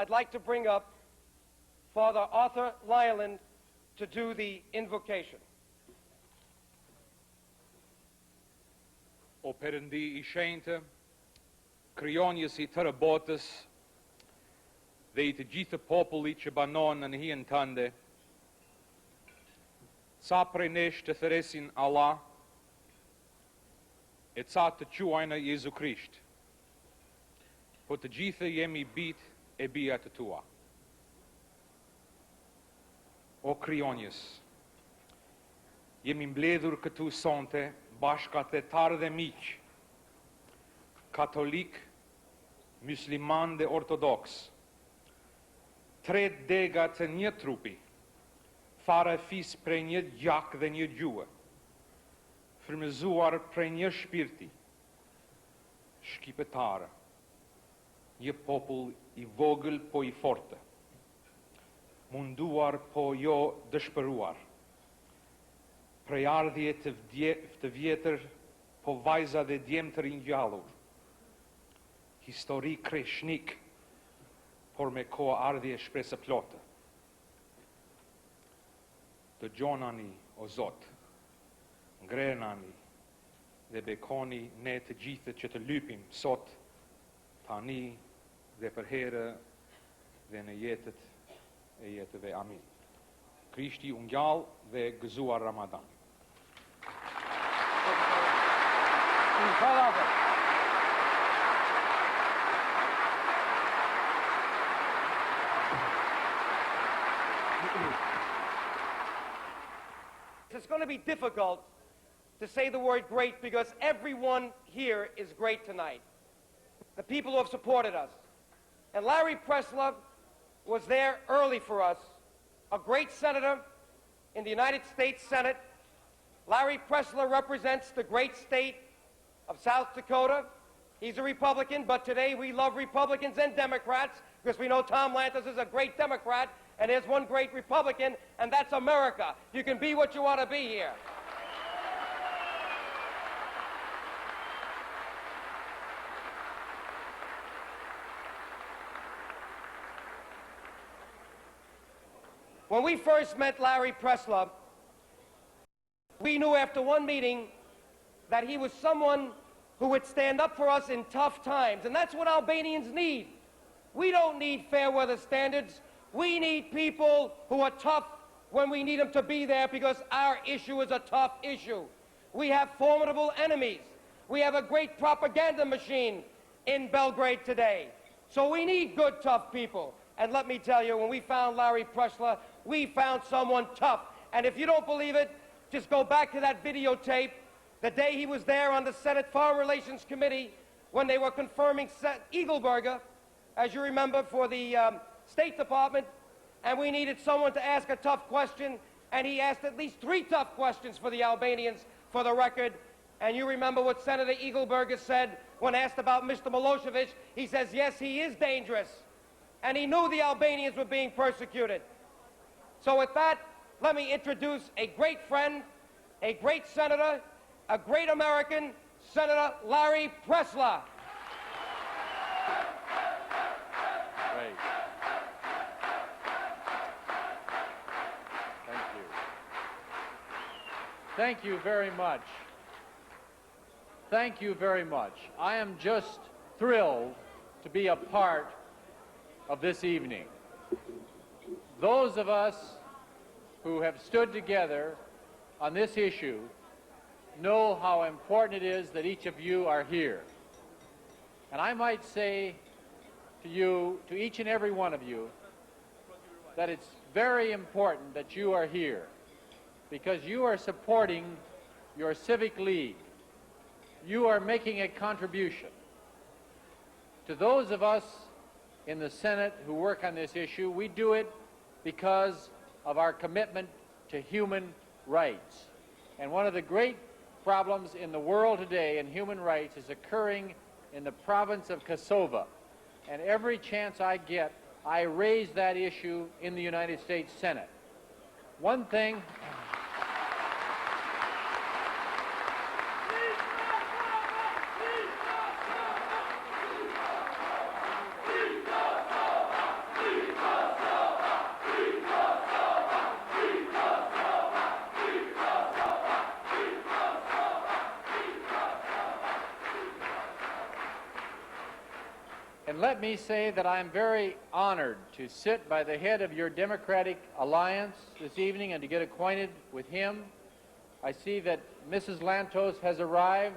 I'd like to bring up Father Arthur Lyland to do the invocation. O Perëndi I shenjtë, krijonjes I tërë botës dhe I të gjithë popullit që banon në hijen tënde, ca prej nesh të thëresin Allah e ca të quajnë Jezu Krisht, po të gjithë jemi bit e bija të tua. O krijonjes, jemi mbledhur këtu sonte bashkëtetar dhe miq, katolik, musliman dhe ortodoks, tre dega të një trupi, fare fis prej një gjak dhe një gjuhë, frymëzuar prej një shpirti, shqipetar, një popull I vogël po I fortë, munduar po jo dëshpëruar, prej ardhje të vjetër, po vajza dhe djemë të ringjallur, histori kreshnik, por me ko ardhje shpresë plotë. Dëgjonani, o Zot, ngrenani dhe bekoni ne të gjithë që të lypim sot, tani dhe për herë dhe në jetët e jetëve. Amin. Krishti u ngjall dhe gëzuar Ramadan. It's going to be difficult to say the word great because everyone here is great tonight. The people who have supported us. And Larry Pressler was there early for us, a great senator in the United States Senate. Larry Pressler represents the great state of South Dakota. He's a Republican, but today we love Republicans and Democrats because we know Tom Lantos is a great Democrat, and there's one great Republican, and that's America. You can be what you want to be here. When we first met Larry Pressler, we knew after one meeting that he was someone who would stand up for us in tough times, and that's what Albanians need. We don't need fair weather standards. We need people who are tough when we need them to be there because our issue is a tough issue. We have formidable enemies. We have a great propaganda machine in Belgrade today. So we need good, tough people. And let me tell you, when we found Larry Pressler, we found someone tough. And if you don't believe it, just go back to that videotape the day he was there on the Senate Foreign Relations Committee when they were confirming Eagleburger, as you remember, for the State Department, and we needed someone to ask a tough question, and he asked at least 3 tough questions for the Albanians, for the record. And you remember what Senator Eagleburger said when asked about Mr. Milosevic. He says, yes, he is dangerous. And he knew the Albanians were being persecuted. So with that, let me introduce a great friend, a great senator, a great American, Senator Larry Pressler. Great. Thank you. Thank you very much. Thank you very much. I am just thrilled to be a part of this evening. Those of us who have stood together on this issue know how important it is that each of you are here. And I might say to you, to each and every one of you, that it's very important that you are here because you are supporting your civic league. You are making a contribution. To those of us in the Senate who work on this issue, we do it because of our commitment to human rights. And one of the great problems in the world today in human rights is occurring in the province of Kosovo. And every chance I get, I raise that issue in the United States Senate. One thing... And let me say that I am very honored to sit by the head of your Democratic Alliance this evening and to get acquainted with him. I see that Mrs. Lantos has arrived.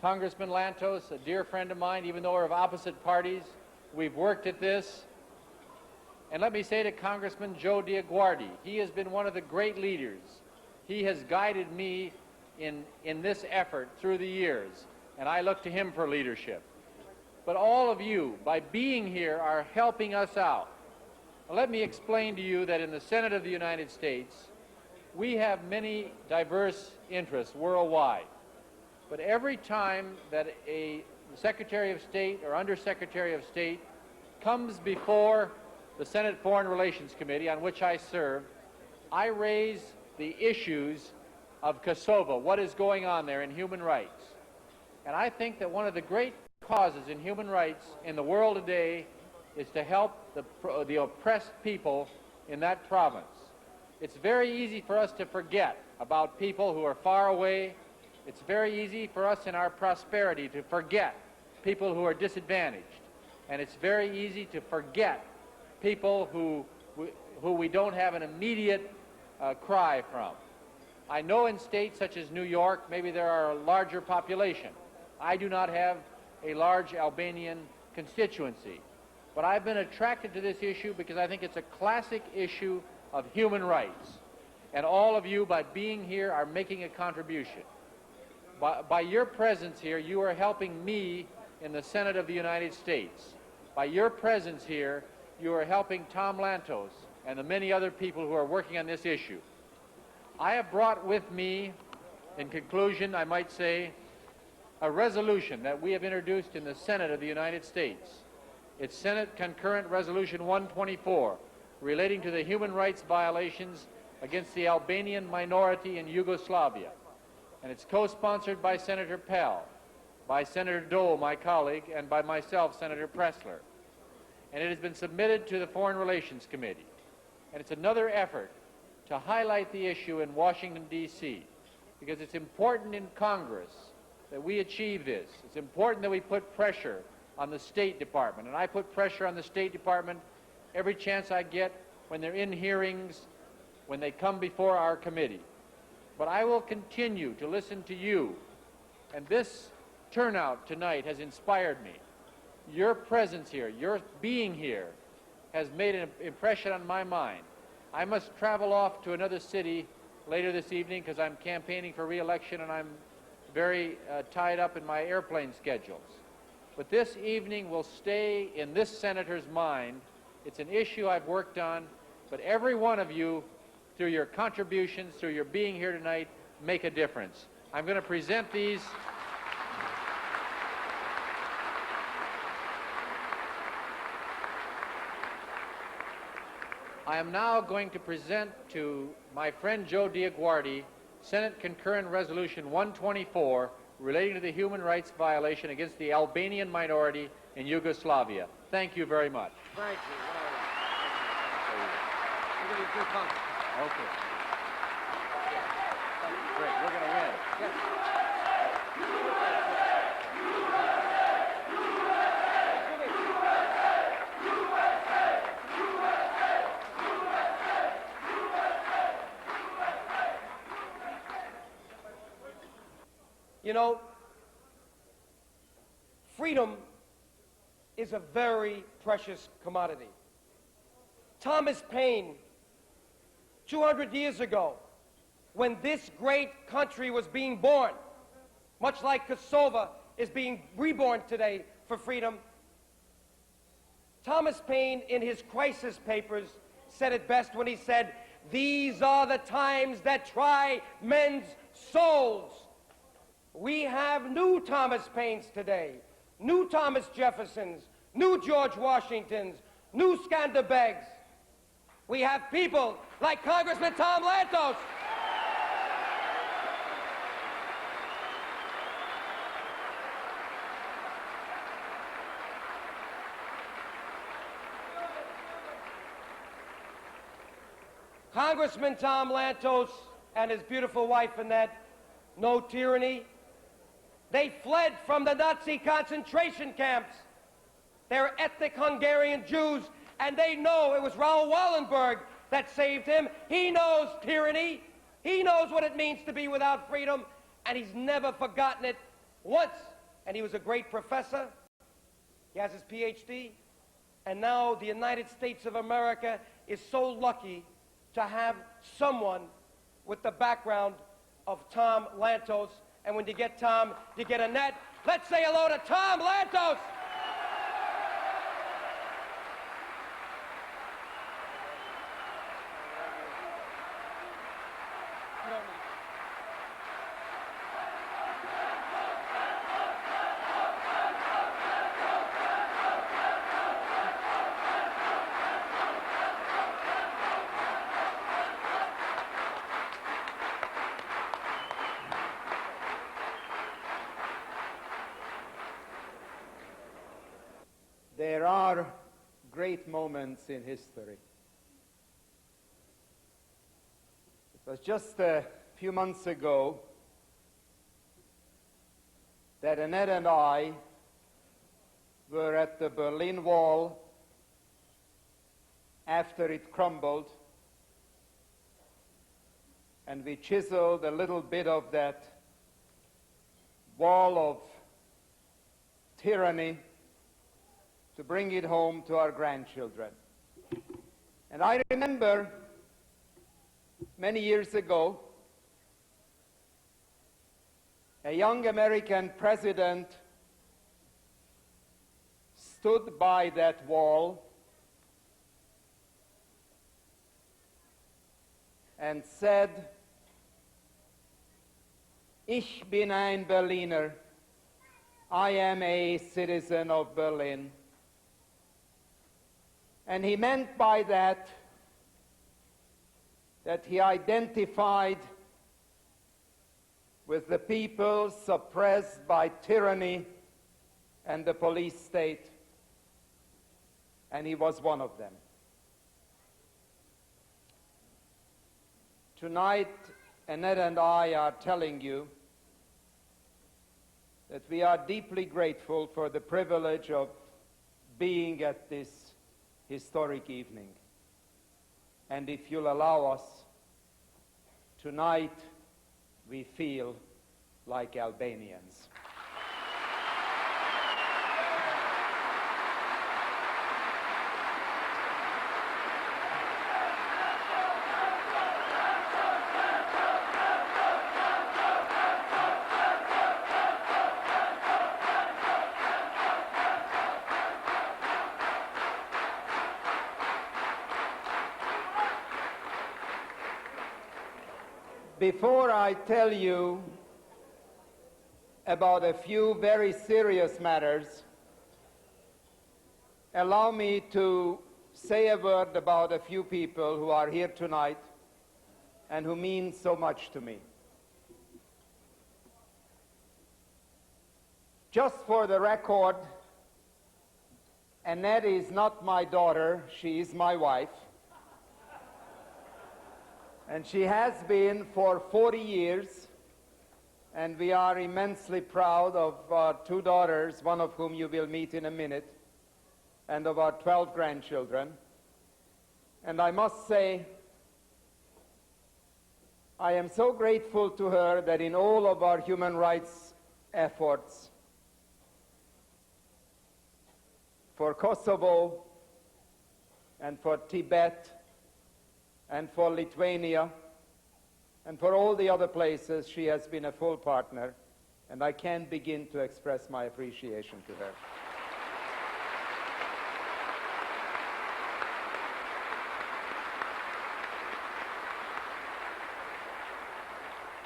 Congressman Lantos, a dear friend of mine, even though we're of opposite parties, we've worked at this. And let me say to Congressman Joe DioGuardi, he has been one of the great leaders. He has guided me in this effort through the years, and I look to him for leadership. But all of you, by being here, are helping us out. Now, let me explain to you that in the Senate of the United States, we have many diverse interests worldwide. But every time that a Secretary of State or Undersecretary of State comes before the Senate Foreign Relations Committee, on which I serve, I raise the issues of Kosovo, what is going on there in human rights. And I think that one of the great causes in human rights in the world today is to help the oppressed people in that province. It's very easy for us to forget about people who are far away. It's very easy for us in our prosperity to forget people who are disadvantaged. And it's very easy to forget people who we don't have an immediate cry from. I know in states such as New York, maybe there are a larger population. I do not have a large Albanian constituency. But I've been attracted to this issue because I think it's a classic issue of human rights. And all of you, by being here, are making a contribution. By your presence here, you are helping me in the Senate of the United States. By your presence here, you are helping Tom Lantos and the many other people who are working on this issue. I have brought with me, in conclusion, I might say, a resolution that we have introduced in the Senate of the United States. It's Senate Concurrent Resolution 124, relating to the human rights violations against the Albanian minority in Yugoslavia. And it's co-sponsored by Senator Pell, by Senator Dole, my colleague, and by myself, Senator Pressler. And it has been submitted to the Foreign Relations Committee. And it's another effort to highlight the issue in Washington, D.C., because it's important in Congress that we achieve this. It's important that we put pressure on the State Department. And I put pressure on the State Department every chance I get when they're in hearings, when they come before our committee. But I will continue to listen to you. And this turnout tonight has inspired me. Your presence here, your being here, has made an impression on my mind. I must travel off to another city later this evening because I'm campaigning for re-election and I'm very tied up in my airplane schedules. But this evening will stay in this senator's mind. It's an issue I've worked on, but every one of you, through your contributions, through your being here tonight, make a difference. I'm going to present these. I am now going to present to my friend Joe DioGuardi Senate Concurrent Resolution 124 relating to the human rights violation against the Albanian minority in Yugoslavia. Thank you very much. Thank you. You're going to do Congress. Okay. Great. We're going to win. Yes. You know, freedom is a very precious commodity. Thomas Paine, 200 years ago, when this great country was being born, much like Kosovo is being reborn today for freedom, Thomas Paine, in his crisis papers, said it best when he said, "These are the times that try men's souls." We have new Thomas Paines today, new Thomas Jeffersons, new George Washingtons, new Skanderbegs. We have people like Congressman Tom Lantos. Congressman Tom Lantos and his beautiful wife Annette, no tyranny. They fled from the Nazi concentration camps. They're ethnic Hungarian Jews, and they know it was Raoul Wallenberg that saved him. He knows tyranny. He knows what it means to be without freedom, and he's never forgotten it once. And he was a great professor. He has his PhD. And now the United States of America is so lucky to have someone with the background of Tom Lantos. And when you get Tom, you get Annette. Let's say hello to Tom Lantos. There are great moments in history. It was just a few months ago that Annette and I were at the Berlin Wall after it crumbled, and we chiseled a little bit of that wall of tyranny to bring it home to our grandchildren. And I remember many years ago, a young American president stood by that wall and said, "Ich bin ein Berliner. I am a citizen of Berlin." And he meant by that he identified with the people suppressed by tyranny and the police state, and he was one of them. Tonight, Annette and I are telling you that we are deeply grateful for the privilege of being at this historic evening. And if you'll allow us, tonight we feel like Albanians. Before I tell you about a few very serious matters, allow me to say a word about a few people who are here tonight and who mean so much to me. Just for the record, Annette is not my daughter, she is my wife. And she has been for 40 years, and we are immensely proud of our 2 daughters, one of whom you will meet in a minute, and of our 12 grandchildren. And I must say, I am so grateful to her that in all of our human rights efforts for Kosovo and for Tibet and for Lithuania, and for all the other places, she has been a full partner, and I can't begin to express my appreciation to her.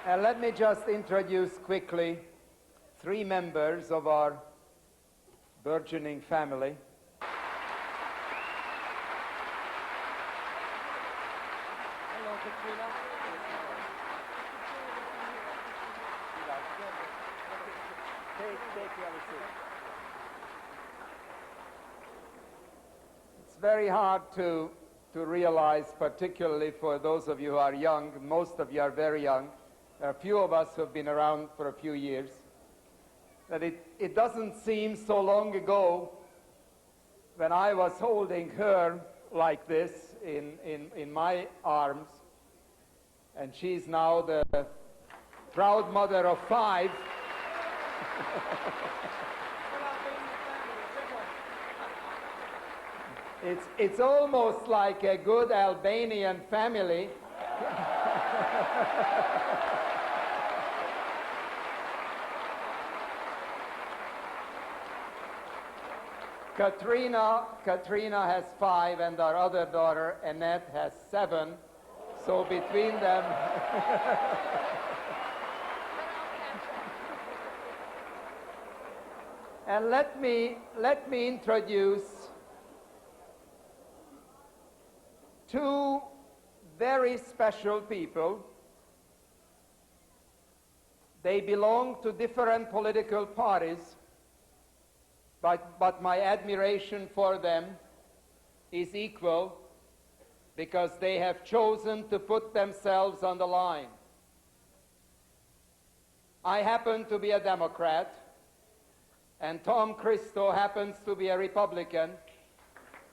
And let me just introduce quickly 3 members of our burgeoning family. It's very hard to realize, particularly for those of you who are young, most of you are very young, there are a few of us who have been around for a few years, that it doesn't seem so long ago when I was holding her like this in my arms, and she's now the proud mother of 5. It's almost like a good Albanian family. Katrina has 5, and our other daughter, Annette, has 7. So between them... And let me introduce 2 very special people. They belong to different political parties, but my admiration for them is equal because they have chosen to put themselves on the line. I happen to be a Democrat, and Tom Christo happens to be a Republican.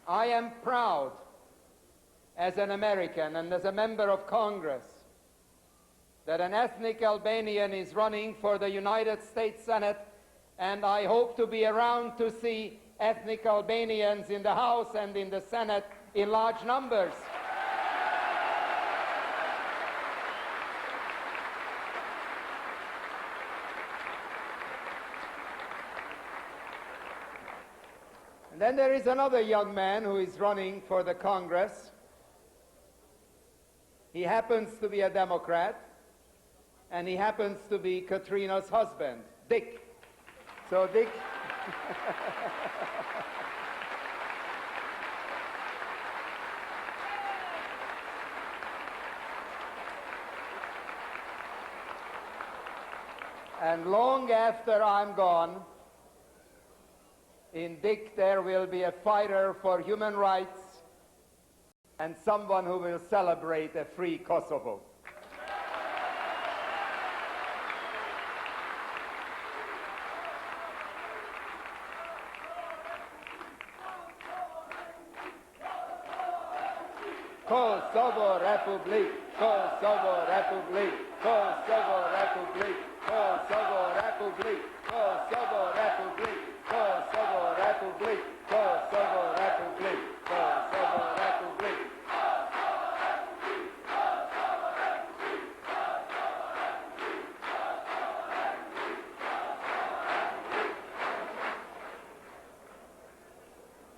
I am proud as an American and as a member of Congress that an ethnic Albanian is running for the United States Senate, and I hope to be around to see ethnic Albanians in the House and in the Senate in large numbers. And then there is another young man who is running for the Congress. He happens to be a Democrat, and he happens to be Katrina's husband, Dick. So Dick... And long after I'm gone, in Dick there will be a fighter for human rights and someone who will celebrate a free Kosovo. Kosovo Republic, Kosovo Republic, Kosovo Republic, Kosovo Republic, Kosovo Republic, Kosovo Republic, Kosovo Republic, Kosovo Republic.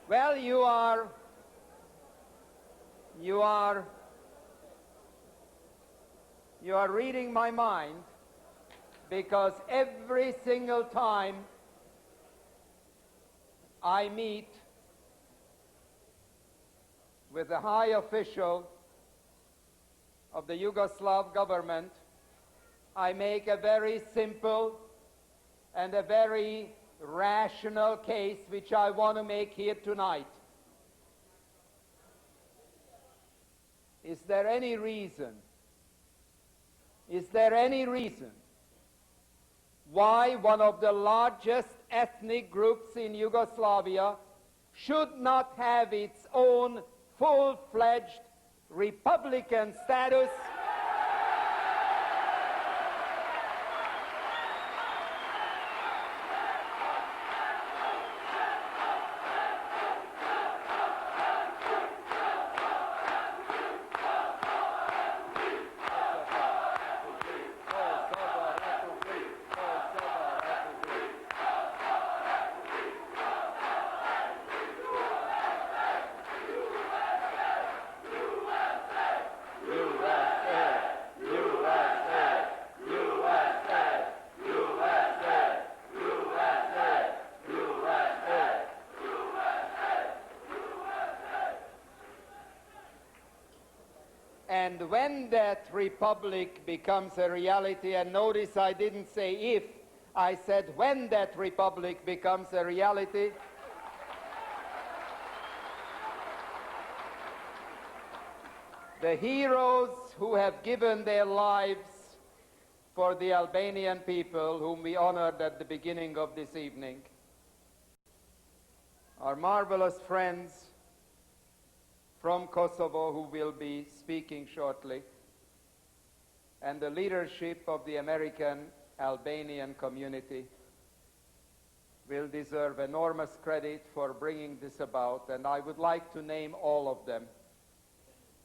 Well, you are reading my mind, because every single time I meet with a high official of the Yugoslav government, I make a very simple and a very rational case which I want to make here tonight. Is there any reason why one of the largest ethnic groups in Yugoslavia should not have its own full-fledged Republican status? And when that republic becomes a reality, and notice I didn't say if, I said when that republic becomes a reality, the heroes who have given their lives for the Albanian people, whom we honored at the beginning of this evening, our marvelous friends from Kosovo who will be speaking shortly, and the leadership of the American Albanian community will deserve enormous credit for bringing this about, and I would like to name all of them,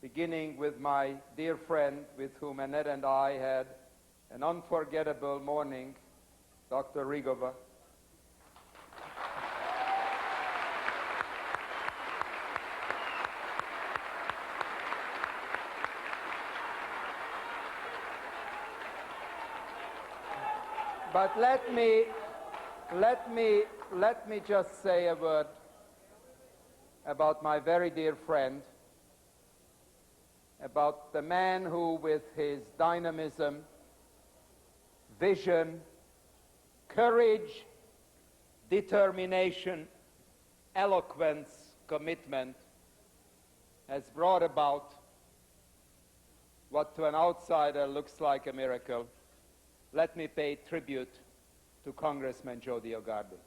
beginning with my dear friend with whom Annette and I had an unforgettable morning, Dr. Rugova. But let me just say a word about my very dear friend, about the man who, with his dynamism, vision, courage, determination, eloquence, commitment, has brought about what to an outsider looks like a miracle. Let me pay tribute to Congressman Joe DioGuardi.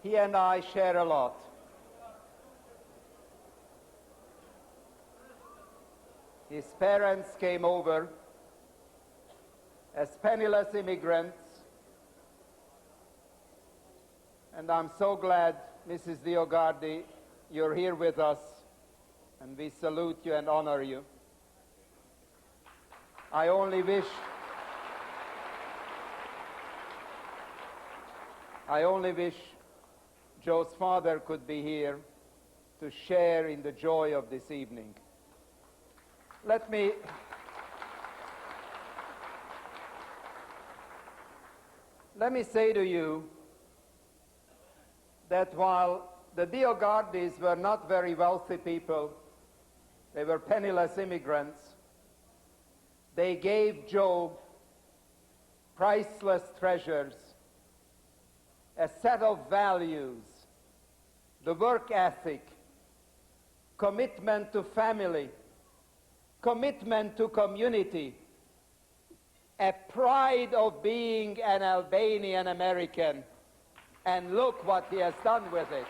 He and I share a lot. His parents came over as penniless immigrants, and I'm so glad, Mrs. DioGuardi, you're here with us, and we salute you and honor you. I only wish Joe's father could be here to share in the joy of this evening. Let me say to you that while the DioGuardis were not very wealthy people, they were penniless immigrants, they gave Joe priceless treasures, a set of values, the work ethic, commitment to family, commitment to community, a pride of being an Albanian American, and look what he has done with it.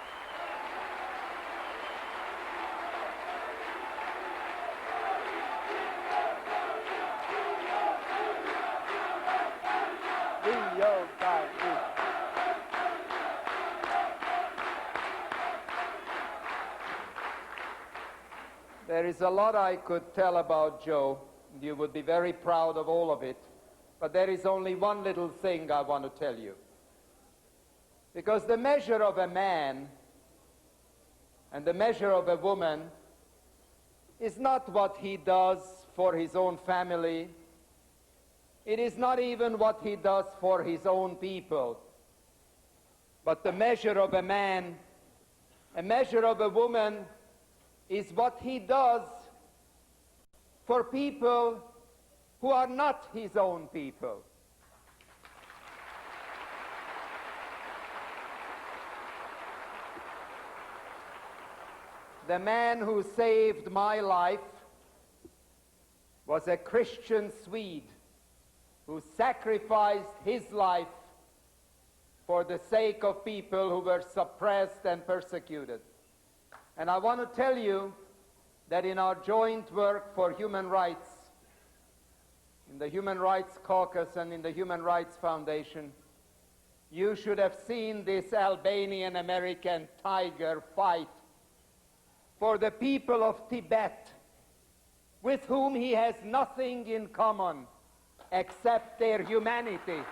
There is a lot I could tell about Joe. You would be very proud of all of it. But there is only one little thing I want to tell you. Because the measure of a man and the measure of a woman is not what he does for his own family. It is not even what he does for his own people. But the measure of a man, a measure of a woman, is what he does for people who are not his own people. The man who saved my life was a Christian Swede who sacrificed his life for the sake of people who were suppressed and persecuted. And I want to tell you that in our joint work for human rights, in the Human Rights Caucus and in the Human Rights Foundation, you should have seen this Albanian American tiger fight for the people of Tibet, with whom he has nothing in common except their humanity.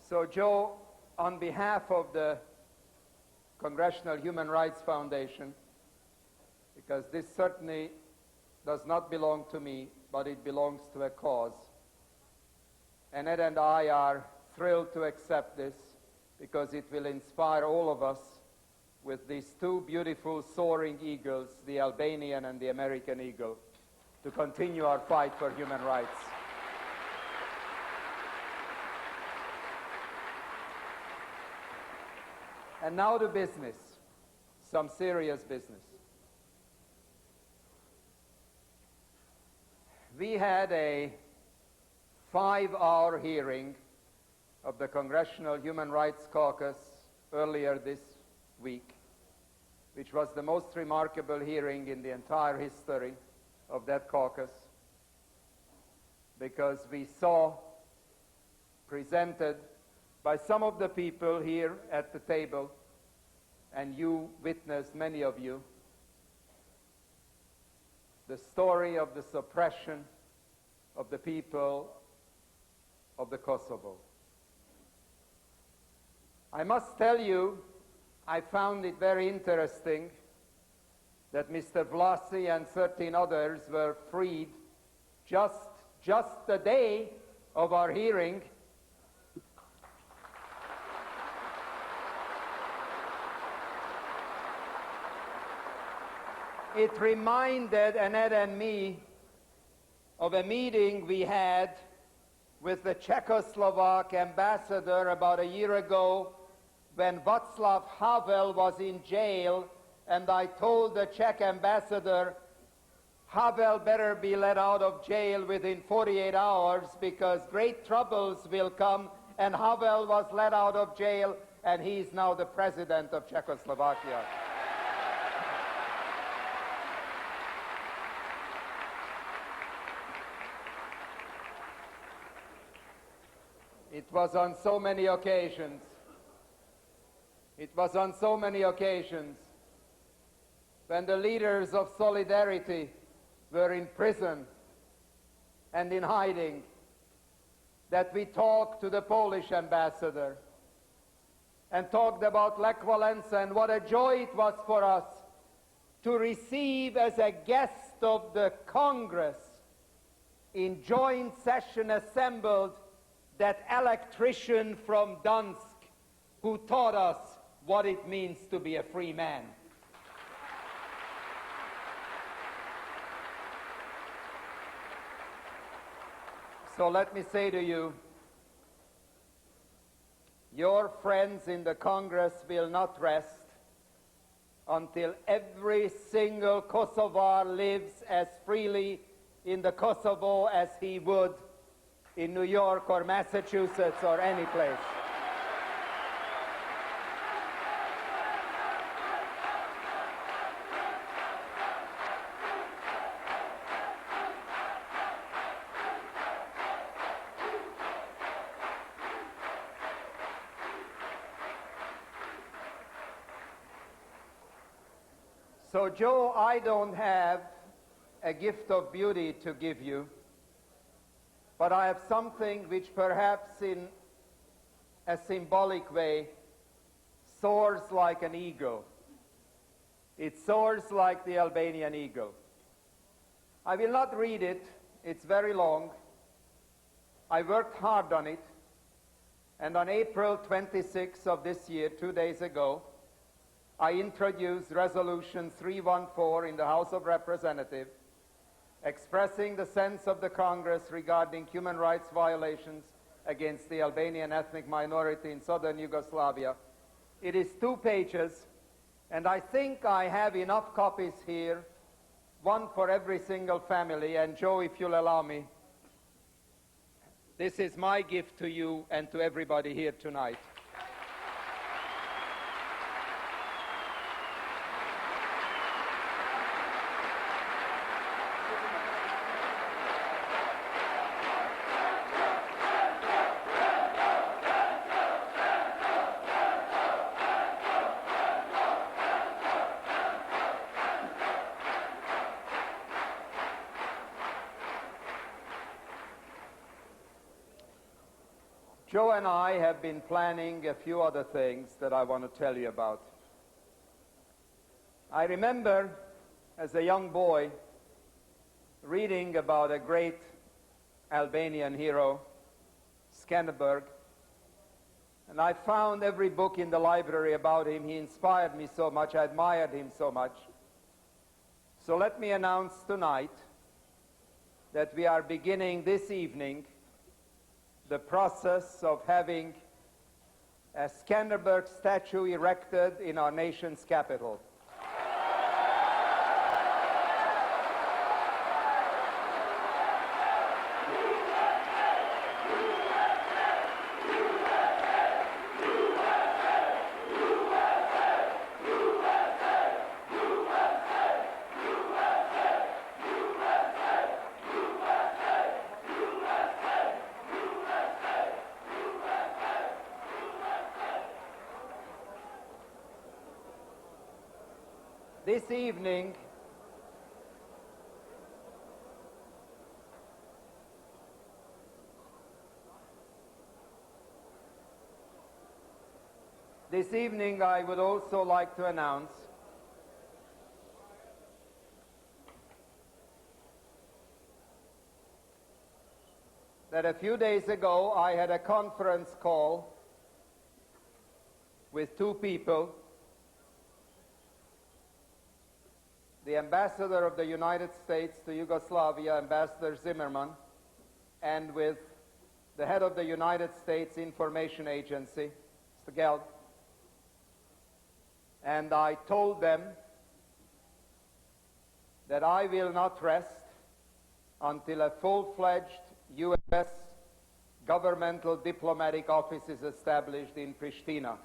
So, Joe, on behalf of the Congressional Human Rights Foundation, because this certainly does not belong to me, but it belongs to a cause. And Ed and I are thrilled to accept this because it will inspire all of us with these two beautiful soaring eagles, the Albanian and the American eagle, to continue our fight for human rights. And now to business, some serious business. We had a 5-hour hearing of the Congressional Human Rights Caucus earlier this week, which was the most remarkable hearing in the entire history of that caucus, because we saw presented by some of the people here at the table, and you witnessed, many of you, the story of the suppression of the people of the Kosovo. I must tell you, I found it very interesting that Mr. Vlasi and 13 others were freed just the day of our hearing. It reminded Annette and me of a meeting we had with the Czechoslovak ambassador about a year ago when Václav Havel was in jail, and I told the Czech ambassador, Havel better be let out of jail within 48 hours because great troubles will come, and Havel was let out of jail, and he's now the president of Czechoslovakia. It was on so many occasions. It was on so many occasions when the leaders of Solidarity were in prison and in hiding that we talked to the Polish ambassador and talked about Lech Walesa and what a joy it was for us to receive as a guest of the Congress in joint session assembled that electrician from Dansk who taught us what it means to be a free man. So let me say to you, your friends in the Congress will not rest until every single Kosovar lives as freely in the Kosovo as he would in New York or Massachusetts or any place. So, Joe, I don't have a gift of beauty to give you, but I have something which perhaps in a symbolic way soars like an eagle. It soars like the Albanian eagle. I will not read it, it's very long. I worked hard on it, and on April 26th of this year, 2 days ago, I introduced Resolution 314 in the House of Representatives, expressing the sense of the Congress regarding human rights violations against the Albanian ethnic minority in southern Yugoslavia. It is 2 pages, and I think I have enough copies here, one for every single family. And Joe, if you'll allow me, this is my gift to you and to everybody here tonight. Joe and I have been planning a few other things that I want to tell you about. I remember as a young boy, reading about a great Albanian hero, Skanderbeg, and I found every book in the library about him. He inspired me so much, I admired him so much. So let me announce tonight that we are beginning this evening the process of having a Skanderbeg statue erected in our nation's capital. This evening, I would also like to announce that a few days ago I had a conference call with two people, the ambassador of the United States to Yugoslavia, Ambassador Zimmerman, and with the head of the United States Information Agency, Mr. Geld. And I told them that I will not rest until a full-fledged U.S. governmental diplomatic office is established in Pristina.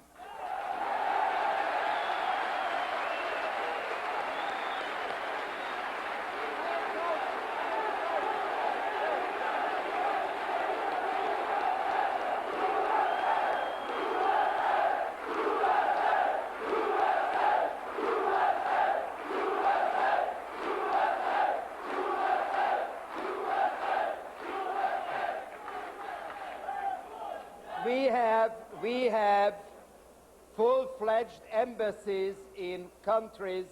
We have full-fledged embassies in countries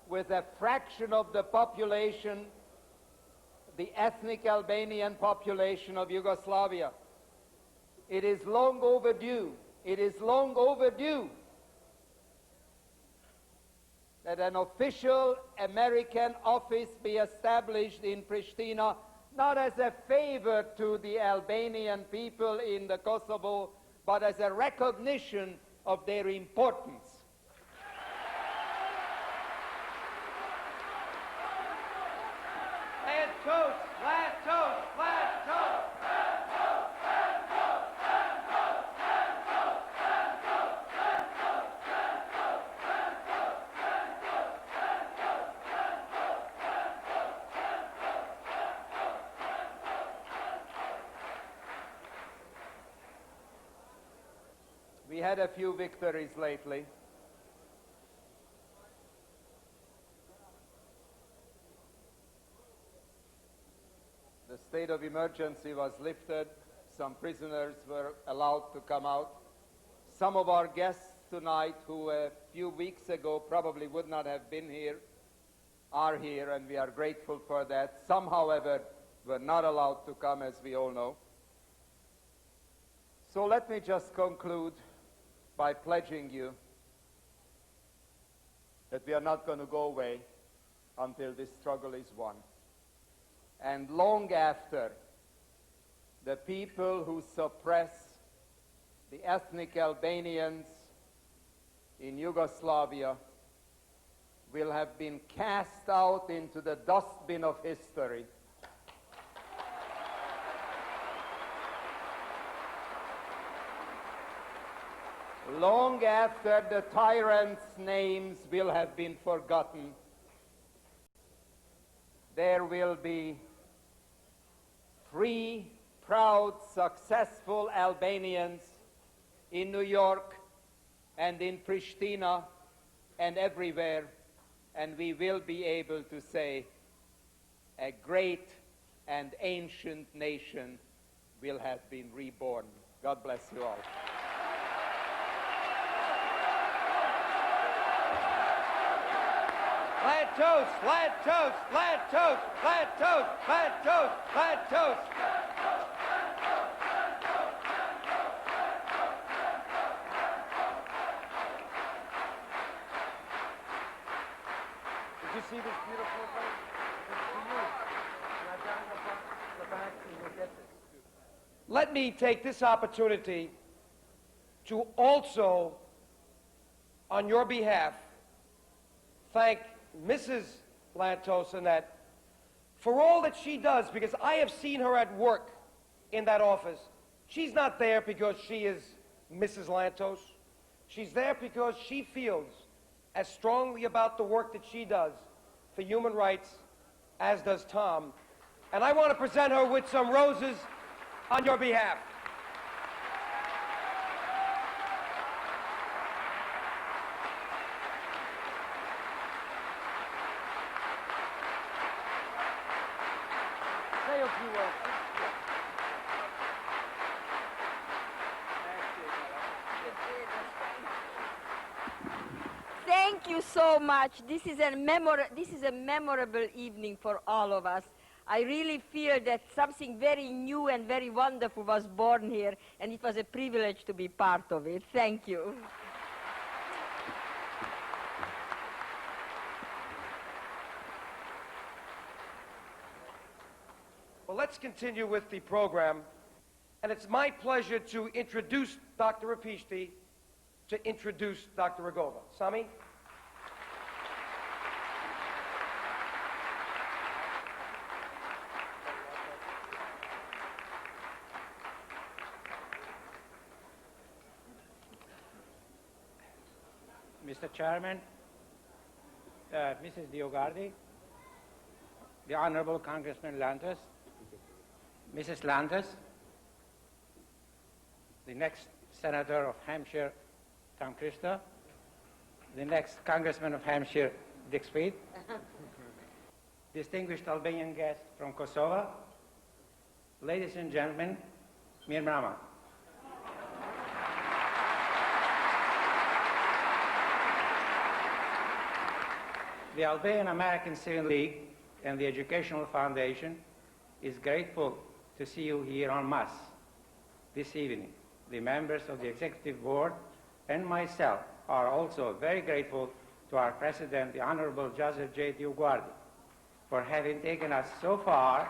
with a fraction of the population, the ethnic Albanian population of Yugoslavia. It is long overdue. It is long overdue that an official American office be established in Pristina, not as a favor to the Albanian people in the Kosovo, but as a recognition of their importance. Lantos, Lantos, Lantos. We had a few victories lately. The state of emergency was lifted. Some prisoners were allowed to come out. Some of our guests tonight, who a few weeks ago probably would not have been here, are here, and we are grateful for that. Some, however, were not allowed to come, as we all know. So let me just conclude by pledging you that we are not going to go away until this struggle is won. And long after, the people who suppress the ethnic Albanians in Yugoslavia will have been cast out into the dustbin of history. Long after the tyrants' names will have been forgotten, there will be free, proud, successful Albanians in New York and in Pristina and everywhere, and we will be able to say a great and ancient nation will have been reborn. God bless you all. Lantos. Lantos, Lantos, Lantos, Lantos, Lantos, Lantos. Did you see this beautiful thing? It's for you. And I've got in the back so you'll get this. Let me take this opportunity to also, on your behalf, thank Mrs. Lantos Annette for all that she does, because I have seen her at work in that office. She's not there because she is Mrs. Lantos. She's there because she feels as strongly about the work that she does for human rights as does Tom. And I want to present her with some roses on your behalf. Say a few words. Thank you so much. This is a memorable evening for all of us. I really feel that something very new and very wonderful was born here, and it was a privilege to be part of it. Thank you. Well, let's continue with the program. And it's my pleasure to introduce Dr. Rapishti, to introduce Dr. Rugova. Sami? Mr. Chairman, Mrs. DioGuardi, the Honorable Congressman Lantos, Mrs. Lantos, the next Senator of Hampshire, Tom Christo, the next Congressman of Hampshire, Dick Speed, distinguished Albanian guests from Kosovo, ladies and gentlemen, Mir Mrama. The Albanian American Civil League and the Educational Foundation is grateful to see you here en masse this evening. The members of the Executive Board and myself are also very grateful to our President, the Honorable Joseph J. DioGuardi, for having taken us so far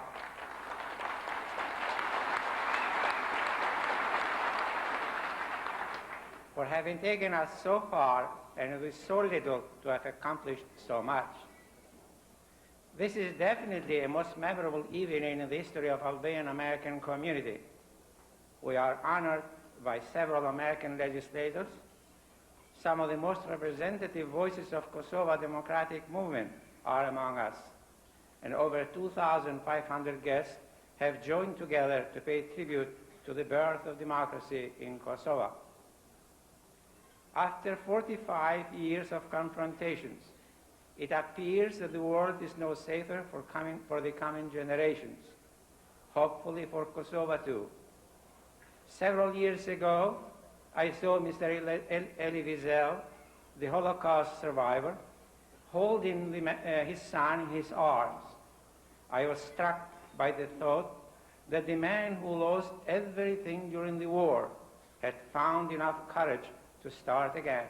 and with so little to have accomplished so much. This is definitely a most memorable evening in the history of Albanian American community. We are honored by several American legislators. Some of the most representative voices of Kosovo democratic movement are among us, and over 2,500 guests have joined together to pay tribute to the birth of democracy in Kosovo. After 45 years of confrontations, it appears that the world is no safer for the coming generations, hopefully for Kosovo too. Several years ago, I saw Mr. Elie Wiesel, the Holocaust survivor, holding his son in his arms. I was struck by the thought that the man who lost everything during the war had found enough courage to start again.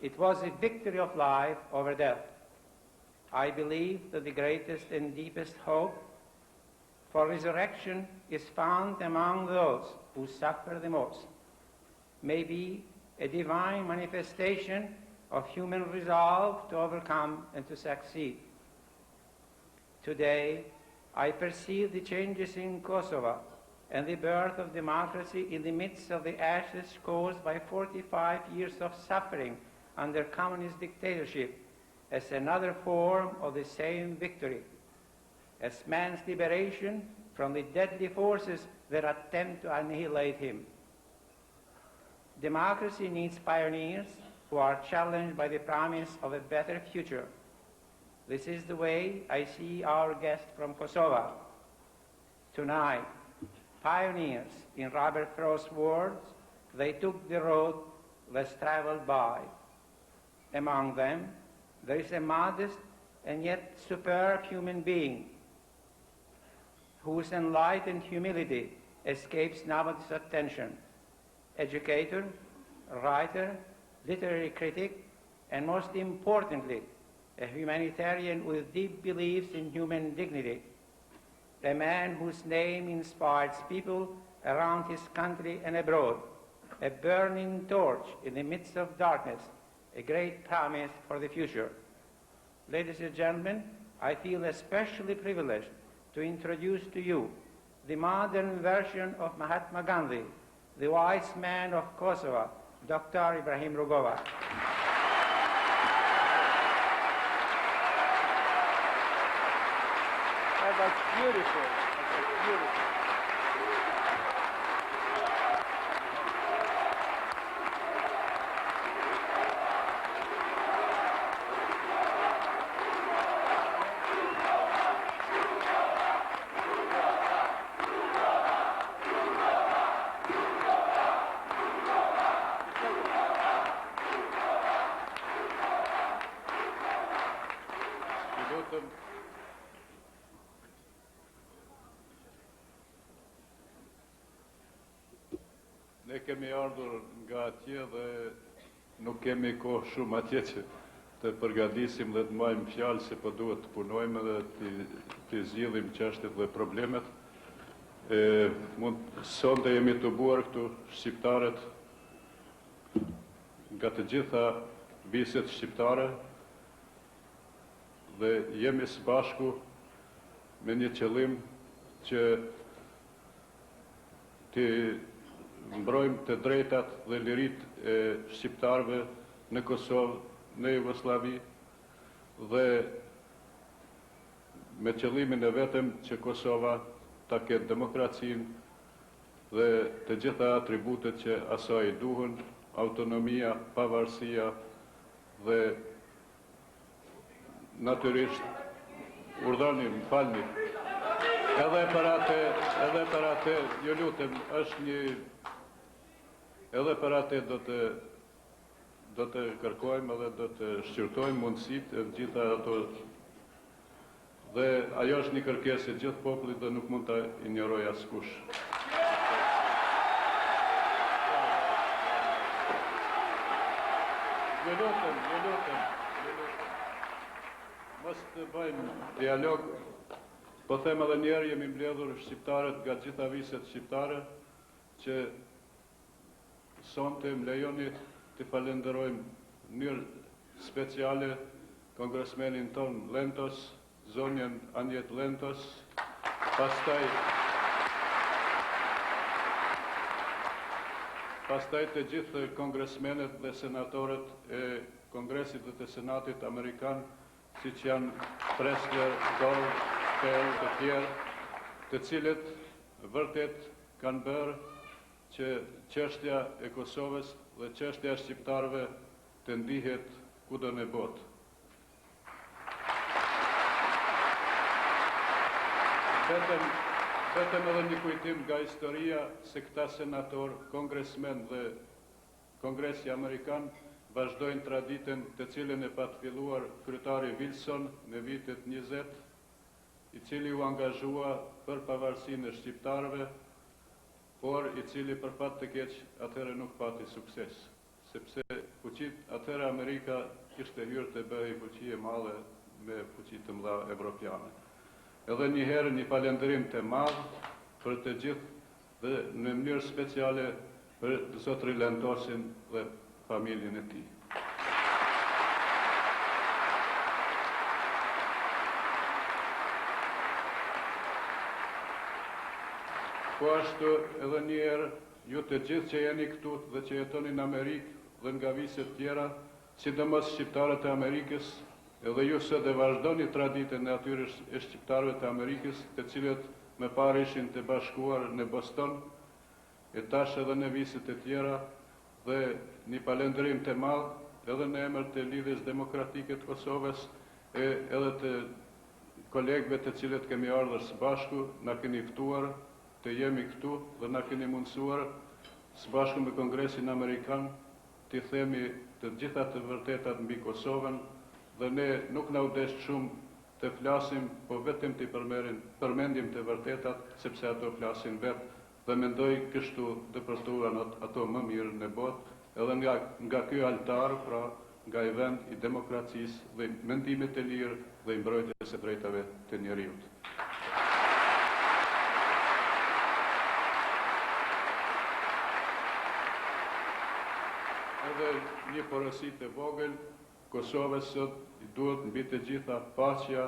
It was a victory of life over death. I believe that the greatest and deepest hope for resurrection is found among those who suffer the most. Maybe a divine manifestation of human resolve to overcome and to succeed. Today, I perceive the changes in Kosovo and the birth of democracy in the midst of the ashes caused by 45 years of suffering under communist dictatorship as another form of the same victory, as man's liberation from the deadly forces that attempt to annihilate him. Democracy needs pioneers who are challenged by the promise of a better future. This is the way I see our guest from Kosovo. Tonight, pioneers, in Robert Frost's words, they took the road less traveled by. Among them, There is a modest and yet superb human being whose enlightened humility escapes nobody's attention. Educator, writer, literary critic, and most importantly, a humanitarian with deep beliefs in human dignity. A man whose name inspires people around his country and abroad. A burning torch in the midst of darkness, a great promise for the future. Ladies and gentlemen, I feel especially privileged to introduce to you the modern version of Mahatma Gandhi, the wise man of Kosovo, Dr. Ibrahim Rugova. That's beautiful. That's beautiful. Ne kemi ardhur nga atje dhe nuk kemi kohë shumë atje që të përgatisim dhe të majmë fjalë se po duhet të punojmë dhe të zgjidhim çështjet dhe problemet. Sonte jemi të buar këtu shqiptarët nga të gjitha viset shqiptare dhe jemi së bashku me një qëllim që të mbrojmë të drejtat dhe lirit e shqiptarëve në Kosovë, në Jugosllavi dhe me qëllimin e vetëm që Kosova ta ketë demokracinë dhe të gjitha atributet që asaj duhen, autonomia, pavarësia dhe natyrisht urdhani, më falni. Edhe për atë, ju lutem, është një edhe për atë do të kërkojmë edhe do të shqyrtojmë mundësitë e gjitha ato dhe ajo është një kërkesë e gjithë popullit dhe nuk mund ta injoroj askush. Ju lutem. Mos të bëjmë dialog. Po them edhe njerë, jemi mbledhur shqiptarët nga gjitha viset shqiptare që sonte më lejoni të falenderojmë në mënyrë speciale Congressmanin ton Lantos, zonjën Anjet Lantos, pastaj të gjithë kongresmenet dhe senatorët e Kongresit dhe të Senatit Amerikan, si që janë Pressler, Kola, të tjerë, të cilët vërtet kanë bërë që çështja e Kosovës dhe çështja e shqiptarëve të ndihet kudo në botë. Vetëm edhe një kujtim nga historia se këta senator, kongresmen dhe Kongresi Amerikan vazhdojnë traditën të cilën e pat filluar kryetari Wilson në vitet 20, i cili u angazhua për pavarësinë e shqiptarëve, por i cili për fat të keq atëherë nuk pati sukses, sepse fuqit atëherë Amerika kishte hyrë të bëhej fuqi e madhe me fuqi të mëdha evropiane. Edhe një herë një falënderim të madh për të gjithë dhe në mënyrë speciale për zotrin Lantosin dhe familjen e tij. Po ashtu edhe një herë, ju të gjithë që jeni këtu dhe që jetoni në Amerikë dhe nga viset tjera, sidomos shqiptarët e Amerikës, edhe ju sot e vazhdoni traditën e atyre e shqiptarëve të Amerikës, të cilët më parë ishin të bashkuar në Boston, e tash edhe në viset e tjera, dhe një falënderim të madh edhe në emër të Lidhjes Demokratike të Kosovës e edhe të kolegëve të cilët kemi ardhur së bashku, na keni ftuar të jemi këtu dhe na keni mundësuar së bashku me Kongresin Amerikan të themi të gjitha të vërtetat mbi Kosovën dhe ne nuk na u desh shumë të flasim, po vetëm të përmendim të vërtetat, sepse ato flasin vetë, dhe mendoj kështu dëpërtuan ato më mirë në botë, edhe nga ky altar, pra nga i vend i demokracisë dhe mendimit të lirë dhe i mbrojtjes së drejtave të njeriut. Edhe një porosi të vogël, Kosovës sot i duhet mbi të gjitha paqja,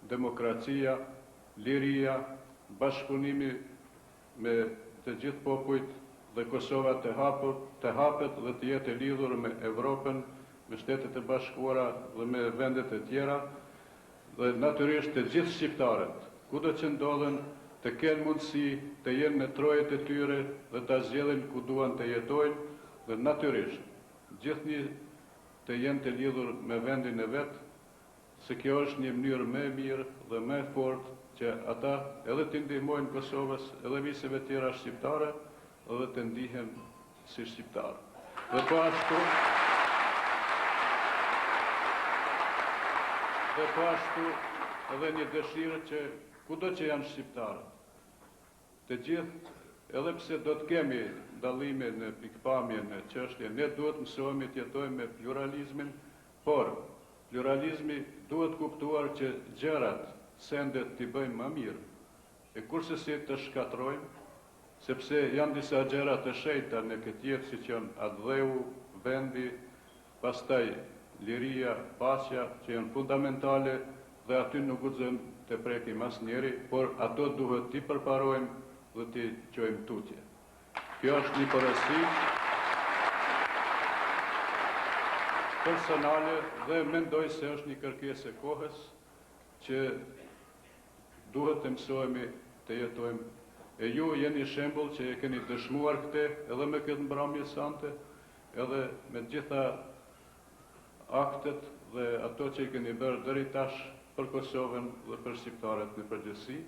demokracia, liria, bashkëpunimi me të gjithë popujt dhe Kosova të hapet dhe të jetë e lidhur me Evropën, me Shtetet e Bashkuara dhe me vendet e tjera, dhe natyrisht të gjithë shqiptarët, kudo që ndodhen, të kenë mundësi të jenë në trojet e tyre dhe të zgjedhin ku duan të jetojnë, dhe natyrisht gjithnjë të jenë të lidhur me vendin e vetë, se kjo është një mënyrë më e mirë dhe më e fortë që ata edhe të ndihmojnë Kosovës edhe viseve tjera shqiptare edhe të ndihen si shqiptarë. Dhe po ashtu edhe një dëshirë që kudo që janë shqiptarët, të gjithë, edhe pse do të kemi dallime në pikpamje në çështje, ne duhet mësohemi të jetojmë me pluralizmin, por pluralizmi duhet kuptuar që gjërat, sendet t'i bëjmë më mirë, e kurse si të shkatrojmë, sepse janë disa gjëra të shenjta në këtë jetë, siç janë atdheu, vendi, pastaj liria, paqja, që janë fundamentale dhe aty nuk guxojmë të prekim asnjëri, por ato duhet t'i përparojmë dhe t'i qojmë tutje. Kjo është një porosi personale dhe mendoj se është një kërkesë e kohës që duhet të mësohemi të jetojmë. E ju jeni shembull që e keni dëshmuar këtë edhe me këtë mbrëmje sante, edhe me gjitha aktet dhe ato që i keni bërë deri tash për Kosovën dhe për shqiptarët në përgjithësi.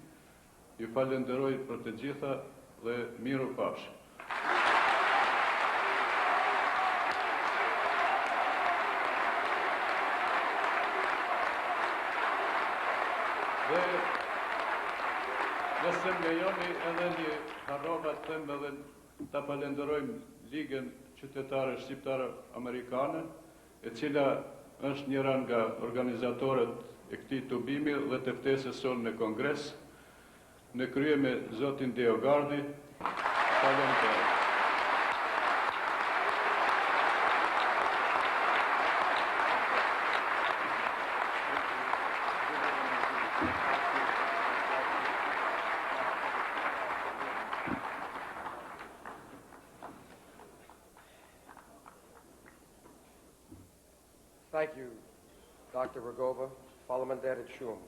Ju falenderoj për të gjitha dhe miru pafshim. Dhe nëse më lejoni edhe një harrova të them edhe ta falenderojmë Ligën Qytetare Shqiptare Amerikane, e cila është njëra nga organizatorët e këtij tubimi dhe të ftesës sonë në Kongres, në krye me zotin DioGuardi. Falenderoj. Thank you, Dr. Rugova. Faleminderit shumë.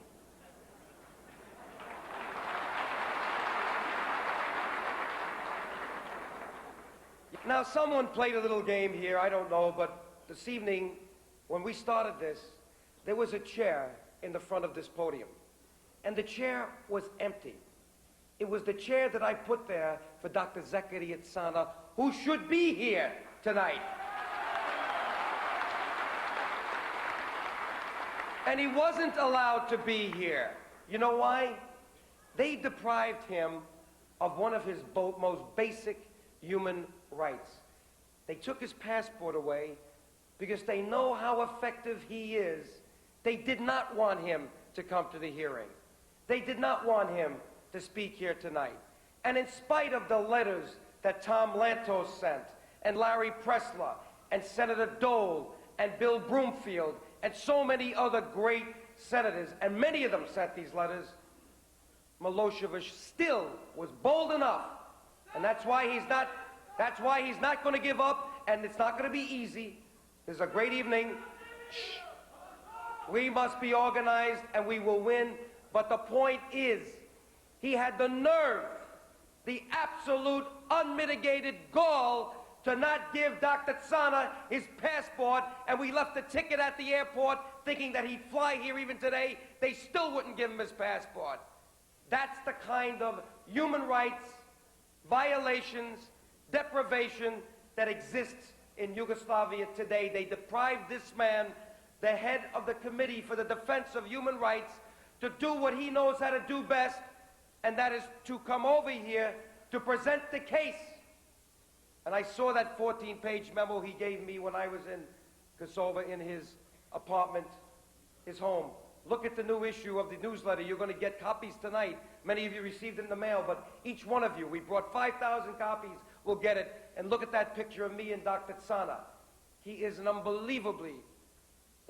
Now, someone played a little game here, I don't know, but this evening, when we started this, there was a chair in the front of this podium, and the chair was empty. It was the chair that I put there for Dr. Zekeri Sana, who should be here tonight. And he wasn't allowed to be here. You know why? They deprived him of one of his most basic human rights. They took his passport away because they know how effective he is. They did not want him to come to the hearing. They did not want him to speak here tonight. And in spite of the letters that Tom Lantos sent, and Larry Pressler, and Senator Dole, and Bill Broomfield, and so many other great senators, and many of them sent these letters, Milosevic still was bold enough, and that's why he's not going to give up, and it's not going to be easy. This is a great evening. Shh. We must be organized, and we will win. But the point is, he had the nerve, the absolute unmitigated gall to not give Dr. Tsana his passport, and we left the ticket at the airport thinking that he'd fly here even today. They still wouldn't give him his passport. That's the kind of human rights violations, deprivation that exists in Yugoslavia today. They deprived this man the head of the Committee for the Defense of Human Rights, to do what he knows how to do best, and that is to come over here to present the case. And I saw that 14-page memo he gave me when I was in Kosovo in his apartment, his home. Look at the new issue of the newsletter. You're going to get copies tonight. Many of you received it in the mail, but each one of you, we brought 5,000 copies, will get it. And look at that picture of me and Dr. Tsana. He is an unbelievably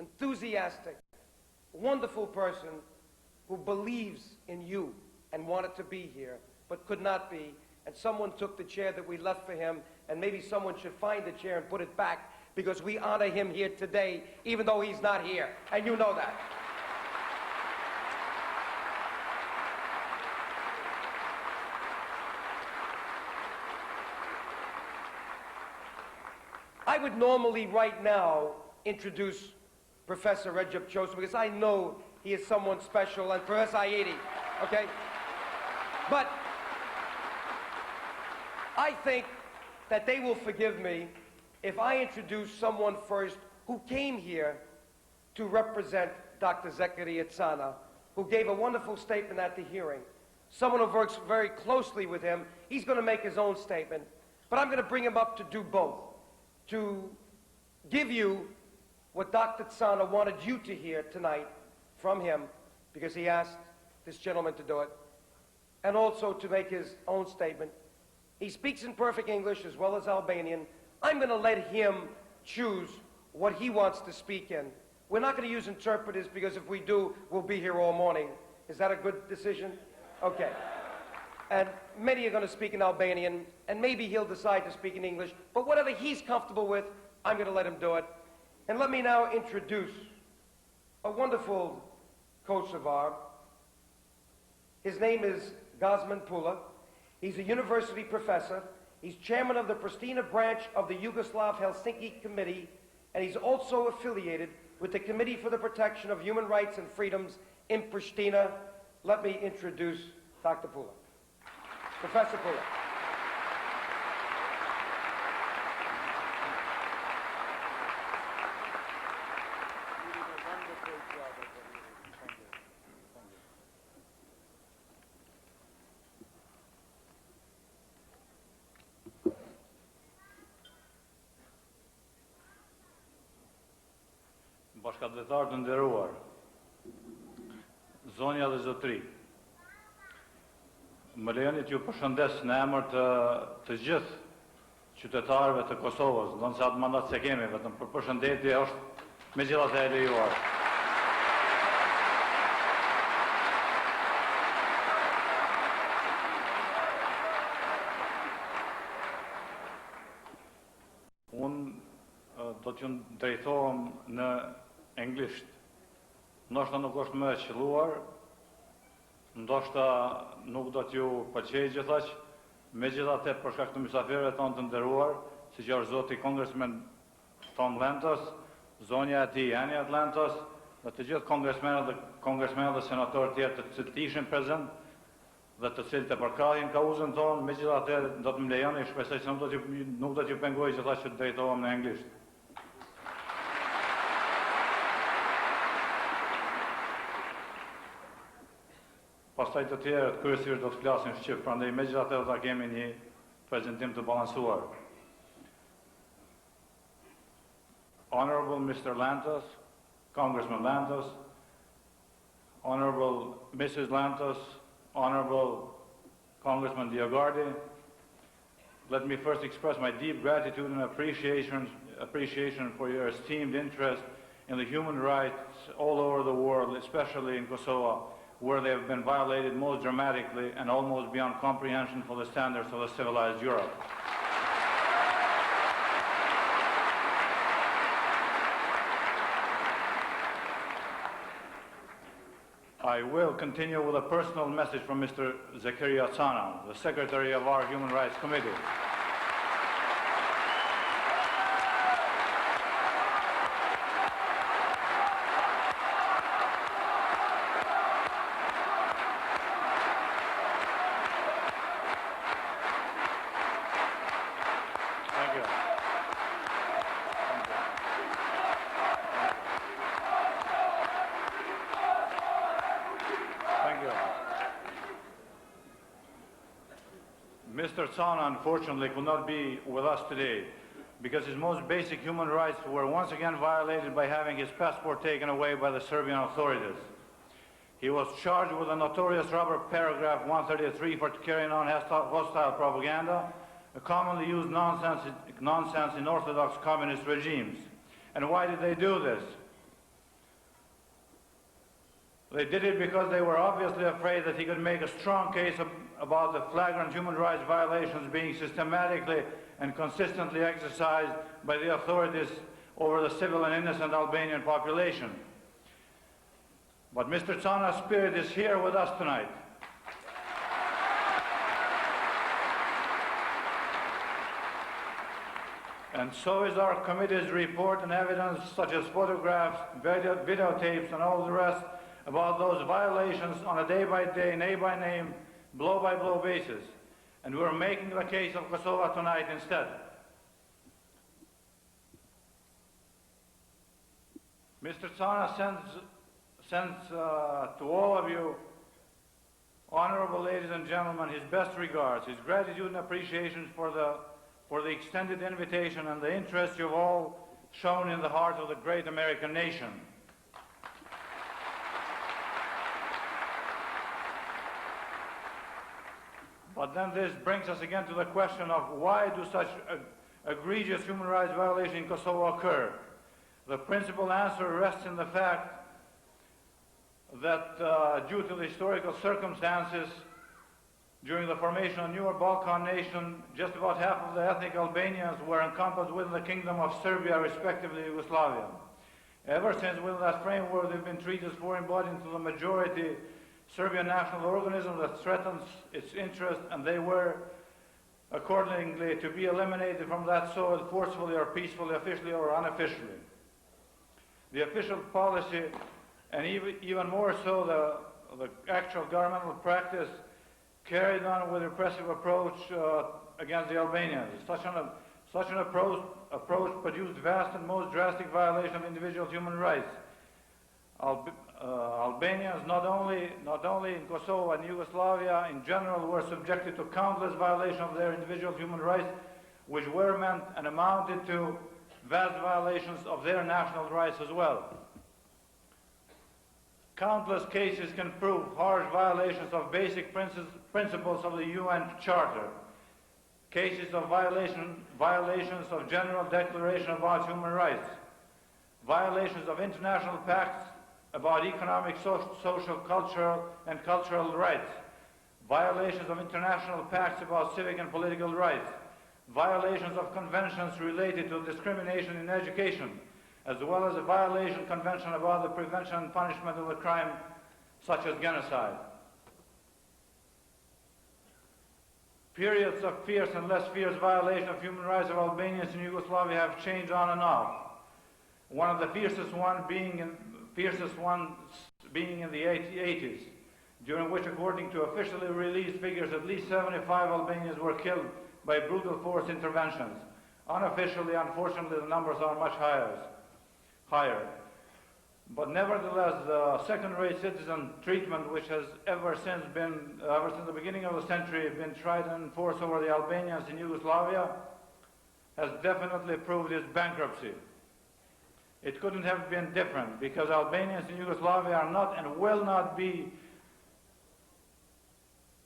enthusiastic, wonderful person who believes in you and wanted to be here, but could not be. And someone took the chair that we left for him, and maybe someone should find the chair and put it back, because we honor him here today, even though he's not here. And you know that. I would normally right now introduce Professor Recep Çocuğ, because I know he is someone special, and Professor Ayedi, okay? But I think that they will forgive me if I introduce someone first who came here to represent Dr. Zakaria Tsana, who gave a wonderful statement at the hearing. Someone who works very closely with him. He's going to make his own statement, but I'm going to bring him up to do both, to give you what Dr. Tsana wanted you to hear tonight from him, because he asked this gentleman to do it, and also to make his own statement. He speaks in perfect English as well as Albanian. I'm going to let him choose what he wants to speak in. We're not going to use interpreters, because if we do, we'll be here all morning. Is that a good decision? Okay. And many are going to speak in Albanian, and maybe he'll decide to speak in English, but whatever he's comfortable with, I'm going to let him do it. And let me now introduce a wonderful Kosovar. His name is Gosman Pula. He's a university professor. He's chairman of the Pristina branch of the Yugoslav Helsinki Committee, and he's also affiliated with the Committee for the Protection of Human Rights and Freedoms in Pristina. Let me introduce Dr. Pula. Professor Pula. Bashkëdhetar të nderuar, zonja dhe zotëri, më lejoni t'ju përshëndes në emër të gjithë qytetarëve të Kosovës, ndonë se atë mandat se kemi, vetëm për përshëndetje është megjithatë e lejuar. Unë do t'ju drejtohem në anglisht. Ndoshta nuk është më e qelluar, ndoshta nuk do t'ju pëlqejë gjithaq, megjithatë për shkak të mysafirëve tonë të nderuar, siç është zoti Congressman Lantos, zonja e tij Lantos, dhe të gjithë kongresmenët dhe senatorët tjerë të cilët ishin prezent dhe të cilët e përkrahin kauzën tonë, megjithatë do të më lejoni, shpresoj se nuk do t'ju pengoj gjithaq që të drejtohem në anglisht. Pastaj të tjerët kryesisht do të flasin shqip, prandaj megjithatë do ta kemi një prezantim të balancuar. Honorable Mr. Lantos, Congressman Lantos, Honorable Mrs. Lantos, Honorable Congressman DioGuardi, let me first express my deep gratitude and appreciation for your esteemed interest in the human rights all over the world, especially in Kosovo, where they have been violated most dramatically and almost beyond comprehension for the standards of a civilized Europe. I will continue with a personal message from Mr. Zakaria Tsana, the Secretary of our Human Rights Committee. Mr. Zani, unfortunately, could not be with us today because his most basic human rights were once again violated by having his passport taken away by the Serbian authorities. He was charged with a notorious robber paragraph 133 for carrying on hostile propaganda, a commonly used nonsense in orthodox communist regimes. And why did they do this? They did it because they were obviously afraid that he could make a strong case about the flagrant human rights violations being systematically and consistently exercised by the authorities over the civil and innocent Albanian population. But Mr. Zani's spirit is here with us tonight. And so is our committee's report and evidence such as photographs, videotapes, and all the rest about those violations on a day-by-day, name-by-name, blow-by-blow basis. And we're making the case of Kosovo tonight instead. Mr. Zani sends to all of you, honorable ladies and gentlemen, his best regards, his gratitude and appreciation for the extended invitation and the interest you've all shown in the heart of the great American nation. But then this brings us again to the question of why do such egregious human rights violations in Kosovo occur? The principal answer rests in the fact that due to the historical circumstances during the formation of newer Balkan nation, just about half of the ethnic Albanians were encompassed within the Kingdom of Serbia, respectively Yugoslavia. Ever since within that framework they've been treated as foreign bodies to the majority Serbian national organism that threatens its interest, and they were accordingly to be eliminated from that soil forcefully or peacefully, officially or unofficially. The official policy, and even more so the actual governmental practice, carried on with a repressive approach against the Albanians. Such an approach produced vast and most drastic violation of individual human rights. Albanians, not only in Kosovo and Yugoslavia in general, were subjected to countless violations of their individual human rights, which were meant and amounted to vast violations of their national rights as well. Countless cases can prove harsh violations of basic principles of the UN Charter, cases of violations of General Declaration about Human Rights, violations of international pacts about economic, social, cultural, and cultural rights, violations of international pacts about civic and political rights, violations of conventions related to discrimination in education, as well as a violation convention about the prevention and punishment of a crime such as genocide. Periods of fierce and less fierce violation of human rights of Albanians in Yugoslavia have changed on and off. One of the fiercest ones being in the 80s, during which, according to officially released figures, at least 75 Albanians were killed by brutal force interventions. Unofficially, unfortunately, the numbers are much higher. But nevertheless, the second-rate citizen treatment, which has ever since the beginning of the century, been tried and enforced over the Albanians in Yugoslavia, has definitely proved its bankruptcy. It couldn't have been different, because Albanians in Yugoslavia are not and will not be,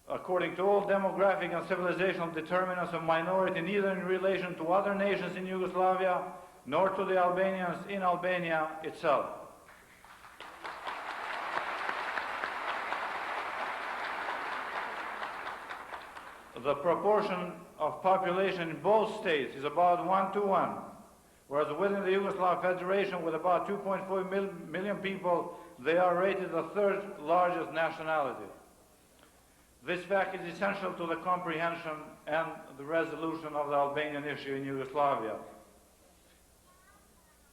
according to all demographic and civilizational determinants, of minority, neither in relation to other nations in Yugoslavia, nor to the Albanians in Albania itself. The proportion of population in both states is about 1:1, whereas within the Yugoslav Federation, with about 2.4 million people, they are rated the third largest nationality. This fact is essential to the comprehension and the resolution of the Albanian issue in Yugoslavia.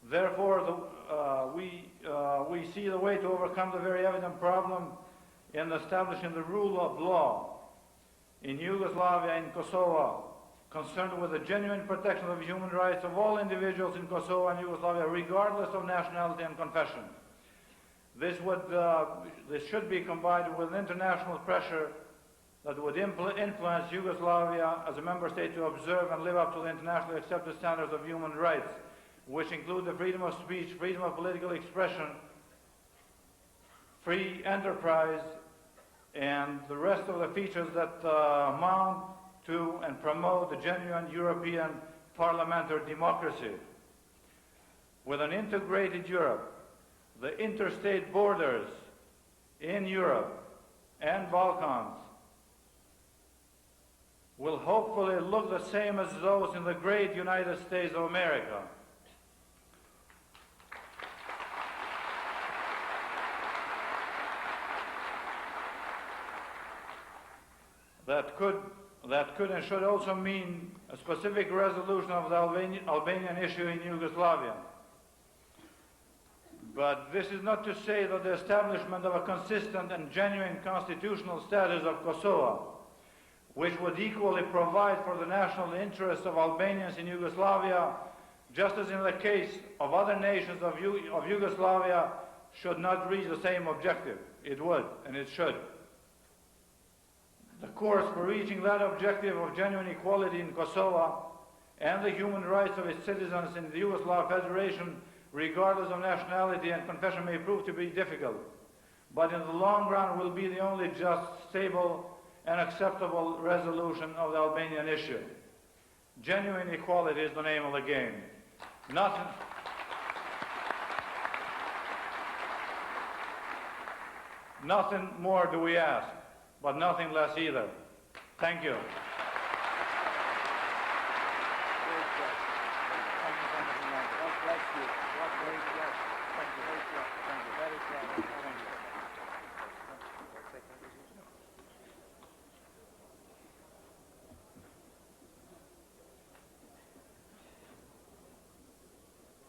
Therefore, we see the way to overcome the very evident problem in establishing the rule of law in Yugoslavia and Kosovo, concerned with the genuine protection of human rights of all individuals in Kosovo and Yugoslavia, regardless of nationality and confession. This should be combined with international pressure that would influence Yugoslavia as a member state to observe and live up to the internationally accepted standards of human rights, which include the freedom of speech, freedom of political expression, free enterprise, and the rest of the features that amount to and promote the genuine European parliamentary democracy. With an integrated Europe, the interstate borders in Europe and Balkans will hopefully look the same as those in the great United States of America. That could and should also mean a specific resolution of the Albanian issue in Yugoslavia. But this is not to say that the establishment of a consistent and genuine constitutional status of Kosovo, which would equally provide for the national interests of Albanians in Yugoslavia, just as in the case of other nations of Yugoslavia, should not reach the same objective. It would, and it should. The course for reaching that objective of genuine equality in Kosovo and the human rights of its citizens in the Yugoslav Federation, regardless of nationality and confession, may prove to be difficult, but in the long run will be the only just, stable, and acceptable resolution of the Albanian issue. Genuine equality is the name of the game. Nothing more do we ask, but nothing less either. Thank you.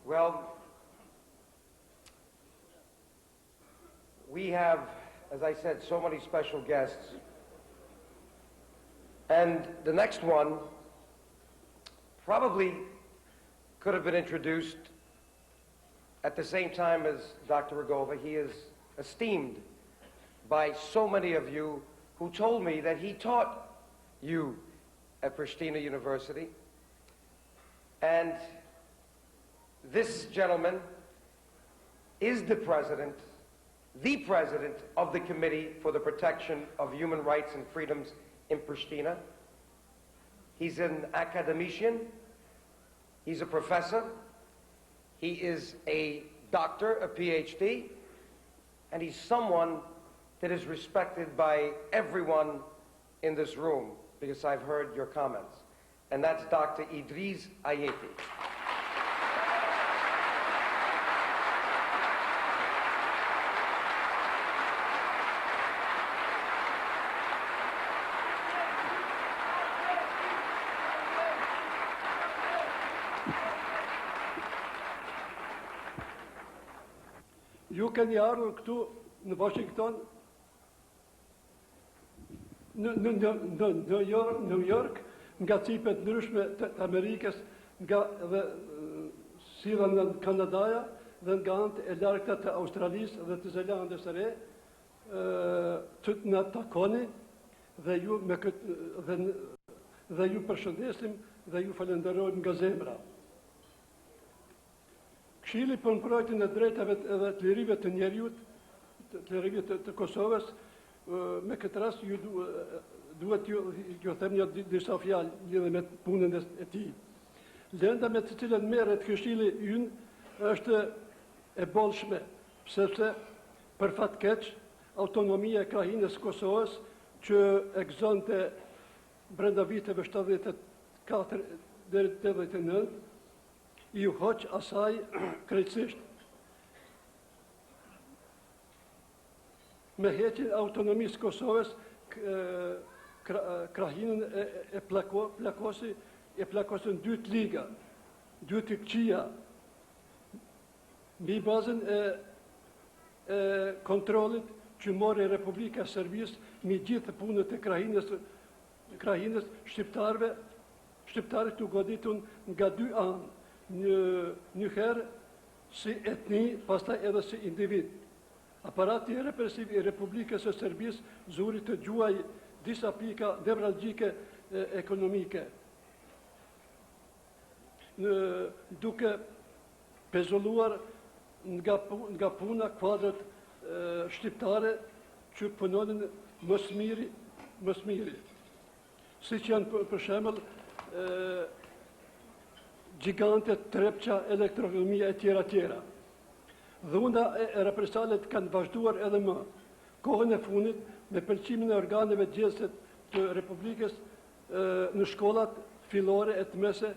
Well, we have, as I said, so many special guests. And the next one probably could have been introduced at the same time as Dr. Rugova. He is esteemed by so many of you who told me that he taught you at Pristina University. And this gentleman is the president of the Committee for the Protection of Human Rights and Freedoms in Pristina. He's an academician, he's a professor, he is a doctor, a PhD, and he's someone that is respected by everyone in this room, because I've heard your comments. And that's Dr. Idris Ayeti. Ju keni ardhur këtu në Washington, në New York, nga cipet ndryshme të Amerikës, nga dhe si dhe në Kanadaja, dhe nga antë e largta të Australisë dhe të Zelandës së Re, të na takoni dhe ju me dhe ju përshëndesim dhe ju falenderojmë nga zemra. Këshilli për mbrojtjen e drejtave dhe të lirive të njerëzit, të lirive të Kosovës, me këtë rast ju duhet ju them disa fjalë lidhe me punën e tij. Lënda me të cilën merret Këshilli ynë është e bollshme, sepse për fat keq autonomia e krahinës Kosovës që e gëzonte brenda viteve 74 deri 89 i u hoq asaj krejtësisht. Me heqjen e autonomisë Kosovës, krahinën e plakosën 2 liga, 2 të këqija, mbi bazën e kontrollit që mori Republika e Serbisë mbi gjithë punët e krahinës shqiptarët u goditun nga 2 anë. Një herë si etni, pastaj edhe si individ. Aparati represiv i Republikës së Serbisë zuri të disa pika nevralgjike ekonomike. Duke pezulluar nga puna kuadrat shqiptare që punonin më smiri. Si që janë për shemëll gjigantet, trepqa, elektroekonomia e tjera. Dhuna e represalet kanë vazhduar edhe më. Kohën e fundit, me pëlqimin e organeve gjese të Republikës në shkollat fillore e të mese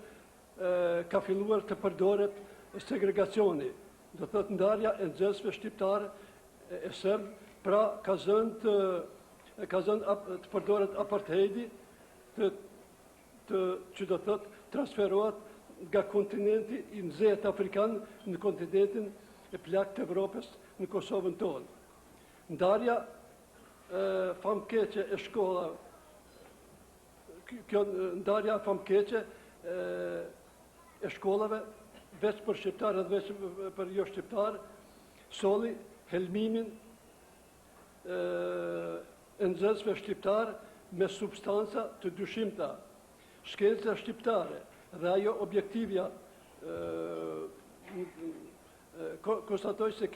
ka filluar të përdoret segregacioni. Do thotë ndarja e nxënësve shqiptar e serb, pra ka zënë të përdoret apartheidi që do thotë transferohet nga kontinenti i nxehtë afrikan në kontinentin e plak të Evropës në Kosovën tonë. Ndarja famkeqe e shkolla, kjo ndarja famkeqe e shkollave, veç për shqiptarë dhe veç për jo shqiptarë, solli helmimin e nxënësve shqiptarë me substanca të dyshimta. Shkenca shqiptare dhe ajo objektivja konstatoj se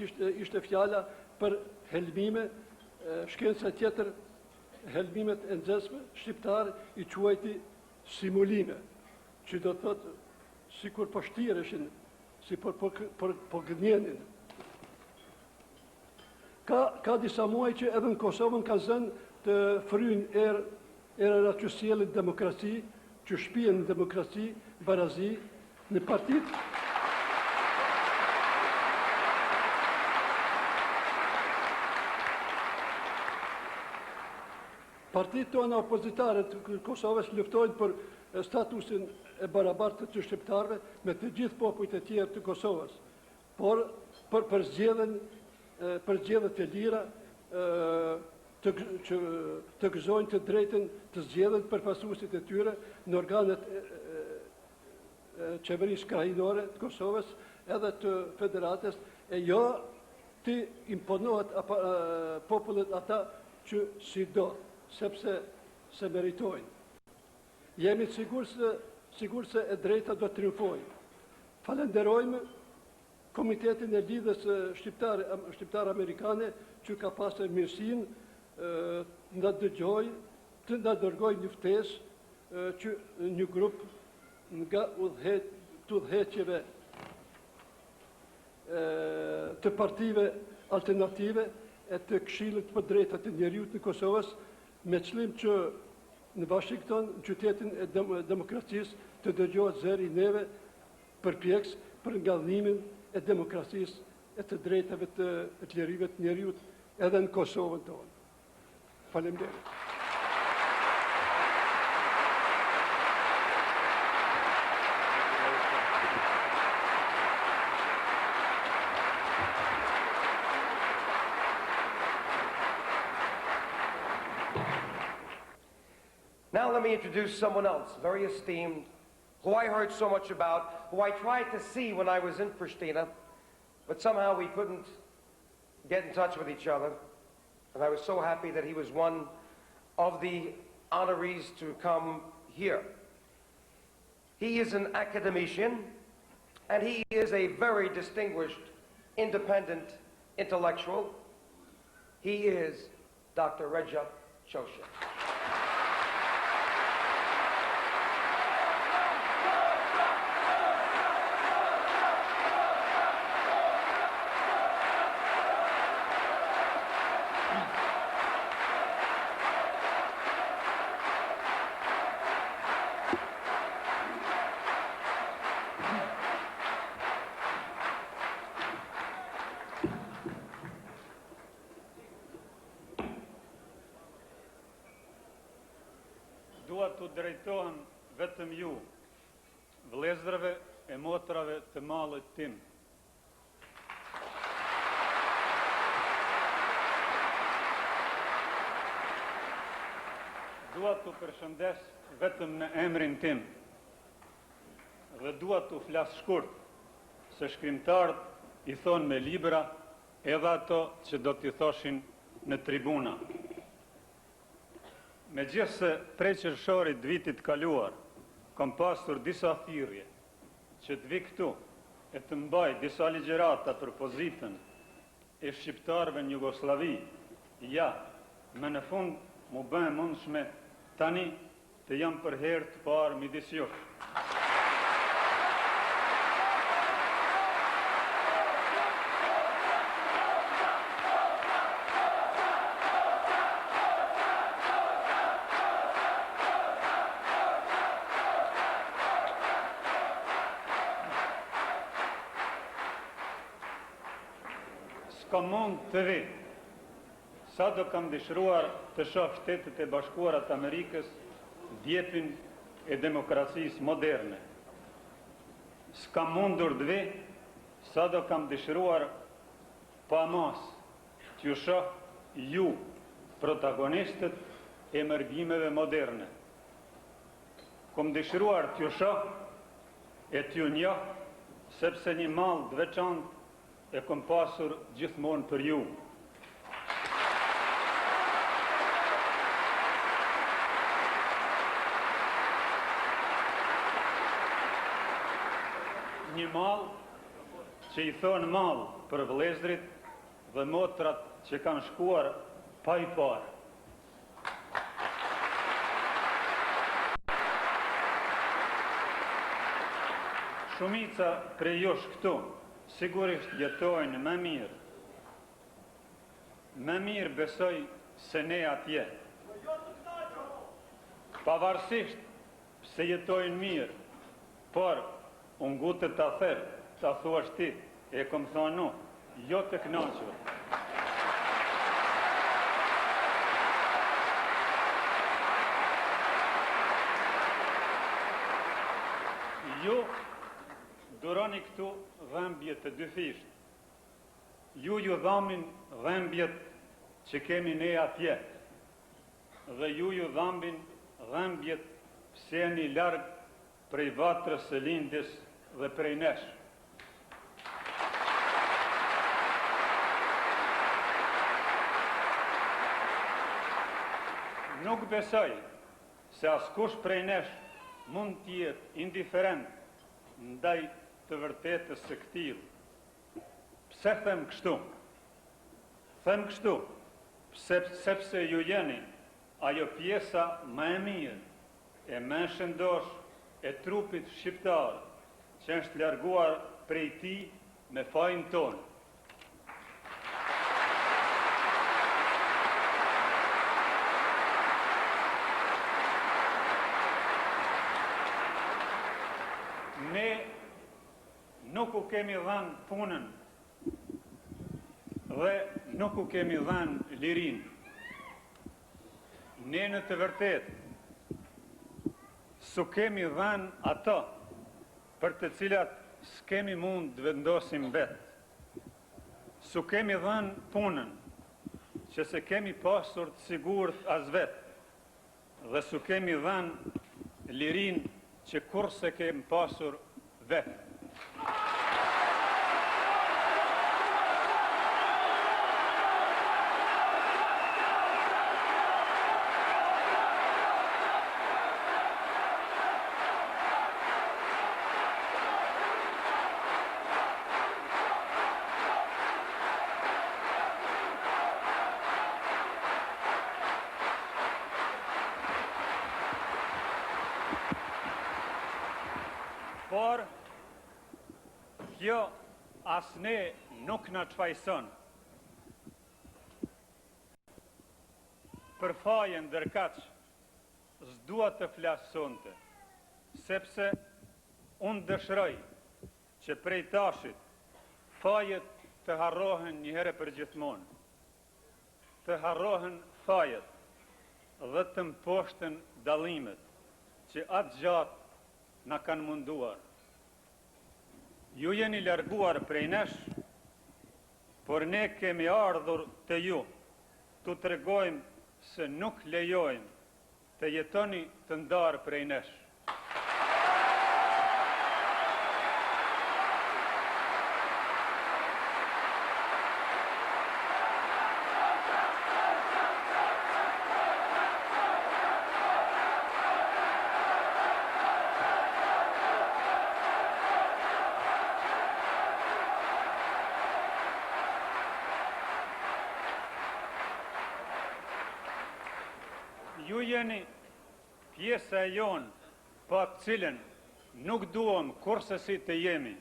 ishte fjala për helmime, shkenca tjetër, helmimet e nxënësve shqiptarë i quajti simulime, që do të thotë si kur po shtireshin, si po gënjenin. Ka disa muaj që edhe në Kosovën ka zënë të frynë era që sjellin demokraci, që shpihen në demokraci, barazi, në partit. Partitë tona opozitare të Kosovës luftojnë për statusin e barabartë të shqiptarëve me të gjithë popujt e tjerë të Kosovës, por për zgjedhjet e lira të gëzojnë të drejtën të zgjedhjen përfaqësuesit e tyre në organet qeverisë krajinore të Kosovës edhe të federatës, e jo të imponohet popullet ata që si do, sepse se meritojnë. Jemi sigur se e drejta do të triumfojë. Falenderojmë Komitetin e Lidhjes Shqiptar-Amerikane që ka pasur mirësinë nga dëgjoj, të nga dërgoj një ftesë që një grup nga udhëheqjeve të partive alternative e të Këshillit për Drejtat e Njerëzit në Kosovës, me qëllim që në Washington, në qytetin e demokracisë, të dëgjohet zëri i neve përpjekës për ngallënimin e demokracisë e të drejtave të lirive të njerëzit edhe në Kosovën tonë. Faleminderit. Now let me introduce someone else, very esteemed, who I heard so much about, who I tried to see when I was in Pristina, but somehow we couldn't get in touch with each other. And I was so happy that he was one of the honorees to come here. He is an academician, and he is a very distinguished, independent intellectual. He is Dr. Recep Çoşa. Dua të drejtohem vetëm ju, vëllezërve e motrave të mallit tim. Dua të përshëndes vetëm në emrin tim dhe dua të flas shkurt, se shkrimtarët i thonë me libra edhe ato që do t'i thoshin në tribuna. Megjithse prej qershorit të vitit kaluar, kam pasur disa thirrje që të vi këtu e të mbaj disa ligjërata për pozitën e shqiptarëve në Jugosllavi, ja, me në fund mu bën mundshme tani të jam për herë të parë midis jush. S'ka mund të vi, sa do kam dëshiruar të shoh Shtetet e Bashkuara të Amerikës djepin e demokracisë moderne. S'ka mundur të vi, sa do kam dëshiruar pa mas t'ju shoh ju, protagonistët e mërgimeve moderne. Kom dëshiruar t'ju shoh e t'ju njoh, sepse një mall të veçantë e kom pasur gjithmonë për ju. Një mall që i thonë mall për vëllezërit dhe motrat që kanë shkuar pa i parë. Shumica prej jush këtu sigurisht jetojnë më mirë. Më mirë besoj se ne atje. Pavarësisht pse jetojnë mirë, por unë gutë ta them, ta thuash ti, e kom thonu, jo të kënaqur. Ju Durrani këtu dhembje të dyfisht. Ju dhamin dhembjet që kemi ne atje. Dhe ju dhamin dhembjet pse jeni larg prej vatrës së lindjes dhe prej nesh. Nuk besoj se askush prej nesh mund t'jetë indiferent ndaj të vërtetës së këtij. Pse them kështu? Them kështu, sepse ju jeni ajo pjesa më e mirë, e më shëndosh e trupit shqiptar, që është larguar prej tij me fajin tonë. Ne nuk u kemi dhënë punën dhe nuk u kemi dhënë lirinë. Ne në të vërtetë s'u kemi dhënë ato për të cilat s'kemi mund të vendosim vetë. S'u kemi dhënë punën që se kemi pasur të sigurt as vetë dhe s'u kemi dhënë lirinë që kurse kemi pasur vetë. Por, kjo as ne nuk na çfajson. Për fajën ndërkaq, s'dua të flas sonte, sepse unë dëshiroj që prej tashit fajet të harrohen një herë për gjithmonë. Të harrohen fajet dhe të mposhten dallimet që atë gjatë na kanë munduar. Ju jeni larguar prej nesh, por ne kemi ardhur te ju, t'u tregojmë se nuk lejojmë të jetoni të ndarë prej nesh. Ju jeni pjesa e jonë, pa të cilën nuk duam kurse si të jemi.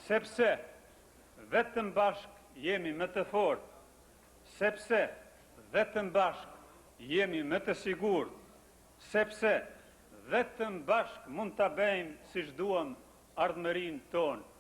Sepse vetëm bashk jemi më të fortë, sepse vetëm bashk jemi më të sigurt, sepse vetëm bashk mund ta bëjmë siç duam ardhmërinë tonë.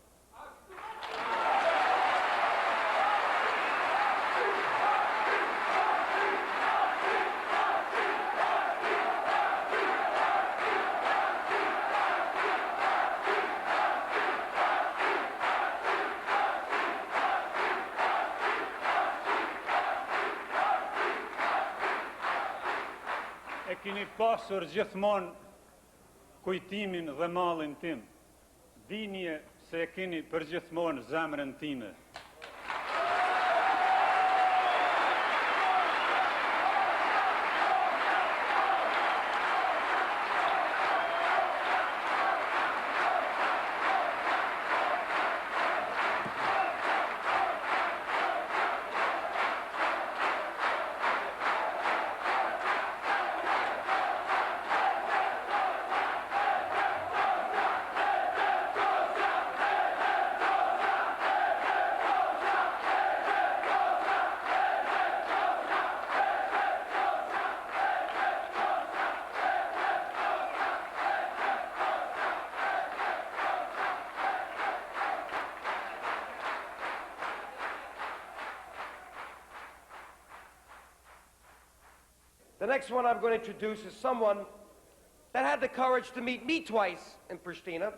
E keni pasur gjithmonë kujtimin dhe mallin tim. Dinje se e keni përgjithmonë zemrën time. The next one I'm going to introduce is someone that had the courage to meet me twice in Pristina.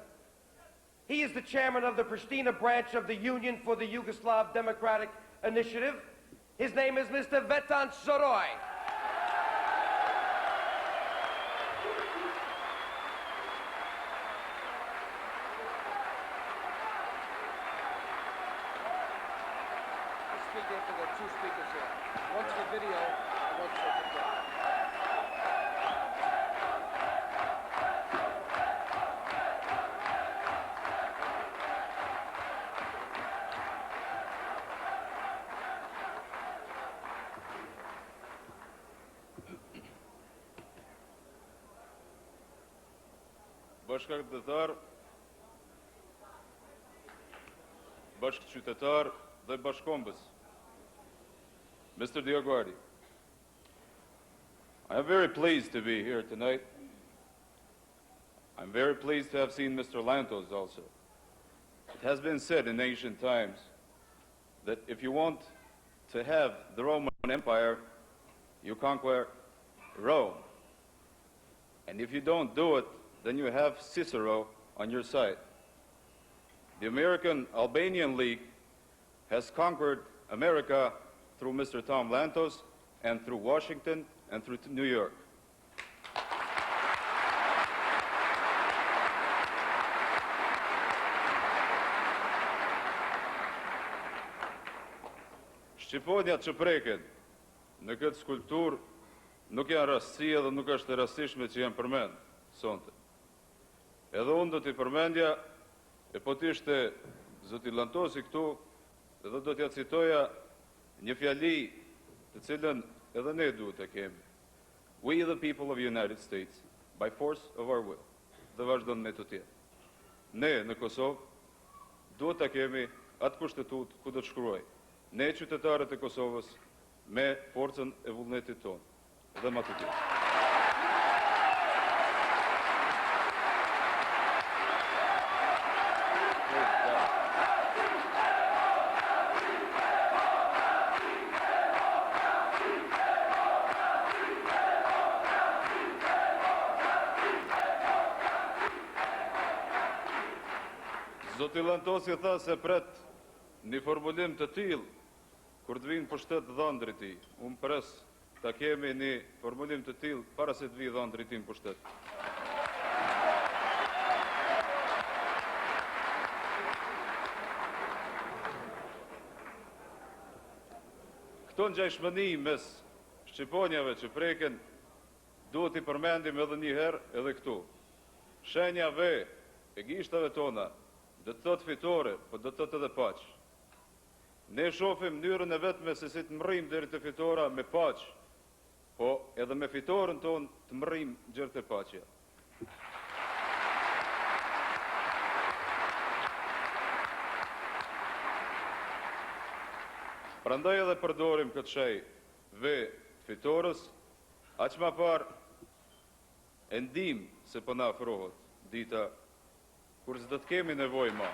He is the chairman of the Pristina branch of the Union for the Yugoslav Democratic Initiative. His name is Mr. Vetan Soroy. Speak after the two speakers here. One's for video and one's for picture. Bashkëdhëtar, bashkëqytetar dhe bashkombës. Mr. DioGuardi, I am very pleased to be here tonight. I'm very pleased to have seen Mr. Lantos also. It has been said in ancient times that if you want to have the Roman Empire, you conquer Rome. And if you don't do it, then you have Cicero on your side. The American Albanian League has conquered America through Mr. Tom Lantos and through Washington and through New York. Shqiponjat që preken në këtë skulptur nuk janë rastësia dhe nuk është e rastishme që janë përmend sonte. Edhe unë do t'i përmendja, e po t'ishte zoti Lantosi këtu, edhe do t'ja citoja një fjali të cilën edhe ne duhet të kemi. We the people of the United States, by force of our will, dhe vazhdon me të tjetë. Ne në Kosovë duhet të kemi atë kushtetut ku do të shkruaj. Ne qytetarët e Kosovës me forcën e vullnetit tonë dhe ma të tjetë. Zoti Lantosi tha se pret një formulim të tillë kur të vinë pushtet dhëndrit i. Unë pres ta kemi një formulim të tillë para se të vijë dhëndrit i në pushtet. Këto ngjajshmëni mes shqiponjave që preken duhet i përmendim edhe një herë edhe këtu. Shenja ve e gishtave tona do të thotë fitore, po do të thotë edhe paq. Ne shohim mënyrën e vetme se si të mrrim deri te fitora me paq, po edhe me fitoren ton të mërrim gjërë të paqja. Prandaj edhe përdorim këtë shej ve fitores, aq ma par e ndim se po na afrohet dita kur s'do të kemi nevojë më.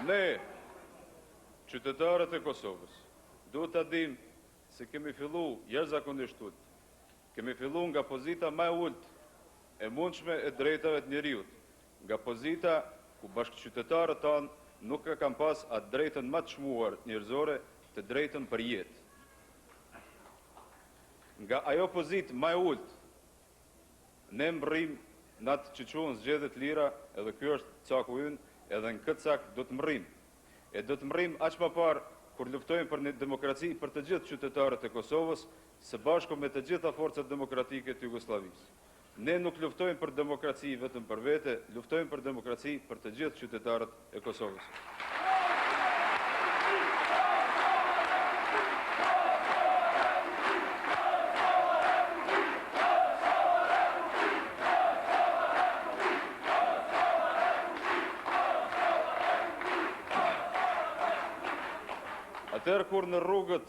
Ne, qytetarët e Kosovës, duhet të dim se kemi fillu jashtëzakonisht tut. Kemi fillu nga pozita më e ulët e mundshme e drejtave të njeriut, nga pozita ku bashkëqytetarët tanë nuk e kanë pas atë drejtën më të çmuar njerëzore, të drejtën për jetë. Nga ajo pozitë më e ulët, ne mbërrim në atë që quhen zgjedhjet lira, edhe ky është caku ynë, edhe në këtë cak do të mërrim. E do të mërrim aq më parë kur luftojmë për një demokraci për të gjithë qytetarët e Kosovës, së bashku me të gjitha forcat demokratike të Jugosllavisë. Ne nuk luftojmë për demokraci vetëm për vete, luftojmë për demokraci për të gjithë qytetarët e Kosovës. Atëherë kur në rrugët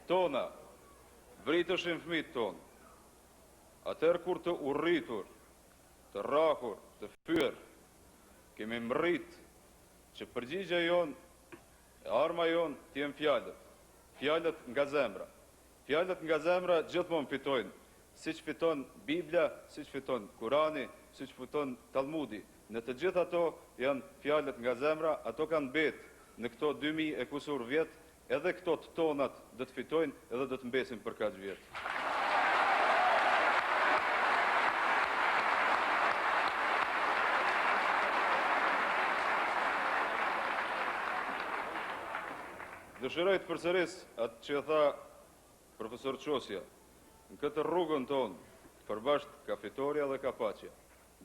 tona vritëshin fëmijët tonë, atëherë kur të urritur, të rrakur, të fyer, kemi mbërrit që përgjigja jonë, e arma jonë të jenë fjalët, fjalët nga zemra. Fjalët nga zemra gjithmonë fitojnë, siç fiton Biblia, siç fiton Kurani, siç fiton Talmudi. Në të gjithë ato janë fjalët nga zemra, ato kanë mbetë në këto 2000 e kusur vjet. Edhe këto të tonat do të fitojnë edhe do të mbesin për kaq vjet. Dëshiroj të përsëris atë që e tha profesor Qosja. Në këtë rrugën tonë, përbashkët ka fitoria dhe ka paqja.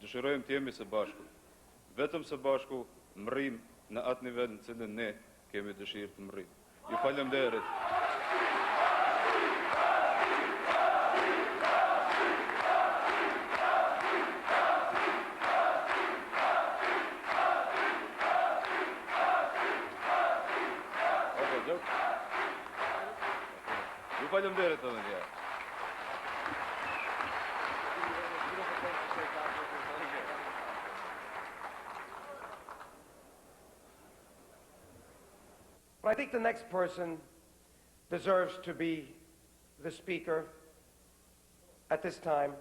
Dëshirojmë të jemi së bashku. Vetëm së bashku mërrim në atë nivel në cilin ne kemi dëshirë të mërrim. Ju falemnderit. Ju falemnderit edhe një herë. I think the next person deserves to be the speaker at this time.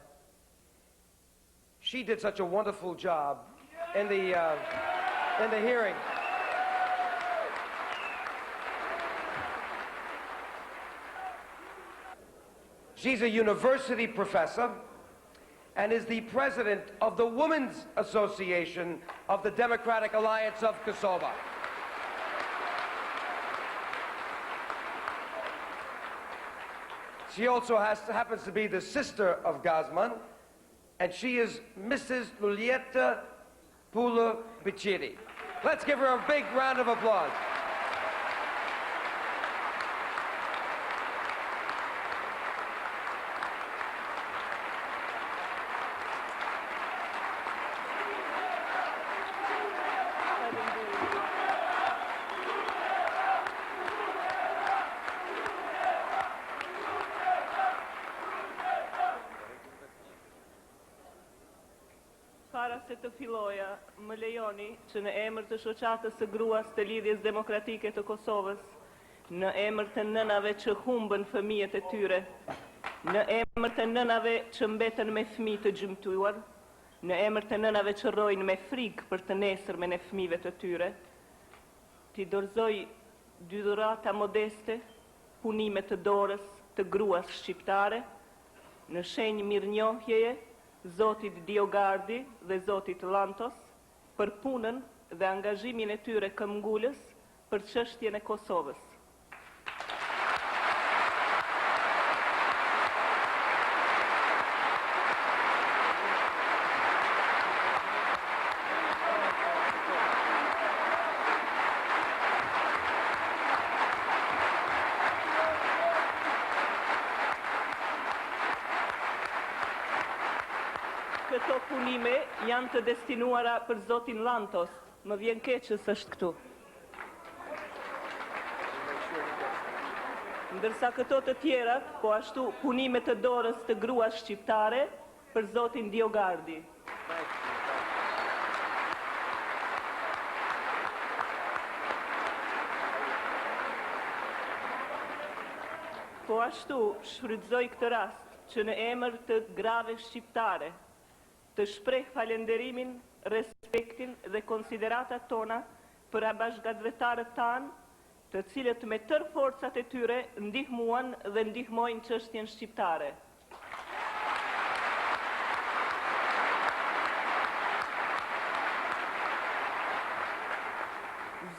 She did such a wonderful job in the hearing. She's a university professor and is the president of the Women's Association of the Democratic Alliance of Kosovo. She also happens to be the sister of Gazman, and she is Mrs. Lulieta Pula Bichiri. Let's give her a big round of applause. Para se të filloja, më lejoni që në emër të shoqatës së gruas të lidhjes demokratike të Kosovës, në emër të nënave që humbën fëmijët e tyre, në emër të nënave që mbeten me fëmijë të gjymtyuar, në emër të nënave që rrojnë me frikë për të nesërmen e fëmijëve të tyre, t'i dorëzoj dy dhurata modeste, punime të dorës të gruas shqiptare, në shenjë mirënjohjeje Zotit DioGuardi dhe Zotit Lantos, për punën dhe angazhimin e tyre këmbgulës për çështjen e Kosovës. Këto punime janë të destinuara për zotin Lantos. Më vjen keq që s'është këtu. Ndërsa këto të tjerat, po ashtu punime të dorës të grua shqiptare për zotin DioGuardi. Po ashtu shfrytëzoj këtë rast që në emër të grave shqiptare të shpreh falenderimin, respektin dhe konsideratat tona për bashkëgatvetarët tanë, të cilët me tërë forcat e tyre ndihmuan dhe ndihmojnë çështjen shqiptare.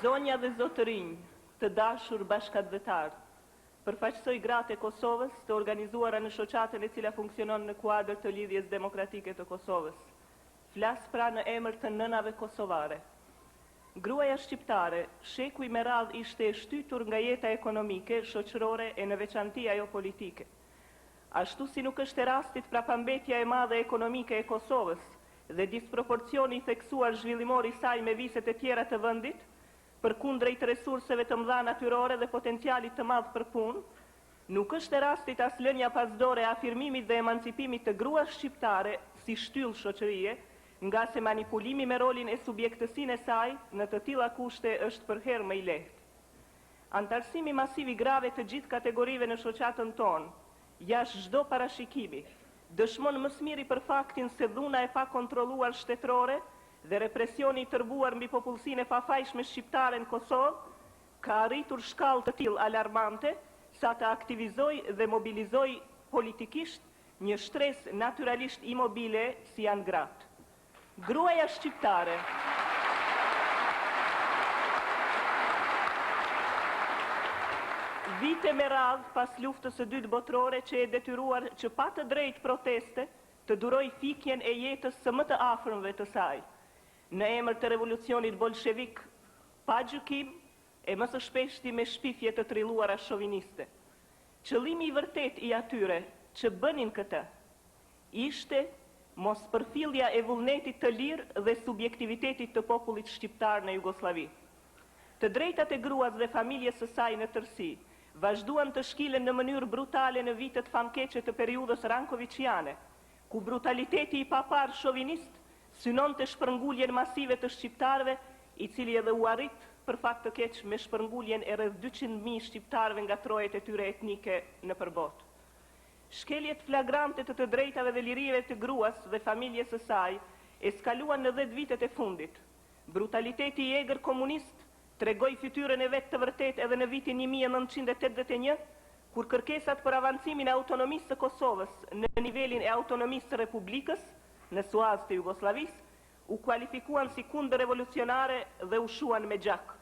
Zonja dhe zotërinj, të dashur bashkëgatvetar, përfaqësoj gratë e Kosovës të organizuara në shoqatën e cila funksionon në kuadër të lidhjes demokratike të Kosovës. Flas pra në emër të nënave kosovare. Gruaja shqiptare, shekuj me radhë ishte e shtytur nga jeta ekonomike, shoqërore e në veçanti ajo politike. Ashtu si nuk është e rastit prapambetja e madhe ekonomike e Kosovës dhe disproporcioni i theksuar zhvillimor i saj me viset e tjera të vendit, përkundrejt resurseve të mëdha natyrore dhe potencialit të madh për punë, nuk është e rastit as lënia pasdore e afirmimit dhe emancipimit të gruas shqiptare si shtyllë shoqërie, nga se manipulimi me rolin e subjektësinë e saj në të tilla kushte është për herë më i lehtë. Antarësimi masiv i grave të gjithë kategorive në shoqatën tonë, jashtë çdo parashikimi, dëshmon më së miri për faktin se dhuna e pa kontrolluar shtetërore dhe represioni i tërbuar mbi popullsinë e pafajshme shqiptare në Kosovë ka arritur shkallë të tillë alarmante sa të aktivizoj dhe mobilizoj politikisht një shtresë natyralisht imobile si janë gratë. Gruaja shqiptare vite me radhë pas luftës së dytë botërore që e detyruar që pa të drejtë proteste të duroj fikjen e jetës së më të afërmve të saj, në emër të revolucionit bolshevik, pa gjykim e më së shpeshti me shpifje të trilluara shoviniste. Qëllimi i vërtet i atyre që bënin këtë ishte mos përfillja e vullnetit të lirë dhe subjektivitetit të popullit shqiptar në Jugosllavi. Të drejtat e gruas dhe familjes së saj në tërësi vazhduan të shkilen në mënyrë brutale në vitet famkeqe të periudhës rankoviciane, ku brutaliteti i papar shovinist synon të shpërnguljen masive të shqiptarve, i cili edhe u arrit për fakt të keq me shpërnguljen e rreth 200.000 shqiptarve nga trojet e tyre etnike në përbot. Shkeljet flagrante të drejtave dhe lirive të gruas dhe familjes së saj eskaluan në 10 vitet e fundit. Brutaliteti i egër komunist tregoi fytyrën e vet të vërtet edhe në vitin 1981, kur kërkesat për avancimin e autonomisë së Kosovës në nivelin e autonomisë së Republikës, në suaz të Jugoslavisë, u kualifikuan si kundër revolucionare dhe u shuan me gjak.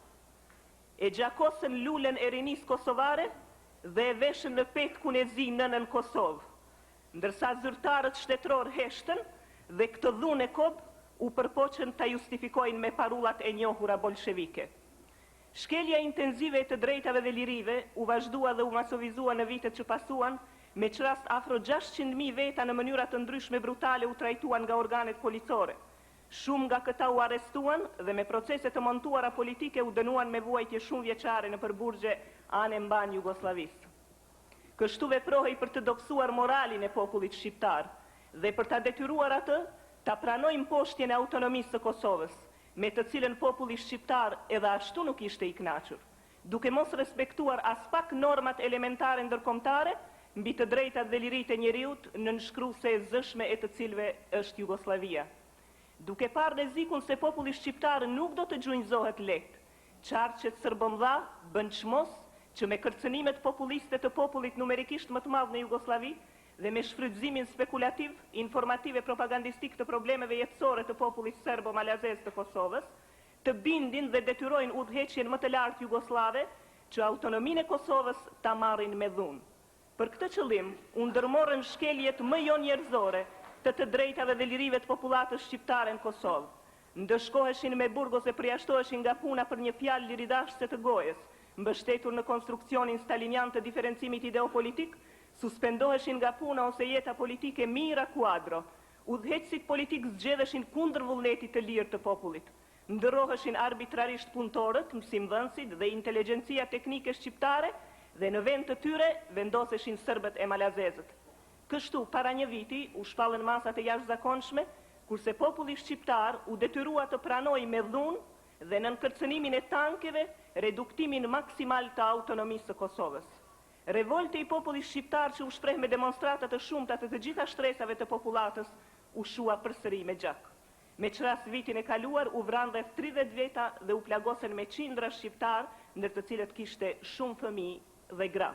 E gjakosën lulen e rinis kosovare dhe e veshën në petkun e zi nënën Kosovë, ndërsa zyrtarët shtetëror heshtën dhe këtë dhunë e kob u përpoqën ta justifikojnë me parullat e njohura bolshevike. Shkelja intenzive e të drejtave dhe lirive u vazhdua dhe u masovizua në vitet që pasuan, me çrast afro 600.000 veta në mënyra të ndryshme brutale u trajtuan nga organet policore. Shumë nga këta u arrestuan dhe me procese të montuara politike u dënuan me vuajtje shumë vjeçare në përburgje anë e mban Jugosllavisë. Kështu veprohej për të dobësuar moralin e popullit shqiptar dhe për ta detyruar atë ta pranojë mposhtjen e autonomisë së Kosovës, me të cilën populli shqiptar edhe ashtu nuk ishte i kënaqur, duke mos respektuar as pak normat elementare ndërkombëtare mbi të drejtat dhe liritë e njeriut në nënshkruese e zëshme e të cilëve është Jugoslavia. Duke parë rrezikun se populli shqiptar nuk do të gjunjëzohet lehtë, qarqet sërbëmdha bën çmos që me kërcënimet populiste të popullit numerikisht më të madh në Jugosllavi dhe me shfrytëzimin spekulativ, informativ e propagandistik të problemeve jetësore të popullit serbo-malazez të Kosovës, të bindin dhe detyrojnë udhëheqjen më të lartë jugoslave që autonominë e Kosovës ta marrin me dhunë. Për këtë qëllim, u ndërmorën shkeljet më jo njerëzore të drejtave dhe lirive të popullatës shqiptare në Kosovë. Ndëshkoheshin me burgos e përjashtoheshin nga puna për një fjalë liridashse të gojës, mbështetur në konstruksionin stalinian të diferencimit ideopolitik, suspendoheshin nga puna ose jeta politike mira kuadro. Udhëheqësit politik zgjedheshin kundër vullnetit të lirë të popullit. Ndërroheshin arbitrarisht punëtorët, mësimdhënësit dhe inteligjencia teknike shqiptare dhe në vend të tyre vendoseshin serbët e malazezët. Kështu, para një viti, u shpallën masat e jashtëzakonshme, kurse populli shqiptar u detyrua të pranojë me dhunë dhe në nënkërcënimin e tankeve reduktimin maksimal të autonomisë së Kosovës. Revolte i popullit shqiptar që u shpreh me demonstratat të shumta të gjitha shtresave të popullatës u shua përsëri me gjak. Me qras vitin e kaluar u vran rreth 30 veta dhe u plagosen me qindra shqiptar, ndër të cilët kishte shumë fëmijë dhe gra.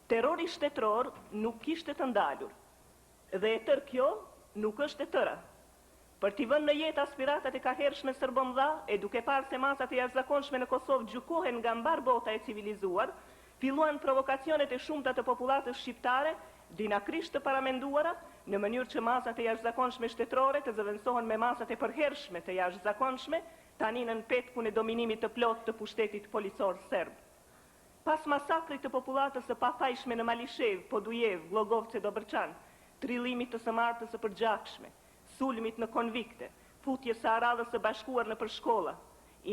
Terrori shtetror nuk kishte të ndalur, dhe e tërë kjo nuk është e tëra. Për t'i vënë në jetë aspiratat e kahershme sërbëmdha, e duke parë se masat e jashtëzakonshme në Kosovë gjykohen nga mbar bota e civilizuar, filluan provokacionet e shumta të popullatës shqiptare, dinakrisht të paramenduara, në mënyrë që masat e jashtëzakonshme shtetërore të zëvendësohen me masat e përhershme të jashtëzakonshme, tani në petkun e dominimit të plot të pushtetit policor serb. Pas masakrit të popullatës së pafajshme në Malishev, Podujev, Glogovce, Dobërçan, trillimit të së martës së përgjakshme, sulmit në konvikte, futjes së aradhës së bashkuar në përshkolla,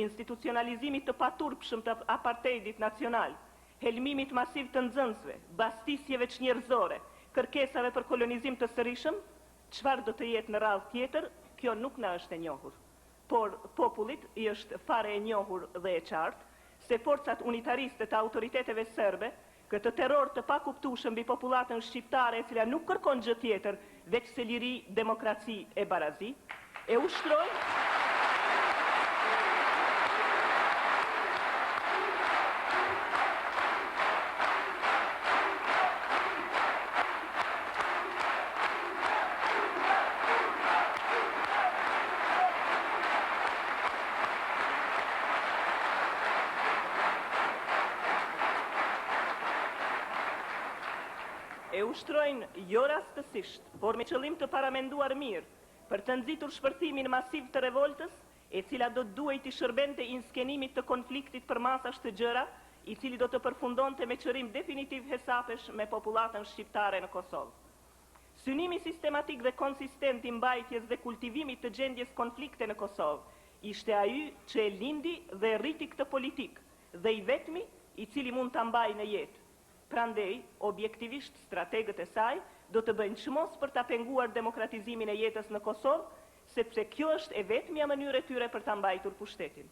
institucionalizimit të paturpshëm të apartheidit nacional, helmimit masiv të nxënësve, bastisjeve çnjerëzore, kërkesave për kolonizim të sërishëm, çfarë do të jetë në radhë tjetër, kjo nuk na është e njohur. Por popullit i është fare e njohur dhe e qartë se forcat unitariste të autoriteteve serbe, këtë terror të pakuptueshëm mbi popullatën shqiptare e cila nuk kërkon gjë tjetër veç se liri, demokraci e barazi, e ushtrojnë jo rastësisht, por me qëllim të paramenduar mirë, për të nxitur shpërthimin masiv të revoltës, e cila do të duhej të shërbente inskenimit të konfliktit për masash të gjëra, i cili do të përfundonte me qërim definitiv hesapesh me popullatën shqiptare në Kosovë. Synimi sistematik dhe konsistent i mbajtjes dhe kultivimit të gjendjes konflikte në Kosovë ishte ai që e lindi dhe rriti këtë politik, dhe i vetmi i cili mund ta mbajë në jetë. Prandej, objektivisht strategët e saj do të bëjnë çmos për ta penguar demokratizimin e jetës në Kosovë, sepse kjo është e vetmja mënyrë e tyre për ta mbajtur pushtetin.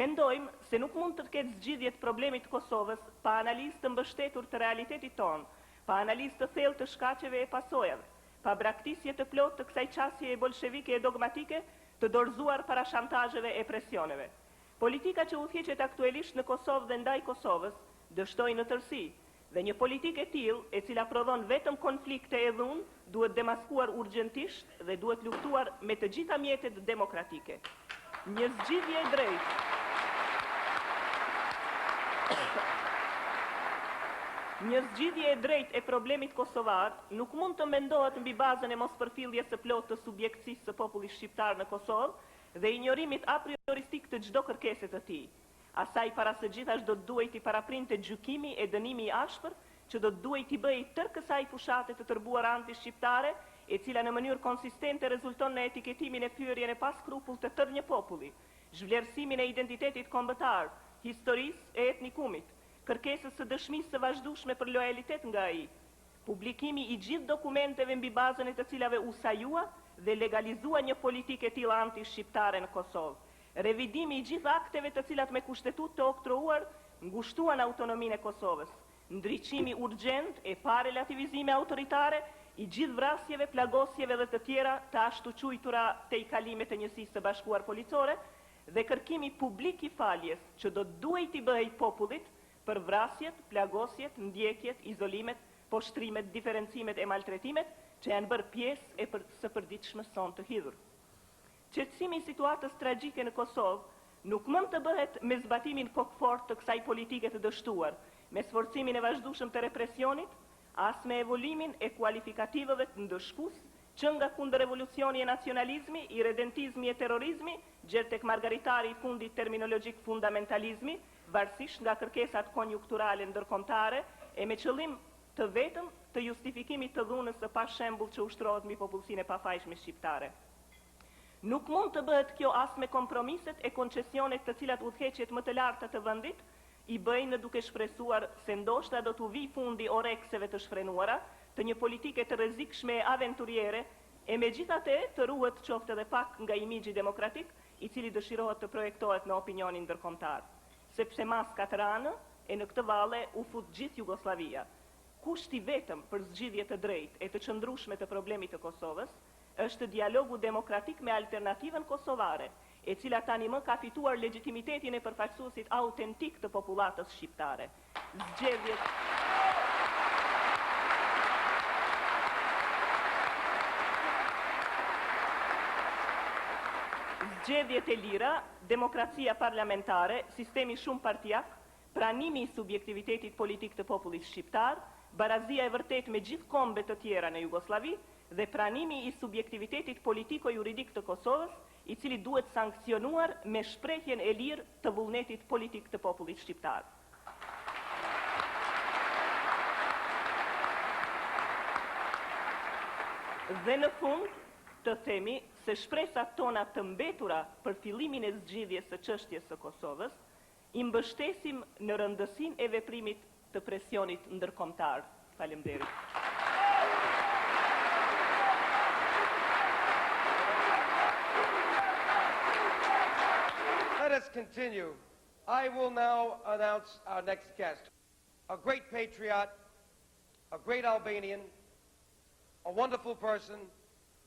Mendojmë se nuk mund të ketë zgjidhje të problemit të Kosovës pa analizë të mbështetur të realitetit tonë, pa analizë të thellë të shkaqeve e pasojave, pa braktisje të plotë të kësaj qasje e bolshevike e dogmatike të dorëzuar para shantazheve e presioneve. Politika që udhëheqet aktualisht në Kosovë dhe ndaj Kosovës dështoi në tërësi, dhe një politikë e tillë, e cila prodhon vetëm konflikte e dhunë, duhet demaskuar urgjentisht dhe duhet luftuar me të gjitha mjetet demokratike. Një zgjidhje e drejtë. Një zgjidhje e drejtë e problemit kosovar nuk mund të mendohet mbi bazën e mospërfilljes së plotë të subjektësisë së popullit shqiptar në Kosovë dhe injorimit a prioristik të çdo kërkese të tij. Asaj para së gjithash do të duhej t'i paraprinte gjykimi e dënimi i ashpër, që do të duhej t'i bëjë tërë kësaj fushate të tërbuar anti-shqiptare, e cila në mënyrë konsistente rezulton në etiketimin e fyerjen e pa skrupull të tërë një populli, zhvlerësimin e identitetit kombëtar, historisë e etnikumit, kërkesës së dëshmisë së vazhdueshme për lojalitet nga ai, publikimi i gjithë dokumenteve mbi bazën e të cilave u sajua dhe legalizua një politikë e tillë anti-shqiptare në Kosovë. Revidimi i gjithë akteve të cilat me kushtetut të oktrohuar ngushtuan autonominë e Kosovës, ndriçimi urgjent e pa relativizime autoritare i gjithë vrasjeve, plagosjeve dhe të tjera të ashtu quajtura te i kalimet e njësisë së bashkuar policore dhe kërkimi publik i faljes që do të duhej t'i bëhej popullit për vrasjet, plagosjet, ndjekjet, izolimet, poshtrimet, diferencimet e maltretimet që janë bërë pjesë e së përditshme son të hidhur. Qetësimi i situatës tragjike në Kosovë nuk mund të bëhet me zbatimin kokfort të kësaj politike të dështuar, me sforcimin e vazhdueshëm të represionit, as me evoluimin e kualifikativëve të ndëshkues që nga kundër revolucioni e nacionalizmi, i redentizmi e terrorizmi, gjerë tek margaritari i fundit terminologjik fundamentalizmi, varësisht nga kërkesat konjunkturale ndërkombëtare e me qëllim të vetëm të justifikimit të dhunës së pa shembull që ushtrohet mbi popullsinë e pafajshme shqiptare. Nuk mund të bëhet kjo as me kompromiset e koncesionet të cilat udhëheqjet më të larta të vendit i bëjnë duke shpresuar se ndoshta do t'u vi fundi orekseve të shfrenuara, të një politike të rrezikshme e aventuriere, e megjithatë të ruhet qoftë edhe pak nga imixhi demokratik, i cili dëshirohet të projektohet në opinionin ndërkombëtar. Sepse maskat ranë e në këtë valle u fut gjithë Jugosllavia. Kushti vetëm për zgjidhje të drejtë e të qëndrueshme të problemit të Kosovës është dialogu demokratik me alternativën kosovare, e cila tani më ka fituar legjitimitetin e përfaqësuesit autentik të popullatës shqiptare. Zgjedhjet e lira, demokracia parlamentare, sistemi shumë partijak, pranimi i subjektivitetit politik të popullit shqiptar, barazia e vërtet me gjithë kombet të tjera në Jugosllavi dhe pranimi i subjektivitetit politiko-juridik të Kosovës, i cili duhet sankcionuar me shprehjen e lirë të vullnetit politik të popullit shqiptar. Dhe në fund, të themi se shpresat tona të mbetura për fillimin e zgjidhjes së çështjes së Kosovës i mbështesim në rëndësinë e veprimit të presionit ndërkombëtar. Faleminderit. Let us continue. I will now announce our next guest, a great patriot, a great Albanian, a wonderful person,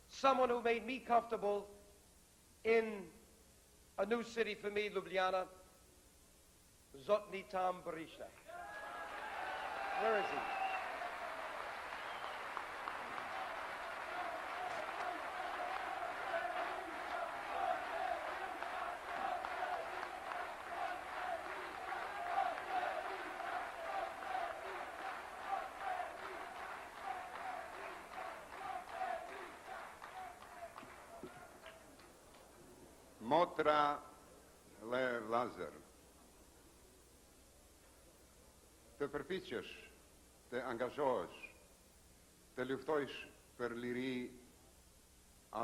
someone who made me comfortable in a new city for me, Ljubljana, Zotni Tam Boresha. Where is he? Motra dhe vllazër, të përpiqesh, të angazhohesh, të luftojsh për liri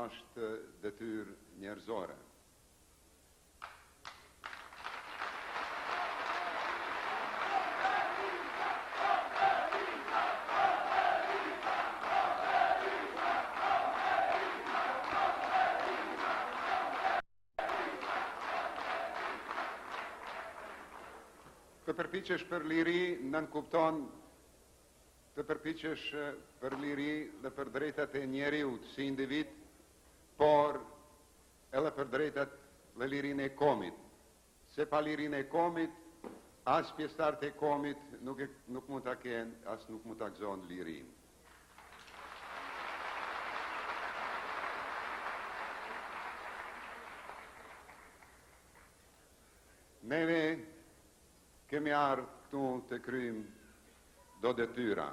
është detyrë njerëzore. Të përpiqesh për liri nënkupton të përpiqesh për liri dhe për drejtat e njeriut si individ, por edhe për drejtat dhe lirin e komit. Se pa lirin e komit, as pjesëtarët e komit nuk mund ta kenë, as nuk mund ta gëzojnë lirin. Neve kemi ardhur këtu të kryjmë do detyra.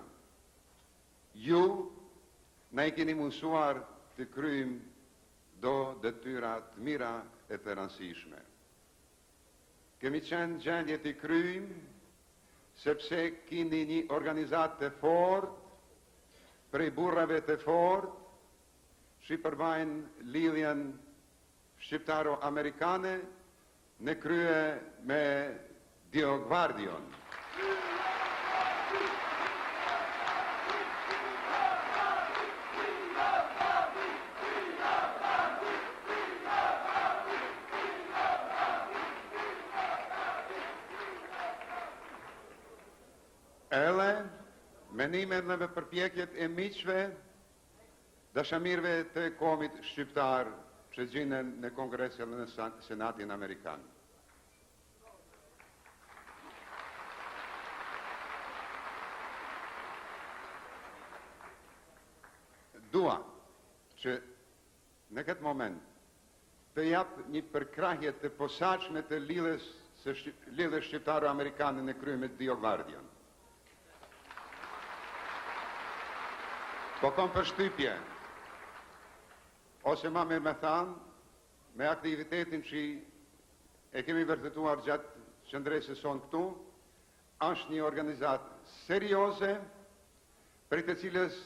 Ju na i keni mësuar të kryjmë do detyra të mira e të rëndësishme. Kemi qenë gjendje të kryjmë sepse keni një organizatë të fortë, prej burrave të fortë, që i përbajnë lidhjen shqiptaro-amerikane në krye me DioGuardion. Edhe menimet dhe përpjekjet e miqve, dashamirëve të komit shqiptar që gjinen në Kongresin dhe në Senatin Amerikan. dua që në këtë moment të jap një përkrahje të posaçme të lidhjes shqiptaro-amerikane në krye me DioGuardian. Po kam përshtypje, ose ma mirë me thanë, me aktivitetin që e kemi vërtetuar gjatë qëndresës sonë këtu, është një organizat serioze, për të cilës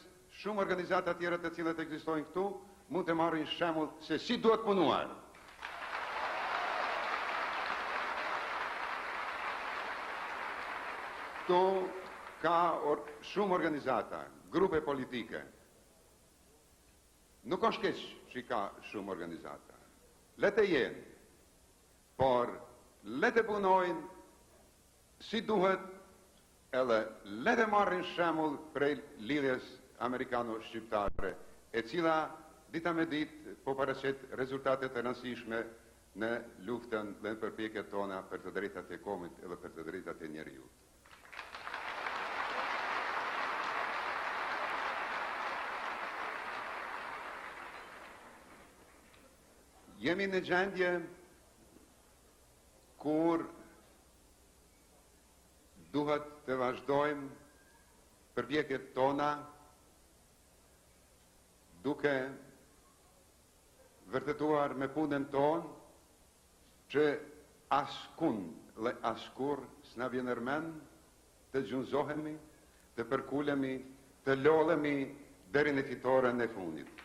shumë organizata tjera të cilët ekzistojnë këtu, mund të marrin shembull se si duhet punuar. Këtu ka shumë organizata, grupe politike. Nuk është keq që ka shumë organizata. Le të jenë, por le të punojnë si duhet, edhe le të marrin shembull prej lidhjes amerikano-shqiptare, e cila dita me ditë po paraqet rezultate të rëndësishme në luftën dhe në përpjekjet tona për të drejtat e komit edhe për të drejtat e njerëzit. Jemi në gjendje kur duhet të vazhdojmë përpjekjet tona duke vërtetuar me punën tonë që askund dhe askur s'na vjen mend të gjunjëzohemi, të përkulemi, të lodhemi deri në fitoren e fundit.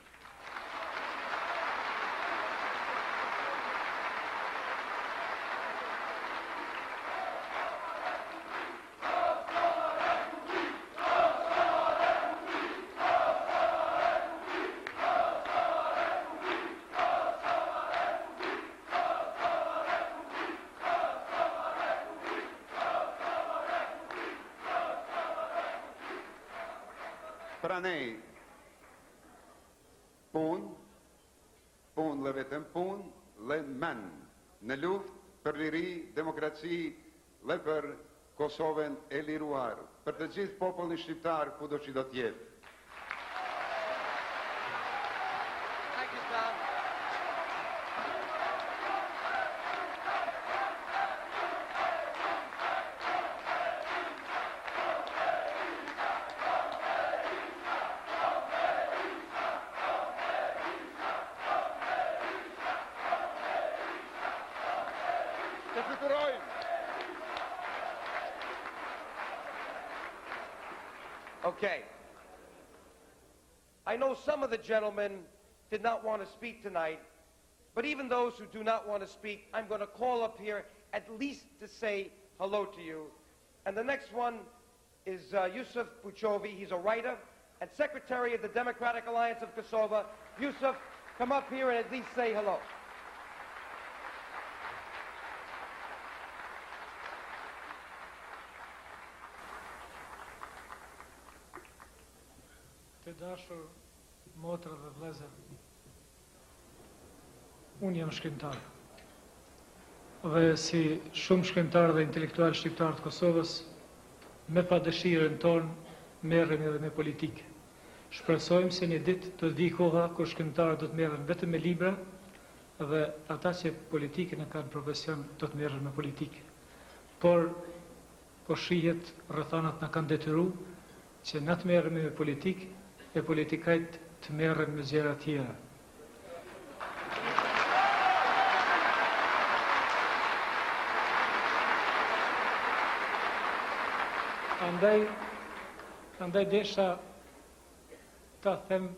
Pra ne, punë dhe vetëm punë, dhe men në luft për liri, demokraci, dhe për Kosovën e liruar, për të gjithë popullin shqiptar kudo që do t'jetë. Okay. I know some of the gentlemen did not want to speak tonight, but even those who do not want to speak, I'm going to call up here at least to say hello to you. And the next one is Yusuf Buchovi. He's a writer and secretary of the Democratic Alliance of Kosovo. Yusuf, come up here and at least say hello. Të dashur motra dhe vëllezër, unë jam shkrimtar. Dhe si shumë shkrimtar dhe intelektual shqiptar të Kosovës, me padëshirën tonë merremi edhe me politikë. Shpresojmë se një ditë do të vijë koha kur shkrimtarët do të merren vetëm me libra dhe ata që politikën e kanë profesion do të merren me politikë. Por po shihet rrethanat na kanë detyruar që na të merremi me politikë e politikajt të merren me gjëra tjera. Andaj desha të them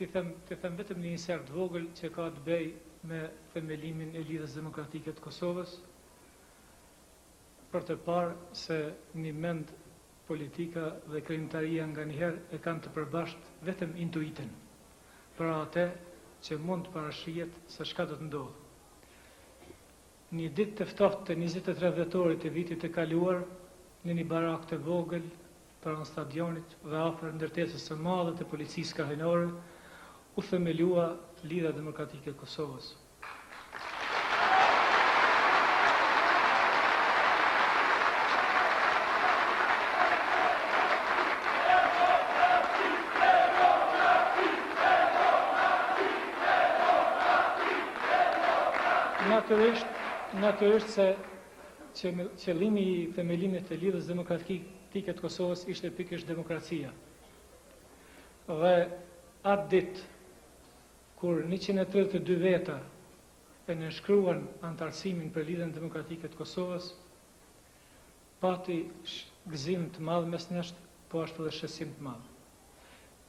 vetëm një insert vogël që ka të bëj me themelimin e lidhjes demokratike të Kosovës, për të parë se një mend politika dhe krijimtaria nga njëherë e kanë të përbashkët vetëm intuitën, për atë që mund të parashihet se çka do të ndodhë. Një ditë të ftohtë të 23 dhjetorit të vitit të kaluar, në një barak të vogël pranë stadionit dhe afër ndërtesës së madhe të policisë krahinore, u themelua Lidhja Demokratike e Kosovës. natyrisht se qëllimi I themelimit të lidhjes demokratike të Kosovës ishte pikërisht demokracia. Dhe atë ditë kur 132 veta e nënshkruan antarësimin për lidhjen demokratike të Kosovës, pati gëzim të madh mes nesh, po ashtu dhe shqetësim të madh.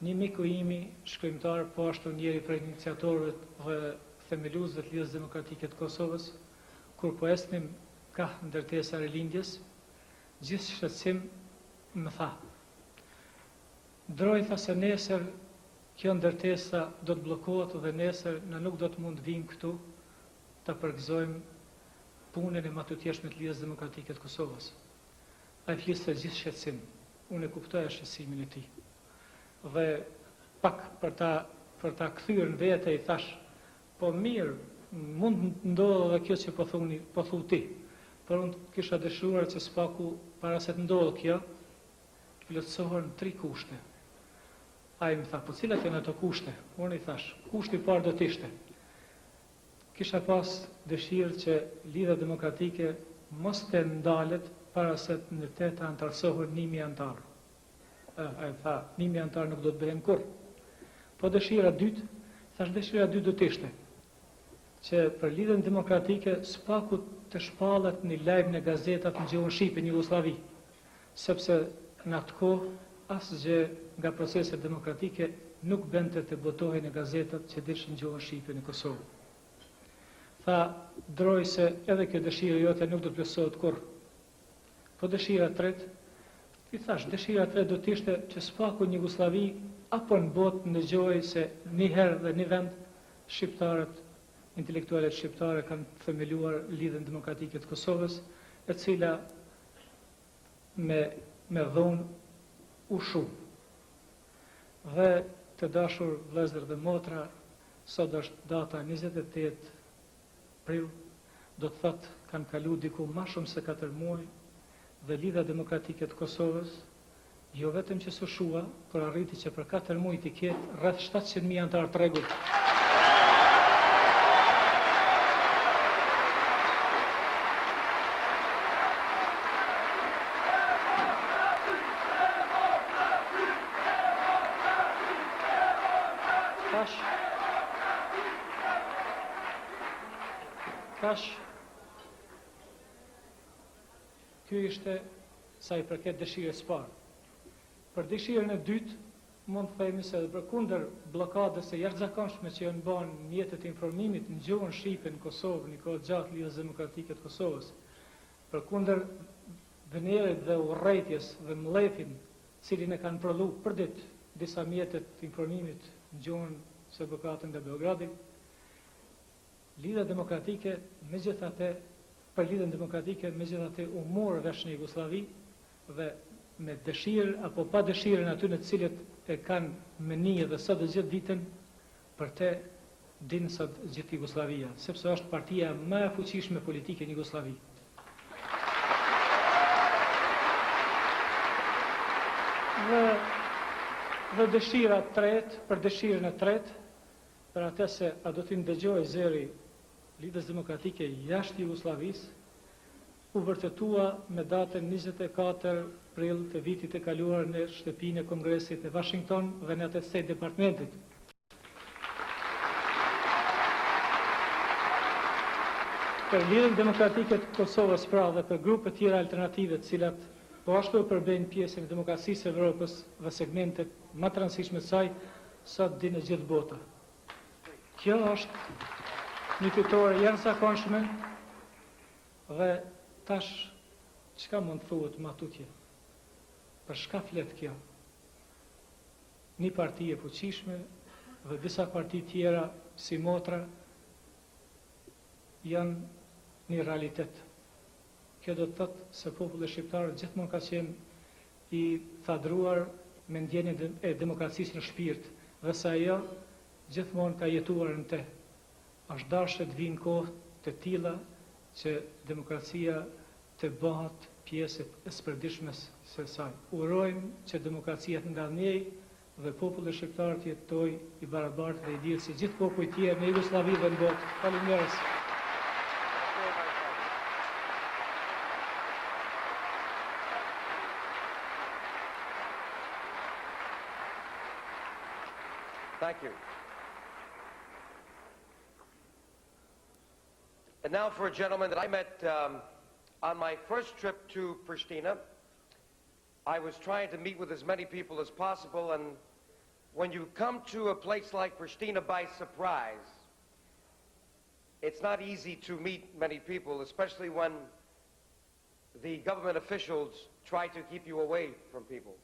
Një miku imi, shkrimtar, po ashtu njëri prej iniciatorëve dhe themeluesve të lidhjes demokratike të Kosovës, kur po esnim ka ndërtesa rilindjes, gjithë shqetësim më tha. Droj tha se nesër kjo ndërtesa do të bllokohet dhe nesër na nuk do të mund vim këtu ta përgëzojmë punën e matutjeshme të lidhjes demokratike të Kosovës. Ai fliste gjithë shqetësim. Unë e kuptoja shqetësimin e tij. Dhe pak për ta kthyer në vete I thash, po mirë, mund ndodhë edhe kjo që po thu ti. Por unë kisha dëshiruar që spaku para se të ndodhë kjo, plotësohen 3 kushte. Ai më tha, po cilat janë ato kushte? Unë I thash, kushti I parë do të ishte. Kisha pas dëshirë që lidhja demokratike mos të ndalet para se në të antarësohen 1000 antarë. Ai tha, 1000 antarë nuk do të bëhen kurrë. Po dëshira dytë, thash dëshira dytë do të ishte që për lidhjen demokratike spaku të shpallet një lajm në gazetat në gjuhën shqipe në Jugosllavi, sepse në atë kohë asgjë nga proceset demokratike nuk bënte të botohej në gazetat që deshin gjuhën shqipe në Kosovë. Tha, droj se edhe kjo dëshirë jote nuk do të plotësohet kurrë. Po dëshira tretë, I thash, dëshira tretë do të ishte që spaku në Jugosllavi apo në botë ndëgjoj se një herë dhe një vend shqiptarët, intelektualet shqiptare kanë themeluar lidhjen demokratike të Kosovës, e cila me dhonë u shumë. Dhe të dashur vëllezër dhe motra, sot është data 28 prill, do të thotë kanë kalu diku më shumë se 4 muaj dhe lidhja demokratike të Kosovës jo vetëm që sushua, por arriti që për 4 muaj të ketë rreth 700.000 antarë të rregullt. Tash, ky ishte sa I përket dëshirës parë. Për dëshirën e dytë, mund të themi se edhe përkundër bllokadës së jashtëzakonshme që janë bën mjetet e informimit në gjuhën shqipe në Kosovë, në kohë gjatë lidhjes demokratike të Kosovës, përkundër venerit dhe urrëties dhe mbledhjen, cilin e kanë prodhu për ditë disa mjetet të informimit në gjuhën së bokatën nga Beogradi, lidhja demokratike për lidhjen demokratike megjithatë u morë vesh në Jugosllavi dhe me dëshirë apo pa dëshirën aty në të cilët e kanë meni dhe sot dhe gjithë ditën për te dinë sot gjithë Jugoslavia, sepse është partia më e fuqishme politike në Jugosllavi. Dhe dëshira tretë, për dëshirën e tretë, për atë se a do t'i ndëgjoj zëri lidhjes demokratike jashtë Jugosllavisë, u vërtetua me datën 24 prill të vitit e kaluar në shtëpinë e Kongresit në Washington dhe në atë State Departmentit. Për lidhjen demokratike të Kosovës pra dhe për grupe tjera alternative të cilat po ashtu përbëjnë pjesën e demokracisë së Evropës dhe segmentet më të rëndësishme të saj, sot dinë gjithë bota. Kjo është një fitore jashtëzakonshme dhe tash çka mund thuhet më tutje? Për çka flet kjo? Një parti e fuqishme dhe disa parti tjera si motra janë një realitet. Kjo do të thotë se populli shqiptar gjithmonë ka qenë I thadruar me ndjenjën e demokracisë në shpirt dhe sa ajo gjithmonë ka jetuar në te. Është dashur të vinë kohë të tilla që demokracia të bëhet pjesë e së së saj. Urojmë që demokracia të ndalnjej dhe populli shqiptar të jetojë I barabartë dhe I lirë si gjithë popujt tjerë në Jugosllavi dhe në botë. Faleminderit. you. And now for a gentleman that I met on my first trip to Pristina. I was trying to meet with as many people as possible, and when you come to a place like Pristina by surprise, it's not easy to meet many people, especially when the government officials try to keep you away from people.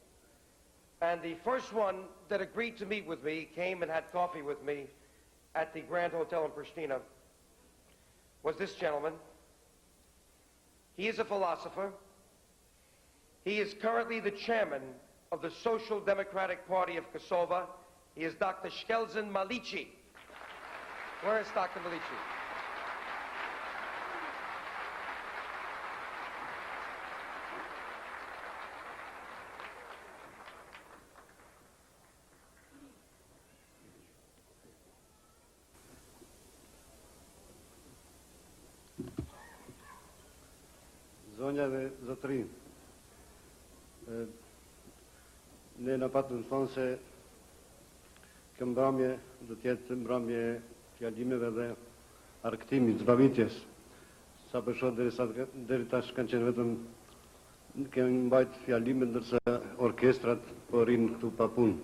And the first one that agreed to meet with me, came and had coffee with me at the Grand Hotel in Pristina, was this gentleman. He is a philosopher. He is currently the chairman of the Social Democratic Party of Kosovo. He is Dr. Shkelzen Maliki. Where is Dr. Maliki? Zonja dhe zotëri, ne në patëm thonë se kjo mbrëmje do t'jetë mbrëmje fjalimeve dhe arktimit, zbavitjes. Sa për shoh deri tash kanë qenë vetëm kemi mbajt fjalime, ndërsa orkestrat po rinë këtu pa punë.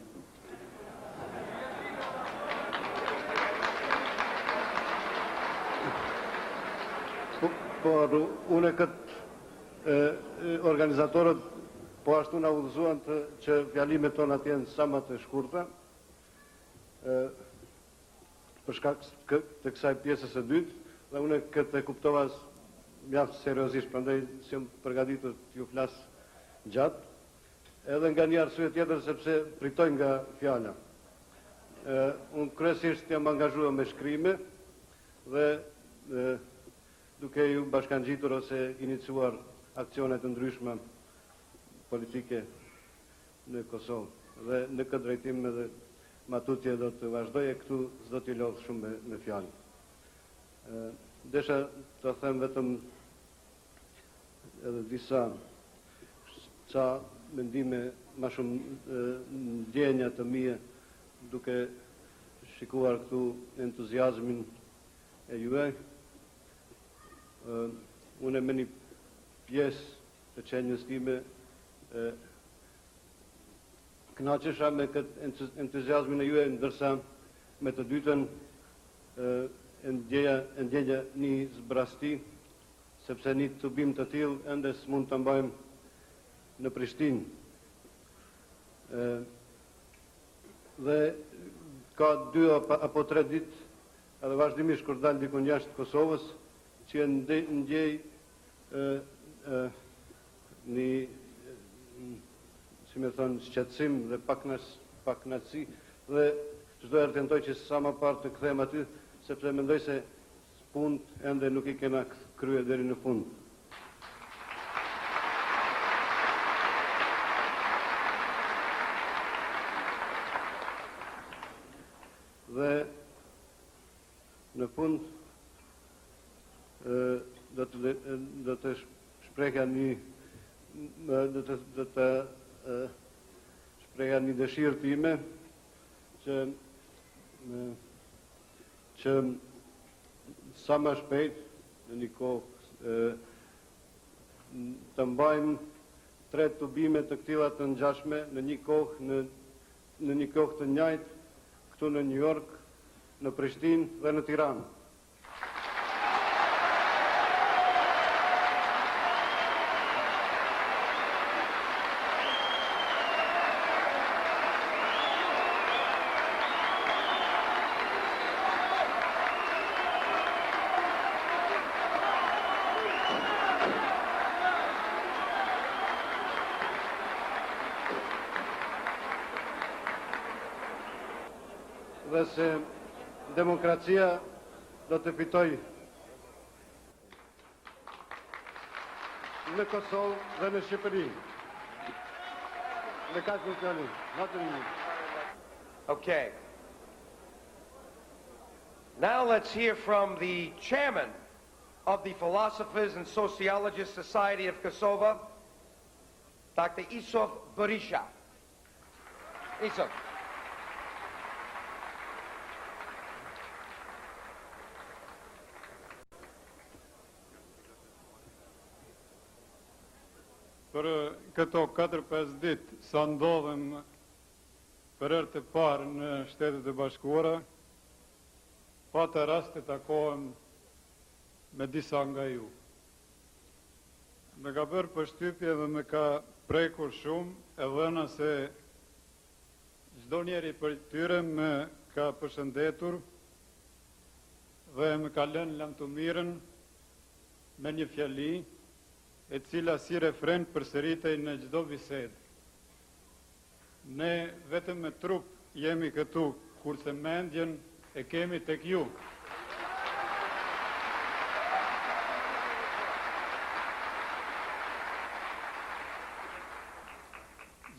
Por unë këtë organizatorët po ashtu na udhëzuan që fjalimet tona të jenë sa më të shkurta, për shkak të kësaj pjesës së dytë, dhe unë këtë e kuptova mjaft seriozisht, prandaj jam përgatitur të ju flas gjatë, edhe nga një arsye tjetër sepse pritoj nga fjala. Unë kryesisht jam angazhuar me shkrime dhe duke ju bashkangjitur ose iniciuar aksionet të ndryshme politike në Kosovë. Dhe në këtë drejtim edhe matutje do të vazhdoj, e këtu s'do t'i lodh shumë me fjalë. Desha të them vetëm edhe disa ca mendime ma shumë ndjenja të mia duke shikuar këtu entuziazmin e juaj. Unë me një pjesë të qenjës time kënaqesha me këtë entuziazmin e juaj, ndërsa me të dytën e ndjenja një zbrasti, sepse një tubim të tillë ende s'mund të mbajmë në Prishtinë. Dhe ka 2 apo 3 ditë, edhe vazhdimisht kur dal dikun jashtë Kosovës, që ndjej një, si me thonë, shqetësim dhe pakënaqësi, dhe çdo herë tentoj që sa më parë të kthehem aty, sepse mendoj se punë ende nuk i kena kryer deri në fund. Dhe në fund do të shprehja një dëshirë time që sa më shpejt në një kohë të mbajmë 3 tubime të këtilla të ngjashme në një kohë të njëjtë këtu në New York, në Prishtinë dhe në Tiranë. Dhe se demokracia do të fitoj në Kosovë dhe në Shqipëri. Në kaq funksionin, natë një. Okay. Now let's hear from the chairman of the Philosophers and Sociologists Society of Kosovo, Dr. Boresha. Isof. për këto 4-5 ditë sa ndodhem për herë të parë në Shtetet e Bashkuara, pata rast të takohem me disa nga ju. Me ka bërë përshtypje dhe me ka prekur shumë, e dhëna se çdo njeri për tyre me ka përshëndetur dhe me ka lënë lamtumirën me një fjali e cila si refren përsëritej në çdo bisedë. Ne vetëm me trup jemi këtu, kurse mendjen e kemi tek ju.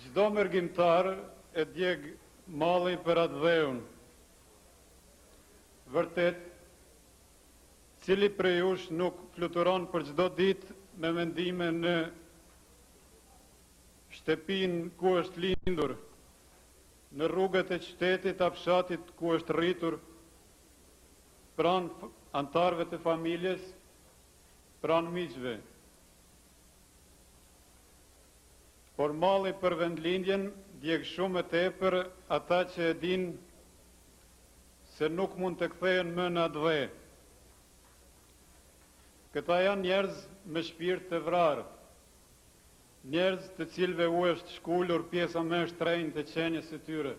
Çdo mërgjimtar e djeg malli për atë dheun. Vërtet, cili prej jush nuk fluturon për çdo ditë me mendime në shtëpinë ku është lindur, në rrugët e qytetit a fshatit ku është rritur, pranë antarëve të familjes, pranë miqve. Por malli për vendlindjen djeg shumë e tepër ata që e din se nuk mund të kthehen më në atë dhe. Këta janë njerëz me shpirt të vrarë, njerëz të cilve u është shkullur pjesa më e shtrenjtë të qenies së tyre.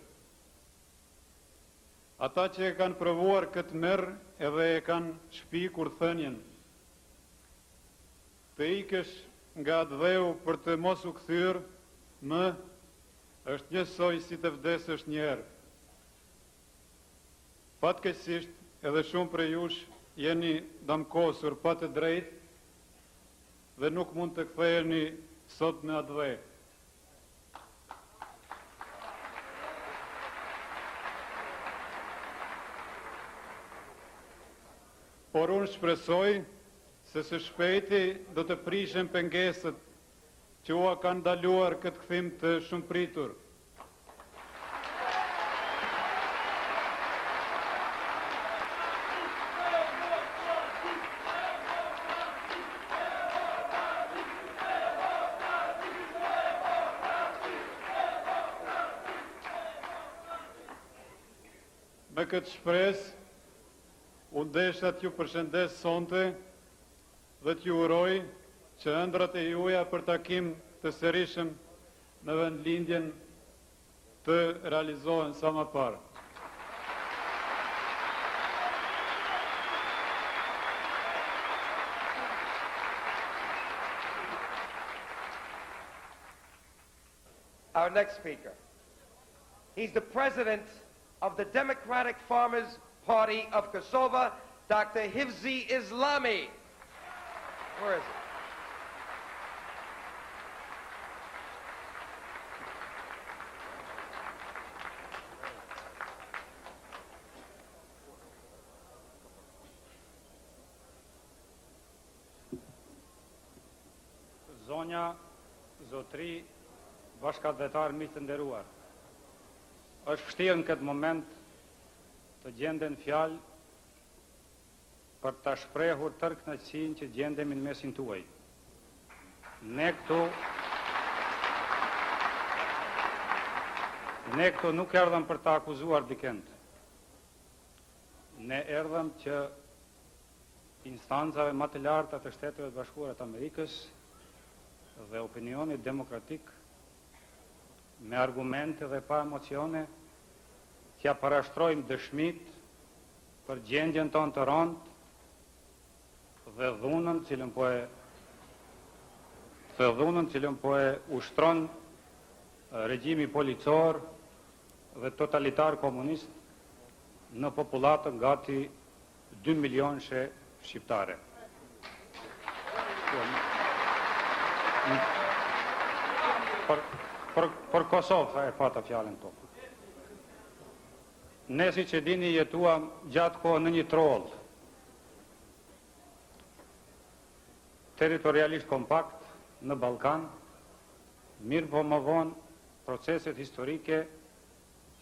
Ata që e kanë provuar këtë merr edhe e kanë shpikur thënien. Të ikësh nga atë dheu për të mos u kthyer më është njësoj si të vdesësh një herë. Fatkeqësisht edhe shumë prej jush jeni damkosur pa të drejtë dhe nuk mund të ktheheni sot në atë dhe. Por unë shpresoj se së shpejti do të prishen pengesët që ua kanë ndaluar këtë kthim të shumëpritur. Me këtë shpresë, unë desha t'ju përshëndes sonte dhe t'ju uroj që ëndrat e juaja për takim të sërishëm në vendlindjen të realizohen sa më parë. Our next speaker. He's the president of the Democratic Farmers Party of Kosovo, Dr. Hivzi Islami. Where is he? Zonja, zotri, bashkëdhetar, miq të nderuar. Është vështirë në këtë moment të gjenden fjalë për ta shprehur tërë kënaqësinë që gjendemi në mesin tuaj. Ne këtu nuk erdhëm për ta akuzuar dikend. Ne erdhëm që instancave më të larta të Shteteve të Bashkuara të Amerikës dhe opinioni demokratik me argumente dhe pa emocione t'ja parashtrojmë dëshmit për gjendjen tonë të rëndë dhe dhunën cilën po e ushtron regjimi policor dhe totalitar komunist në popullatën gati 2 milionëshe shqiptare. Për Kosovë e pata fjalën tonë. Ne si që dini jetuam gjatë kohë në një troll, territorialisht kompakt në Balkan, mirë po më vonë proceset historike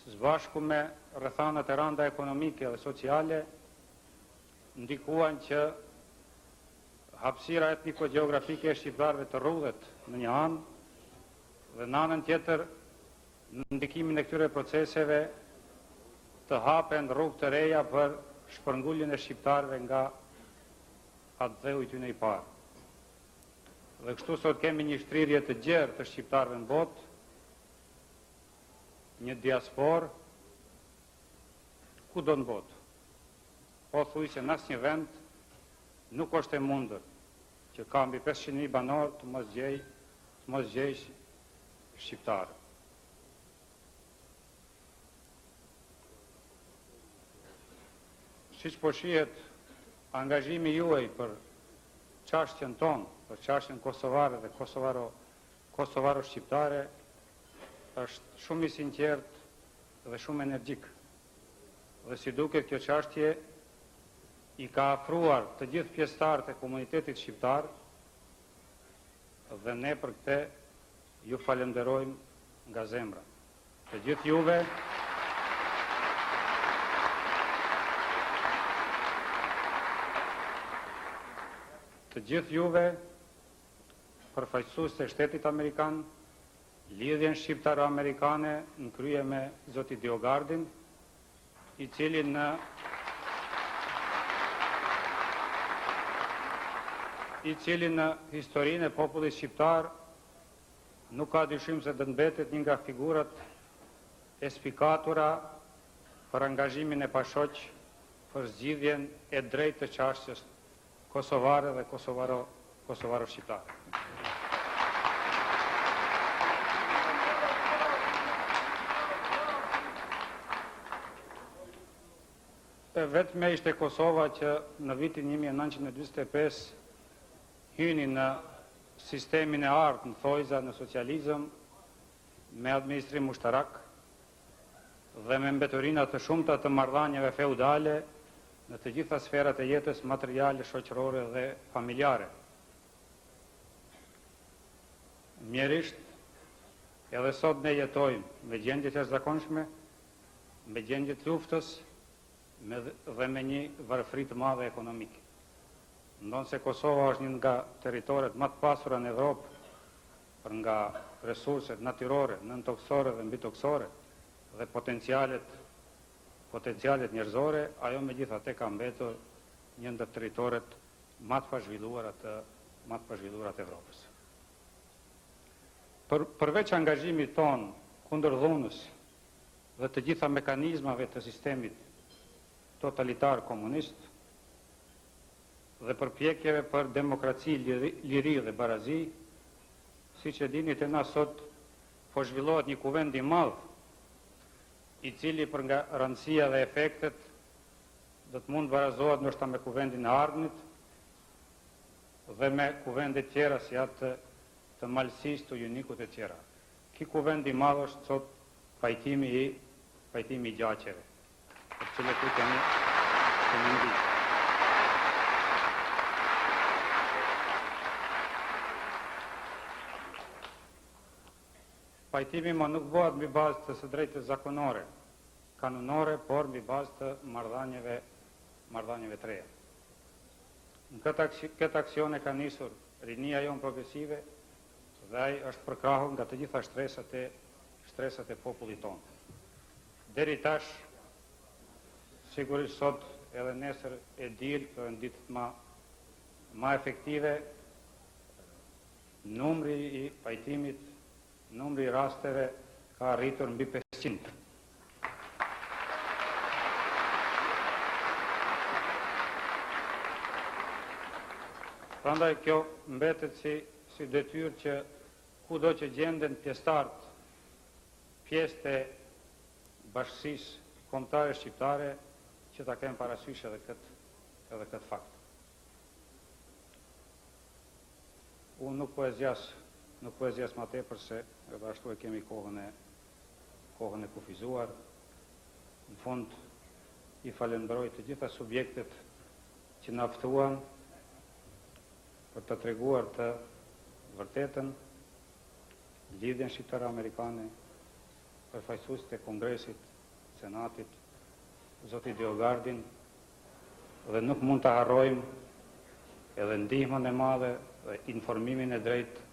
së bashku me rrethanat e randa ekonomike dhe sociale ndikuan që hapësira etniko-gjeografike e shqiptarëve të rrudhet në një anë, dhe në anën tjetër në ndikimin e këtyre proceseve të hapen rrugë të reja për shpërngulljen e shqiptarëve nga atë dheu i tyre i parë. Dhe kështu sot kemi një shtrirje të gjerë të shqiptarëve në botë, një diasporë, ku do në botë. Po thuj se në asnjë vend nuk është e mundër që ka mbi 500.000 banor të mos gjej shqiptarë. Siç po shihet, angazhimi juaj për çështjen tonë, për çështjen kosovare dhe kosovaro-shqiptare është shumë i sinqert dhe shumë energjik. Dhe si duket kjo çështje i ka afruar të gjithë pjesëtarët e komunitetit shqiptar dhe ne për këtë ju falenderojmë nga zemra. Të gjithë juve, përfaqësues të shtetit amerikan, lidhjen shqiptaro-amerikane në krye me zoti DioGuardin, i cili në historinë e popullit shqiptar nuk ka dyshim se do të mbetet një nga figurat e spikatura për angazhimin e pashoq për zgjidhjen e drejtë të çështjes kosovare dhe kosovaro-shqiptare. Vetëm ishte Kosova që në vitin 1945 hyni në sistemin e artë në thojza në socializëm me administrim ushtarak dhe me mbeturina të shumta të marrëdhënieve feudale në të gjitha sferat e jetës materiale, shoqërore dhe familjare. Mjerisht, edhe sot ne jetojmë me gjendje të jashtëzakonshme, me gjendje të luftës dhe me një varfëri të madhe ekonomike. Ndonë se Kosova është një nga teritoret më të pasura në Evropë për nga resurset natyrore, nëntoksore dhe mbitoksore dhe potencialet njerëzore, ajo me gjithate ka mbetur një ndër teritoret më të pazhvilluara të Evropës. Përveç angazhimit ton kundër dhunës dhe të gjitha mekanizmave të sistemit totalitar komunist dhe përpjekjeve për demokraci, liri dhe barazi, siç e dini te na sot po zhvillohet një kuvend i madh, i cili për nga rëndësia dhe efektet do të mund barazohet ndoshta me kuvendin e ardhmit dhe me kuvendet tjera si atë të Malësisë, të Junikut e tjera. Ky kuvend i madh është sot pajtimi i gjaqeve, për cilët ju kemi ndiqur. Pajtimi më nuk bëhet mbi bazë të së drejtës zakonore, kanonore, por mbi bazë të marrëdhënieve të reja. Në këtë aksion e ka nisur rinia jonë progresive dhe ai është përkrahur nga të gjitha shtresat e popullit tonë. Deri tash, sigurisht sot edhe nesër e diel, këto janë ditët më efektive, numri i pajtimit, numri i rasteve ka arritur mbi 500. Prandaj kjo mbetet si detyrë që kudo që gjenden pjesëtarët, pjesë të bashkësisë kombëtare shqiptare, që ta kemë parasysh edhe këtë fakt. Unë nuk po e zjas ma tepër se edhe ashtu e kemi kohën e kufizuar. Në fund i falenderoj të gjitha subjektet që na ftuan për të treguar të vërtetën, lidhjen shqiptare-amerikane, përfaqësuesit e Kongresit, Senatit, zoti DioGuardin, dhe nuk mund të harrojmë edhe ndihmën e madhe dhe informimin e drejtë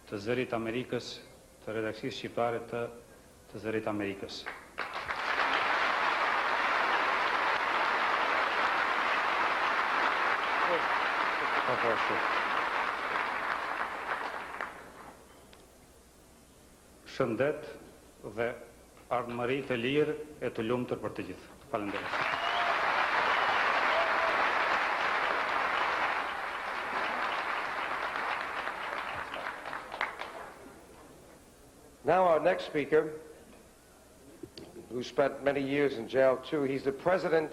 të Zërit Amerikës, të redaksisë shqiptare të Zërit Amerikës. Shëndet dhe ardhmëri të lirë e të lumtur për të gjithë. Falenderoj. Now our next speaker, who spent many years in jail too, he's the president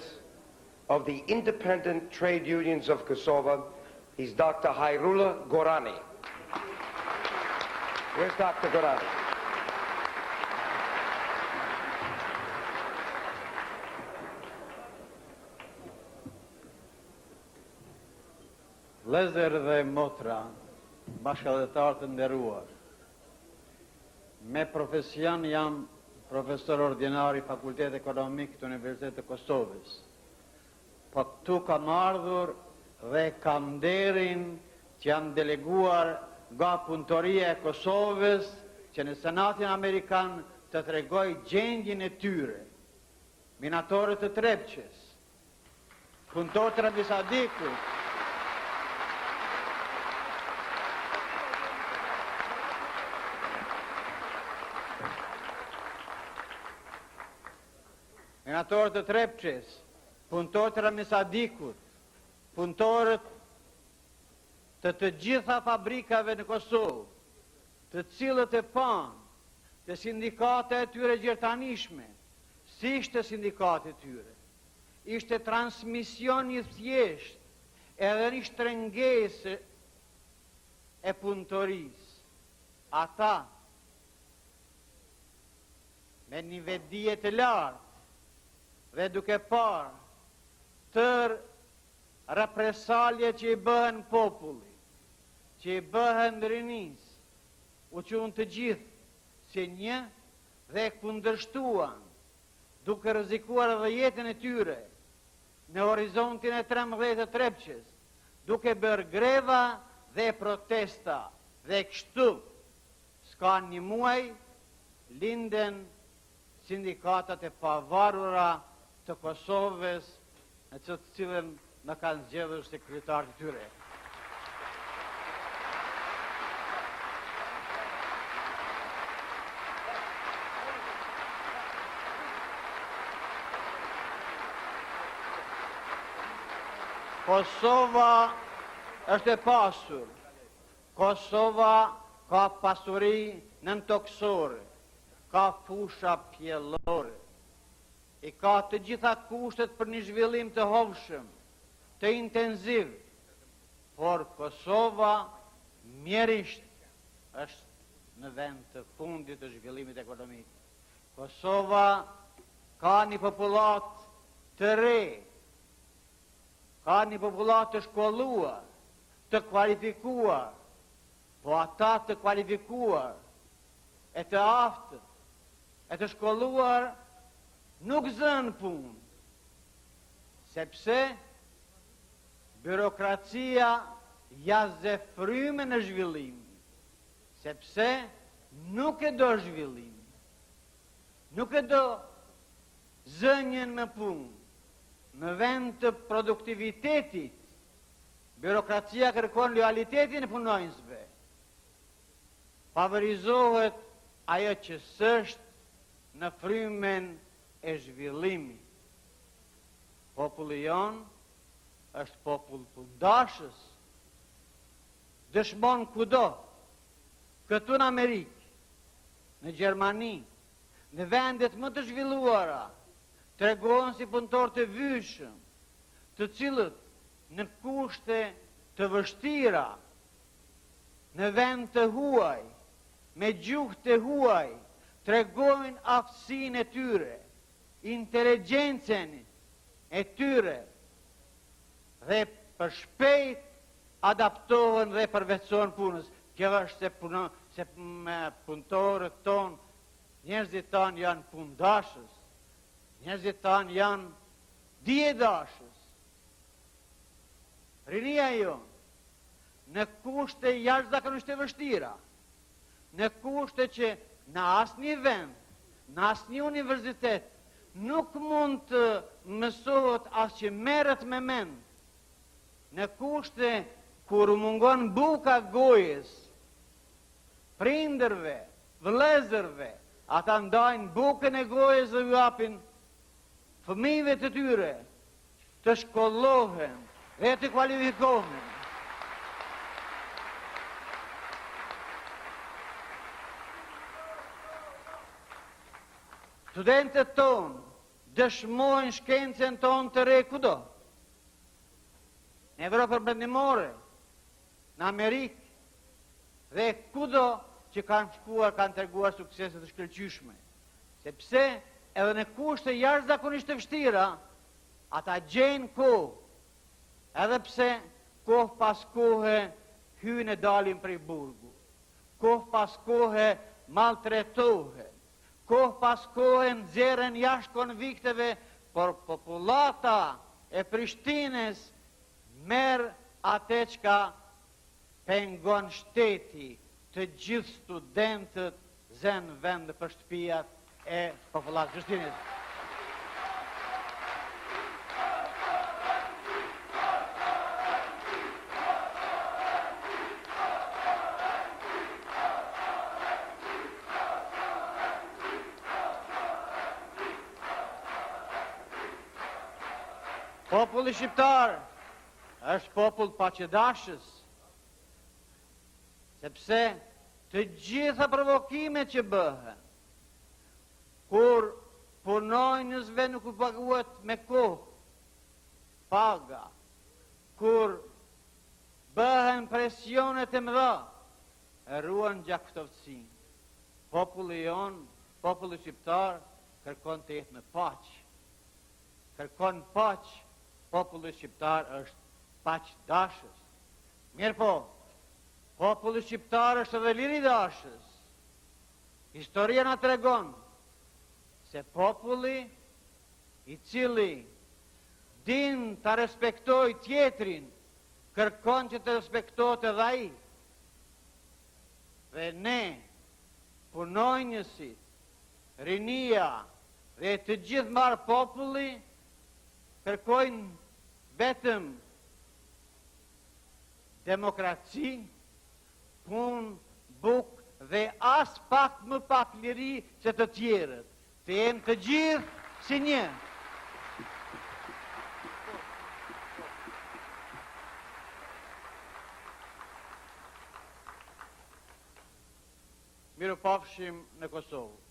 of the Independent Trade Unions of Kosovo. He's Dr. Hayrullah Durrani. Where's Dr. Durrani? Vëllezër dhe motra, bashkëdhetar të nderuar. Me profesion jam profesor ordinar i Fakultetit Ekonomik të Universitetit të Kosovës. Po këtu kam ardhur dhe kam nderin që jam deleguar nga punëtoria e Kosovës që në Senatin Amerikan të tregoj gjendjen e tyre. Minatorët të Trepçes, punëtorët e Ambisadikut, minatorët të Trepçes, punëtorët e Ambisadikut, punëtorët të gjitha fabrikave në Kosovë, të cilët e panë të sindikate e tyre gjertanishme, si ishte sindikate e tyre, ishte transmision i thjesht, edhe një shtrëngesë e punëtorisë. Ata, me një vedije të lartë, dhe duke parë tërë represalje që i bëhen populli, që i bëhen rinis, u qunë të gjithë si një dhe kundërshtuan, duke rrezikuar edhe jetën e tyre në horizontin e 13 të Trepçes, duke bërë greva dhe protesta, dhe kështu, s'ka një muaj, linden sindikatat e pavarura të Kosovës, në të cilën në kanë zgjedhur sekretarët e tyre. Kosova është e pasur. Kosova ka pasuri nëntoksore, ka fusha pjellore, i ka të gjitha kushtet për një zhvillim të hovshëm, të intenziv, por Kosova mjerisht është në vend të fundit të zhvillimit ekonomik. Kosova ka një popullat të re, ka një popullat të shkolluar, të kualifikuar, po ata të kualifikuar, e të aftë, e të shkolluar, nuk zënë punë, sepse byrokracia ja zefryme në zhvillim, sepse nuk e do zhvillim, nuk e do zënjën me punë, në vend të produktivitetit, byrokracia kërkon lojalitetin e punonjësve, favorizohet ajo që s'është në frymen e zhvillimi. Populli jonë është popull pundashës, dëshmon kudo, këtu në Amerikë, në Gjermani, në vendet më të zhvilluara, tregon si punëtor të vyshëm, të cilët në kushte të vështira, në vend të huaj, me gjuhë të huaj, tregojnë aftësinë e tyre, inteligjencën e tyre, dhe për shpejt adaptohen dhe përveçohen punës. Kjo është se punëtorët tonë, njerëzit tanë janë pundashës, njerëzit tanë janë diedashës. Rinia jonë, në kushte jashtëzakonisht të vështira, në kushte që në asnjë vend, në asnjë universitet nuk mund të mësohet as që merret me mend, në kushte kur mungon buka gojës, prindërve, vëllezërve, ata ndajnë bukën e gojës dhe ju japin fëmijëve të tyre të shkollohen dhe të kualifikohen. Studentët tonë dëshmojnë shkencën tonë të re kudo. Në Evropën perëndimore, në Amerikë dhe kudo që kanë shkuar, kanë treguar suksese të shkëlqyeshme. Sepse edhe në kushte jashtëzakonisht të vështira, ata gjejnë kohë, edhe pse kohë pas kohe hyjnë e dalin prej burgu, kohë pas kohe maltretohen, kohë pas kohe nxjerren jashtë konvikteve, por populata e Prishtines merr atë çka pengon shteti, të gjithë studentët zënë vend për shtëpiat e popullatës Pristinës. Populli shqiptar është popull paqëdashës, sepse të gjitha provokimet që bëhen, kur punonjësve nuk u paguhet me kohë, paga, kur bëhen presionet e mëdha, e ruan gjakftoftsinë. Populli jon, populli shqiptar, kërkon të jetë në paqë. Kërkon paqë, populli shqiptar është paqëdashës. Mirë po, populli shqiptar është edhe liridashës. Historia na tregon se populli i cili din të respektoj tjetrin, kërkon që të respektohet edhe ai. Dhe ne, punonjësit, rinia dhe të gjithë marë populli, kërkojnë vetëm demokraci, punë, bukë dhe as pak më pak liri se të tjerët. Të jenë të gjithë si një. Mirupafshim në Kosovë.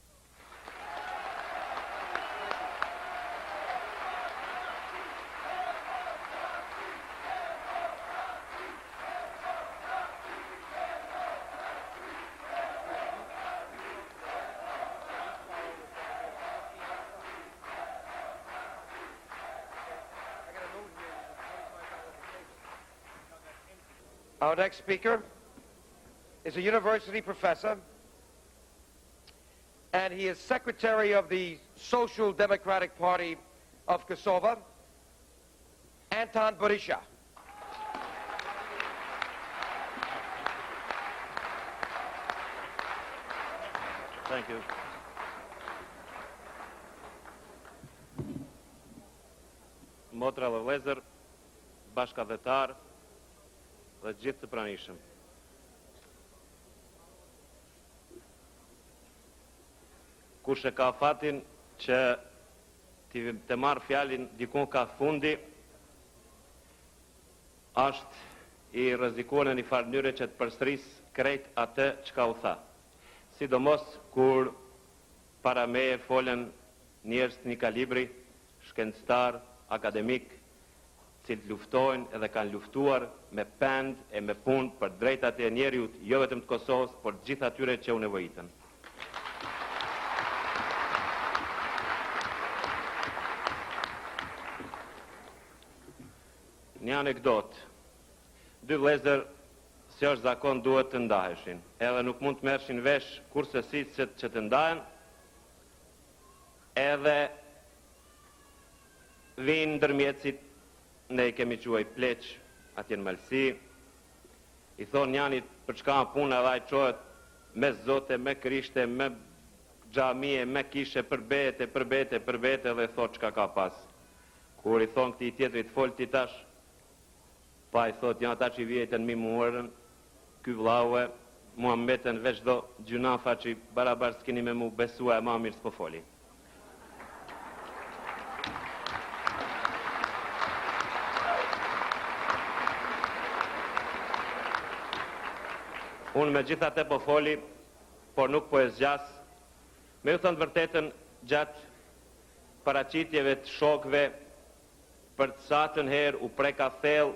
Our next speaker is a university professor, and he is secretary of the Social Democratic Party of Kosovo, Anton Boresha. Thank you. Motra dhe vëllezër, bashkëdhetar dhe gjithë të pranishëm. Kush e ka fatin që të marrë fjalin dikun ka fundi, është i rrezikuar në një farë mënyre që të përsëris krejt atë çka u tha. Sidomos kur para meje folën njerëz të një kalibri, shkencëtar, akademik, cilët luftojnë edhe kanë luftuar me pend e me punë për drejtat e njerëzit, jo vetëm të Kosovës, por të gjithë atyre që u nevojitën. Një anekdot. Dy vëllezër, si është zakon, duhet të ndaheshin. Edhe nuk mund të merrshin vesh kurse si që të ndahen, edhe vinë ndërmjetësit, ne i kemi quaj pleq, atje në Malësi, I thonë njanit për çka puna dhe ai çohet me zote, me krishte, me xhamie, me kishe për bete dhe thot çka ka pas. Kur i thonë këtij tjetrit fol ti tash, pa i thot janë ata që vjetën mi muërën, ky vllaue mua mbeten veç do gjunafa që barabar s'keni me mu besua e ma mirë s'po foli. Unë me gjitha te po foli, por nuk po e zgjas, me ju thënë vërtetën gjatë paraqitjeve të shokve, për të satën herë u preka thellë,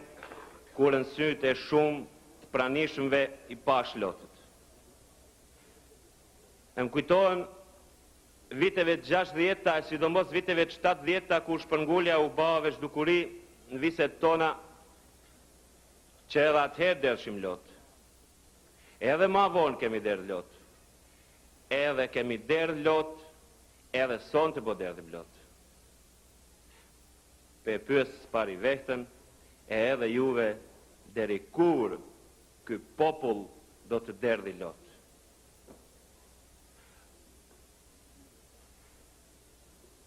kur në sytë e shumë të pranishmëve i pash lotët. E më kujtohen viteve të 60-ta, sidomos viteve të 70-ta, kur shpërngulja u bave zhdukuri në viset tona, që edhe atëherë dershim lotë. Edhe ma vonë kemi derë lotë. Edhe kemi derë lotë, edhe sonte po derdhim lotë. Pe pyes pari vehtën, edhe juve deri kur ky popull do të derdhi lotë.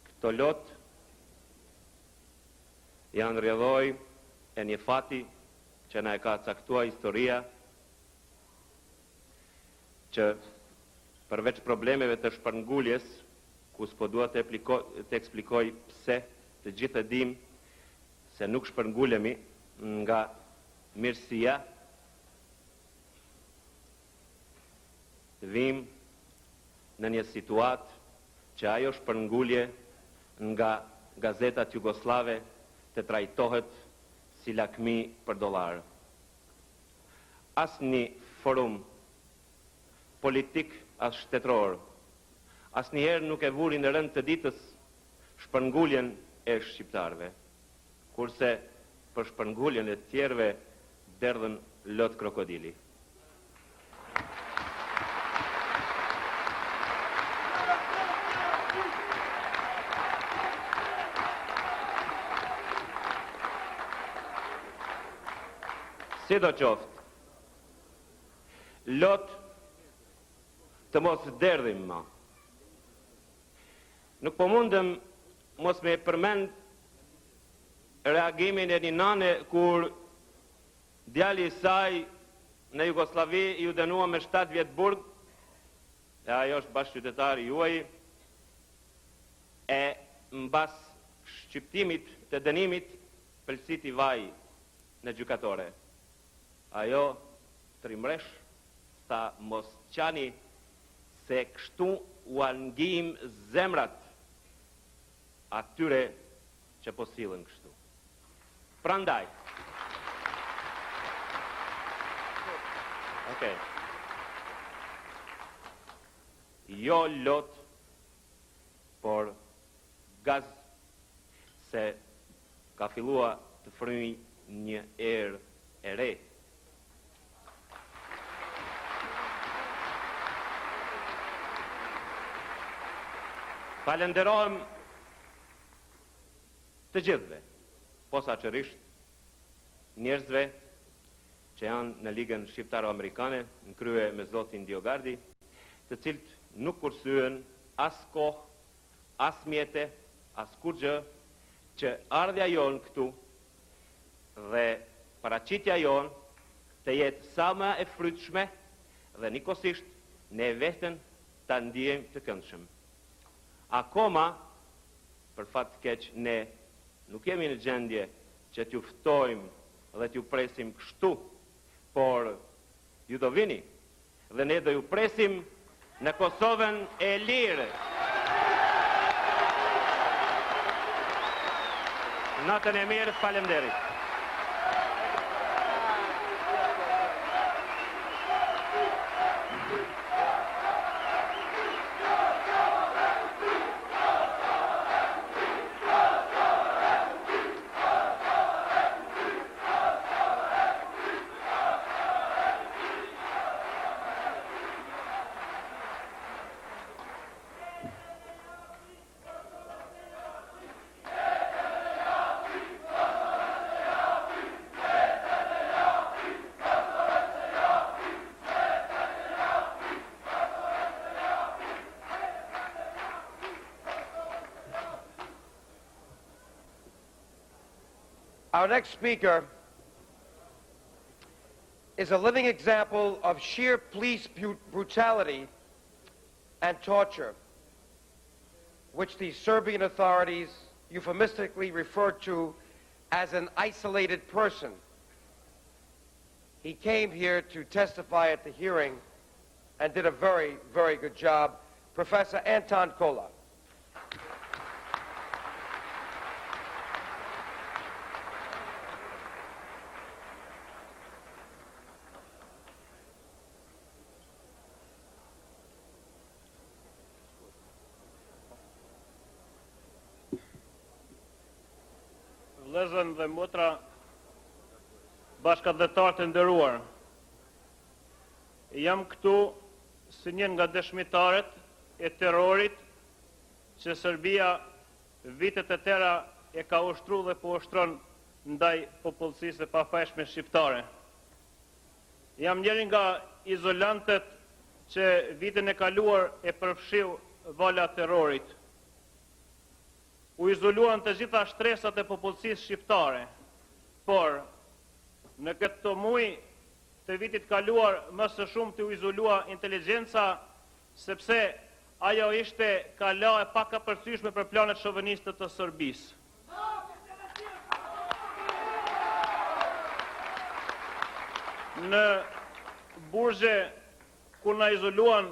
Këto lotë janë rrjedhoj e një fati që na e ka caktua historia, që përveç problemeve të shpërnguljes, ku s'po dua të eksplikoj pse, të gjithë e dim se nuk shpërngulemi nga mirësia, vim në një situatë që ajo shpërngulje nga gazetat jugoslave të trajtohet si lakmi për dollar. Asnjë forum politik as shtetëror asnjëherë nuk e vuri në rënd të ditës shpërnguljen e shqiptarëve, kurse për shpërnguljen e tjerëve derdhën lot krokodili. Sidoqoftë, lot të mos derdhim ma. Nuk po mundem mos me përmend reagimin e një nane kur djali i saj në Jugosllavi ju dënua me 7 vjet burg, e ajo është bashkëqytetari juaj, e mbas shqiptimit të dënimit pëlsiti vaj në gjykatore. Ajo trimresh tha mos qani se kështu u angim zemrat atyre që po sillen kështu. Prandaj. Okej. Jo lot, por gaz se ka fillua të fryj një erë e re. Falenderojmë të gjithve, posaçërisht njerëzve që janë në Ligën Shqiptaro-Amerikane, në krye me zotin DioGuardi, të cilët nuk kursyen as kohë, as mjete, as kur gjë, që ardhja jonë këtu dhe paraqitja jonë të jetë sa më e frytshme dhe nikosisht ne veten ta ndiejmë të këndshëm. Akoma, për fat të keq, ne nuk jemi në gjendje që t'ju ftojmë dhe t'ju presim kështu, por ju do vini dhe ne do ju presim në Kosovën e lirë. Natën e mirë, faleminderit. Our next speaker is a living example of sheer police brutality and torture, which the Serbian authorities euphemistically referred to as an isolated person. He came here to testify at the hearing and did a very, very good job. Professor Anton Kola. Vëllezër dhe motra, bashkëdhetar të nderuar, jam këtu si një nga dëshmitarët e terrorit që Serbia vitet e tëra e ka ushtruar dhe po ushtron ndaj popullsisë së pafajshme shqiptare. Jam njëri nga izolantët që vitin e kaluar e përfshiu vala terrorit. U izoluan të gjitha shtresat e popullsisë shqiptare, por në këtë muaj të vitit kaluar më së shumë të u izolua inteligjenca, sepse ajo ishte kala e pakapërcyeshme për planet shoveniste të Serbisë. Në burgje ku na izoluan,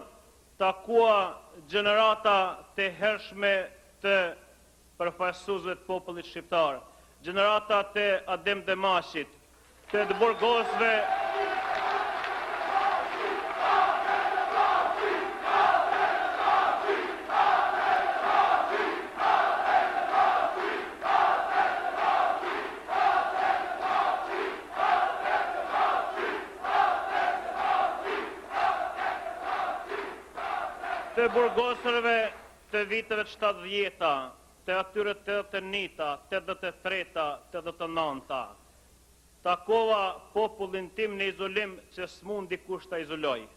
takua gjenerata të hershme të përfaqësuesve të popullit shqiptar, gjenerata të Adem Demashit, të burgosve të burgosërve të viteve të 70-ta, të atyre të 89-ta, 83-ta, 89-ta. Takova popullin tim në izolim që s'mund dikush ta izoloj.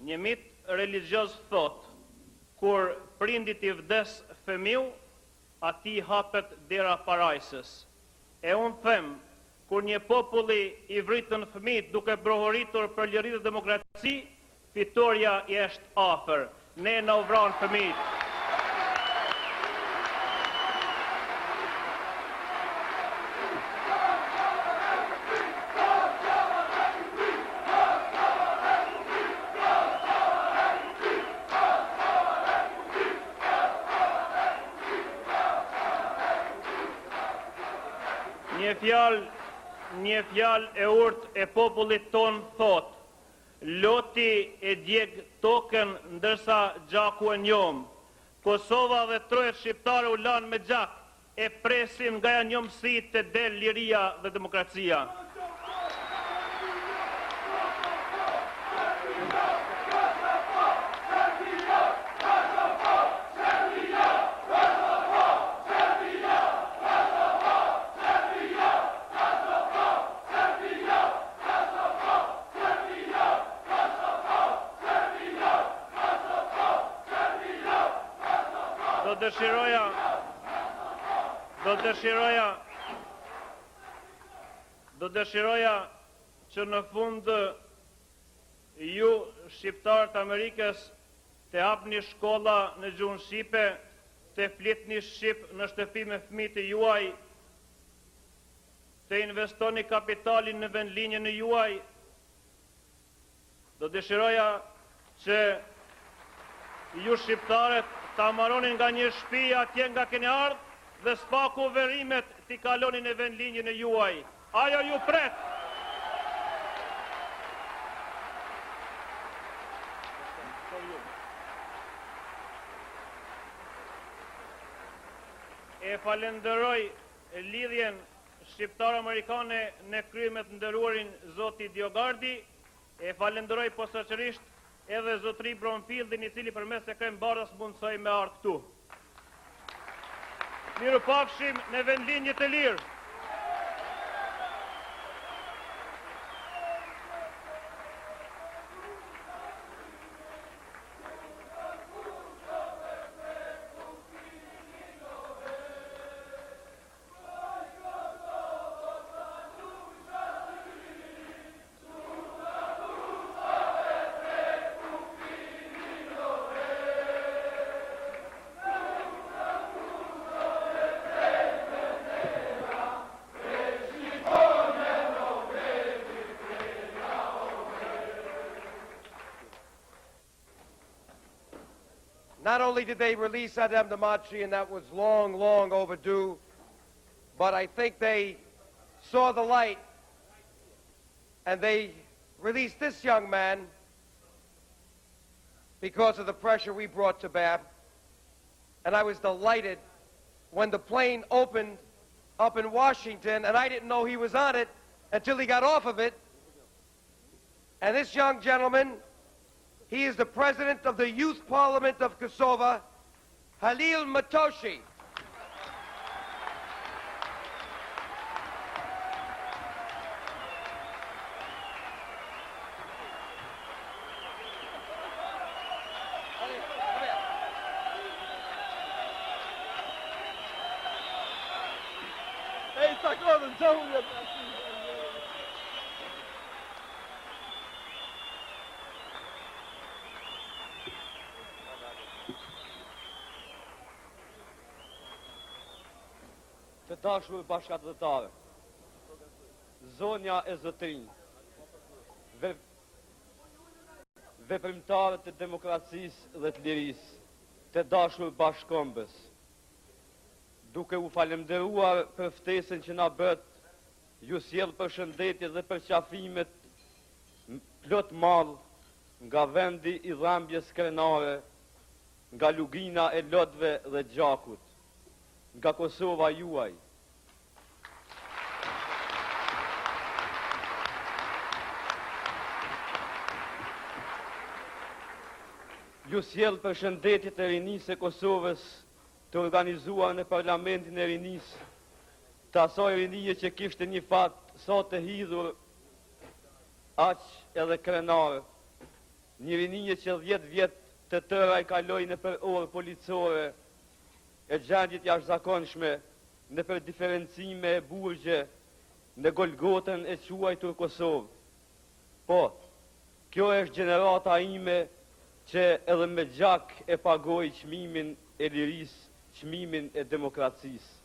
Një mit religios thot, kur prindit i vdes fëmiu, ati hapet dera parajsës. E unë them, kur një populli i vritën fëmijët duke brohoritur për liri dhe demokraci, fitoria i është afër. Ne na u vranë fëmijët. Një fjalë e urtë e popullit ton thot, loti e djeg tokën ndërsa gjaku e njom. Kosova dhe trojet shqiptare u lanë me gjak, e presin nga janë njomësi të del liria dhe demokracia. Do dëshiroja që në fund ju shqiptarët Amerikës të hapni shkolla në gjuhën shqipe, të flitni shqip në shtëpi me fëmijët e juaj, të investoni kapitalin në vendlinjën e juaj. Do dëshiroja që ju shqiptarët ta marronin nga një shtëpi atje nga keni ardhur dhe spaku verimet t'i kalonin në vendlinjën e juaj. Ajo ju pret. E falenderoj lidhjen shqiptar-amerikane në krye me të nderuarin zoti DioGuardi, e falenderoj posaçërisht edhe zotri Bronfieldin, i cili përmes sekret bardhës mundsoi me ardh këtu. Mirupafshim në vendlinje të lirë. only did they release Adem Damaci, and that was long, long overdue, but I think they saw the light, and they released this young man because of the pressure we brought to bear. And I was delighted when the plane opened up in Washington, and I didn't know he was on it until he got off of it. And this young gentleman, he is the president of the Youth Parliament of Kosovo, Halil Matoshi. Të dashur bashkëdhëtarë, zonja e zotrinj, veprimtarët e demokracisë dhe të lirisë, të dashur bashkëkombës, duke u falemderuar për ftesën që na bët, ju sjell përshëndetje dhe përqafimet plot mall nga vendi i dhambjes krenare, nga lugina e lotëve dhe gjakut, nga Kosova juaj. Ju sjell përshëndetjet e rinisë e Kosovës të organizuar në Parlamentin e rinisë, të asaj rinie që kishte një fat sa të hidhur, aq edhe krenar, një rinie që 10 vjet të tëra i kaloi në për orë policore, e gjendjet jashtëzakonshme në për diferencime e burgje në Golgotën e quajtur Kosovë. Po, kjo është gjenerata ime që edhe me gjak e pagoj çmimin e lirisë, çmimin e demokracisë.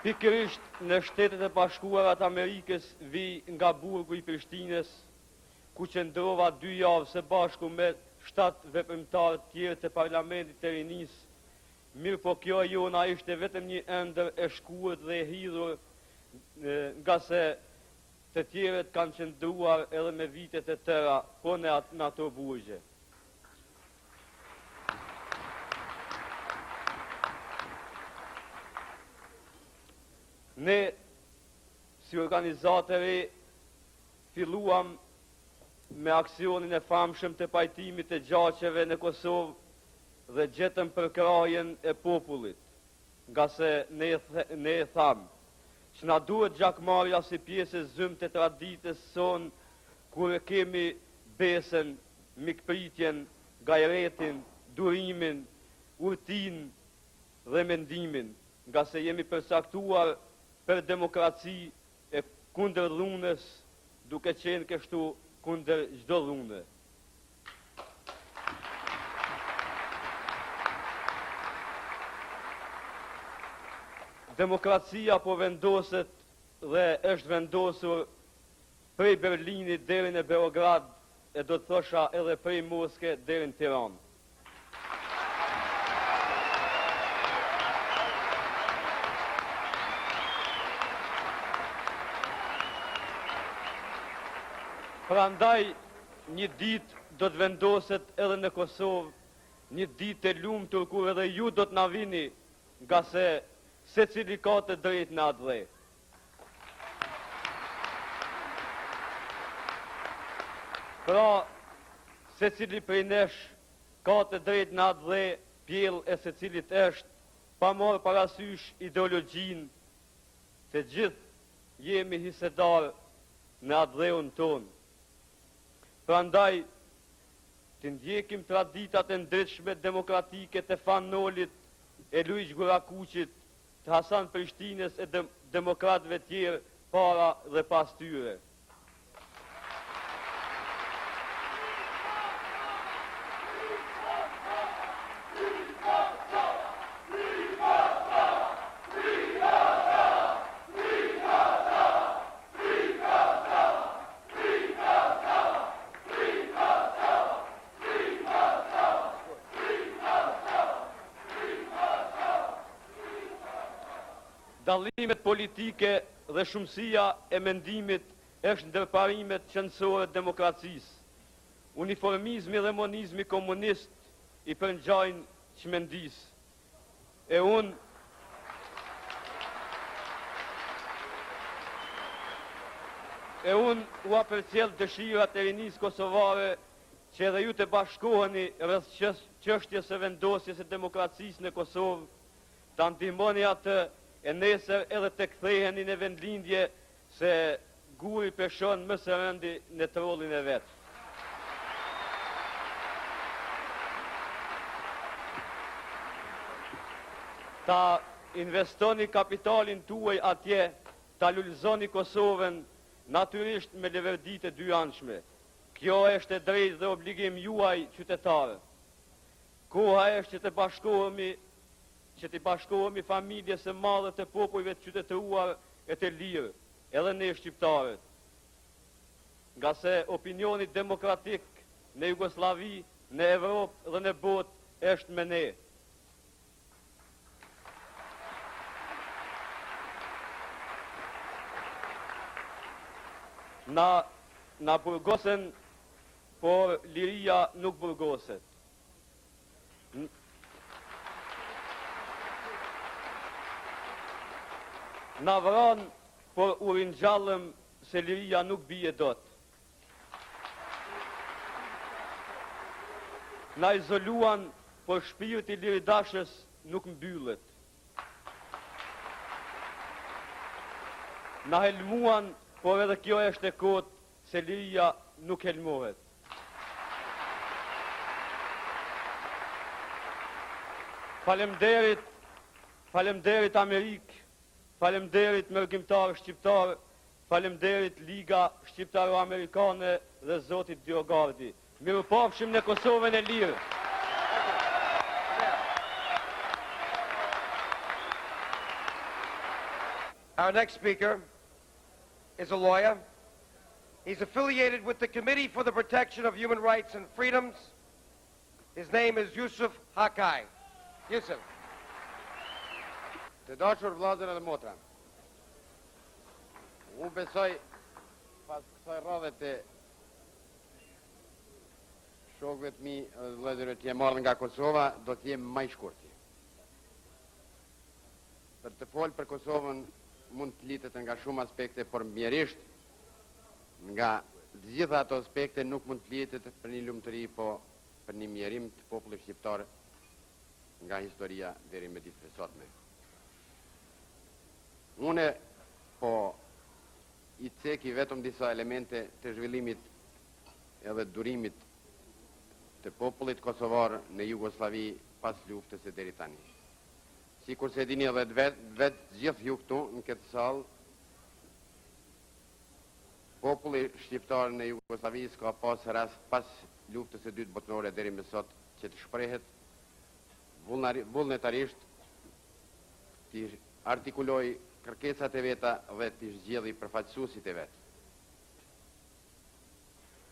Pikërisht në Shtetet e Bashkuara të Amerikës vi nga burgu i Prishtinës, ku qëndrova 2 javë së bashku me 7 veprimtarë tjerë të Parlamentit të rinisë, mirë po kjo jona ishte vetëm një ëndër e shkurt dhe e hidhur, nga se të tjerët kanë qëndruar edhe me vitet e tëra, po në ato burgje. Ne, si organizatëri, filluam me aksionin e famshëm të pajtimit të gjaqeve në Kosovë dhe gjetëm përkrajen e popullit, nga se ne e thamë, që na duhet gjakmarrja si pjesë e zymë të traditës son, kur e kemi besën, mikpritjen, gajretin, durimin, urtin dhe mendimin, nga se jemi përcaktuar për demokraci e kundër dhunës, duke qenë kështu kundër çdo dhune. Demokracia po vendoset dhe është vendosur prej Berlinit deri në Beograd, e do të thosha edhe prej Moskë deri në Tiranë. Prandaj një ditë do të vendoset edhe në Kosovë, një ditë e lumtur kur edhe ju do të na vini, nga se cili ka të drejtë në atë dhe. Pra, se cili prej nesh ka të drejtë në atë dhe, pjell e se cilit është, pa marrë parasysh ideologjin, të gjithë jemi hisedar në atë dheun tonë. Prandaj, të ndjekim traditat e ndritshme demokratike të Fanolit, e Luiq Gurakuqit, të Hasan Prishtinës e demokratëve tjerë para dhe pas tyre. dallimet politike dhe shumësia e mendimit është ndërparimet qëndësore të demokracisë. Uniformizmi dhe monizmi komunist i përngjajnë çmendisë. E unë u apërcjell dëshirat e rinisë kosovare që edhe ju të bashkoheni rreth çështjes së vendosjes së demokracisë në Kosovë, ta ndihmoni atë e nesër edhe të ktheheni në vendlindje se guri peshon më së rëndi në trollin e vet. Ta investoni kapitalin tuaj atje, ta lulëzoni Kosovën natyrisht me leverdit e dyanshme. Kjo është e drejtë dhe obligim juaj qytetarë. Koha është që të bashkohemi familjes së madhe të popujve të qytetëruar e të lirë, edhe ne shqiptarët. Nga se opinioni demokratik në Jugosllavi, në Evropë dhe në botë është me ne. Na burgosen, por liria nuk burgoset. Na vran, por u ringjallëm se liria nuk bie dot. Na izoluan, por shpirti liridashës nuk mbyllet. Na helmuan, por edhe kjo është e kotë se liria nuk helmohet. Falemderit Amerikë, falemderit mërgjimtarë shqiptarë, falemderit Liga Shqiptaro-Amerikane dhe Zotit DioGuardi. Mirupafshim në Kosovën e lirë. Our next speaker is a lawyer. He's affiliated with the Committee for the Protection of Human Rights and Freedoms. His name is Yusuf Hakai. Yusuf. Të dashur vllazër dhe motra, unë besoj pas kësaj radhe të shokëve të mi dhe vëllezërve që marrën nga Kosova, do të jem më i shkurtë. Për të folë për Kosovën mund të litet nga shumë aspekte, por mjerisht nga të gjitha ato aspekte nuk mund të litet për një lumturi, po për një mjerim të popullit shqiptar nga historia deri me ditët e sotme. Une po i ceki vetëm disa elemente të zhvillimit edhe durimit të popullit kosovar në Jugosllavi pas luftës e deri tani. Sikur se dini edhe vetë gjithë ju këtu në këtë sallë, populli shqiptar në Jugosllavi s'ka pas rast pas luftës e dytë botërore deri më sot që të shprehet vullnetarisht, të artikuloj kërkesat e veta dhe të zgjedhë përfaqësuesit e vetë.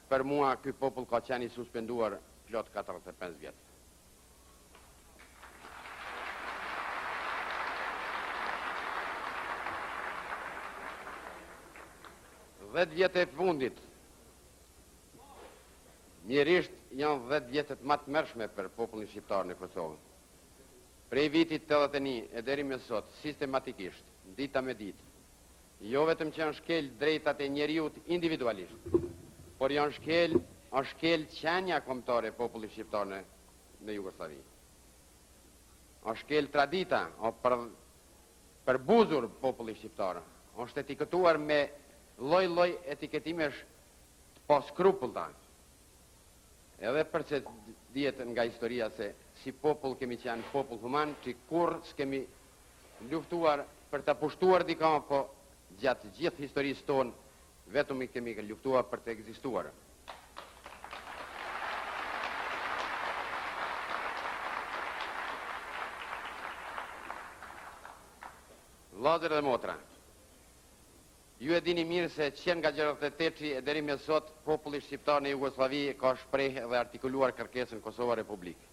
Për mua, ky popull ka qenë i suspenduar plot 45 vjet. Dhjetë vjet e fundit, mjerisht janë 10 vjetet më të mërshme për popullin shqiptar në Kosovë. Prej vitit 81 e deri me sot, sistematikisht, dita me ditë, jo vetëm që janë shkel drejtat e njeriut individualisht, por janë shkel qenja kombëtare e popullit shqiptar në Jugosllavi. Është shkel tradita, për buzur popullit shqiptar, është etiketuar me lloj etiketimesh të paskrupullta. Edhe përse dihet nga historia se si popull kemi qenë popull human, që kur s'kemi luftuar për të pushtuar dika, po gjatë gjithë historisë tonë, vetëm i kemi luftuar për të ekzistuar. Vllazër dhe motra, ju e dini mirë se qenë nga 68 e deri me sot, populli shqiptar në Jugosllavi ka shprehë dhe artikuluar kërkesën Kosova Republikë.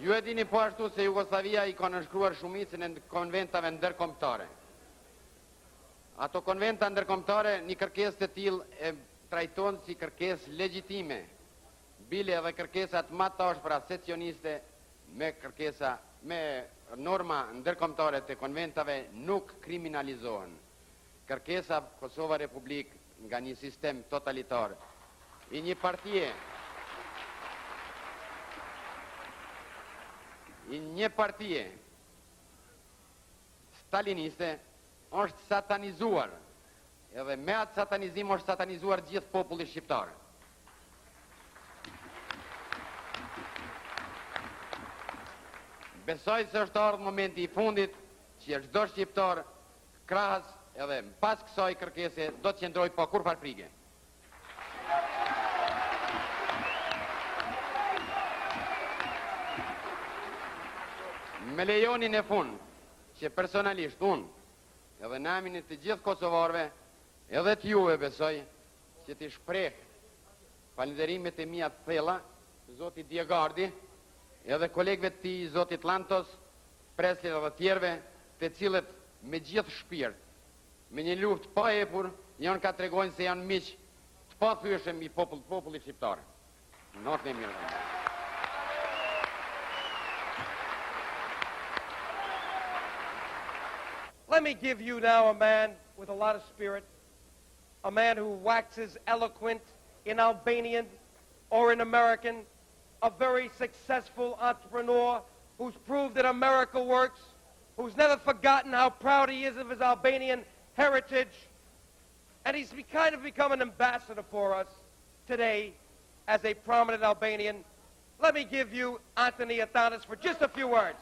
Ju e dini po ashtu se Jugoslavia i ka nënshkruar shumicën e konventave ndërkombëtare. Ato konventa ndërkombëtare një kërkesë të tillë e trajton si kërkesë legjitime, bile edhe kërkesat më të ashpra secesioniste me norma ndërkombëtare të konventave nuk kriminalizohen. Kërkesa Kosova Republik nga një sistem totalitar i një partie staliniste është satanizuar, edhe me atë satanizim është satanizuar gjithë populli shqiptar. Besoj se është ardhur momenti i fundit që çdo shqiptar krahas edhe pas kësaj kërkese do të qëndroj pa kurfar frikë. Me lejoni në fund që personalisht unë edhe në emrin e të gjithë kosovarëve edhe të juve besoj që t'i shpreh falënderimet e mia të thella zotit DioGuardi edhe kolegëve të tij zotit Lantos, Pressler dhe tjerëve, të cilët me gjithë shpirt, me një luftë pa epur, janë ka tregojnë se janë miq të pathyeshëm i popullit shqiptar. Natën e mirë. Let me give you now a man with a lot of spirit, a man who waxes eloquent in Albanian or in American, a very successful entrepreneur who's proved that America works, who's never forgotten how proud he is of his Albanian heritage, and he's kind of become an ambassador for us today as a prominent Albanian. Let me give you Anthony Athanas for just a few words.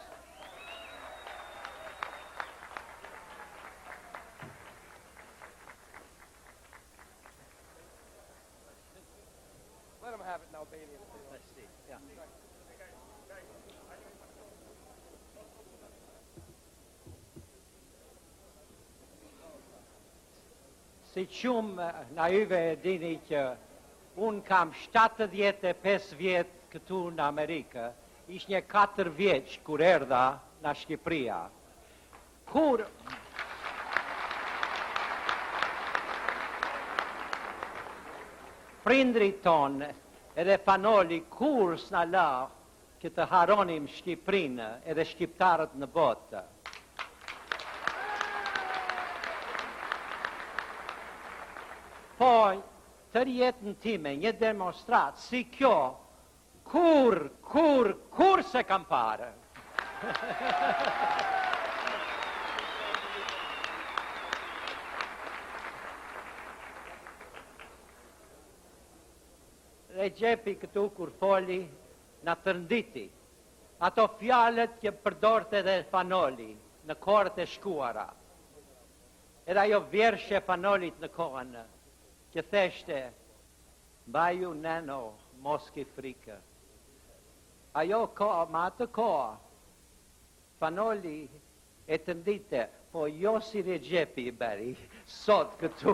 Let him have it in Albanian. Let's see. Yeah. Si qumë na yve e dini që unë kam 75 vjetë këtu në Amerikë, ish një 4 vjeç kur erdha në Shqipëria. Kur prindrit tonë edhe fanoli kur s'na la që të haronim Shqipërinë edhe shqiptarët në botë. Po, tër jetën time, një demonstrat si kjo, kur se kam parë. Dhe Gjepi këtu kur foli në tërnditi, ato fjalët që përdorte dhe fanoli në kohët e shkuara. Edhe ajo vjershe fanolit në kohën që theshte, mbaju neno, mos ki frikë. Ajo kohë, ma atë kohë, fanoli e të ndite, po jo si Regjepi i beri, sot këtu.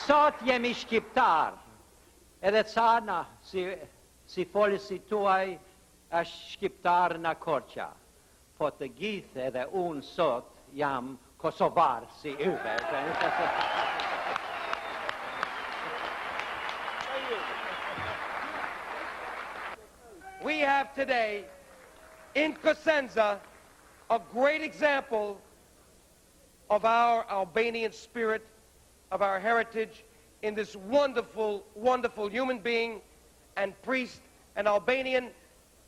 Sot jemi shqiptar, edhe cana, si folisi tuaj, është shqiptar në Korqa. Po të gjithë edhe unë sot jam kosovar si yve. We have today in Cosenza a great example of our Albanian spirit, of our heritage in this wonderful, wonderful human being and priest and Albanian.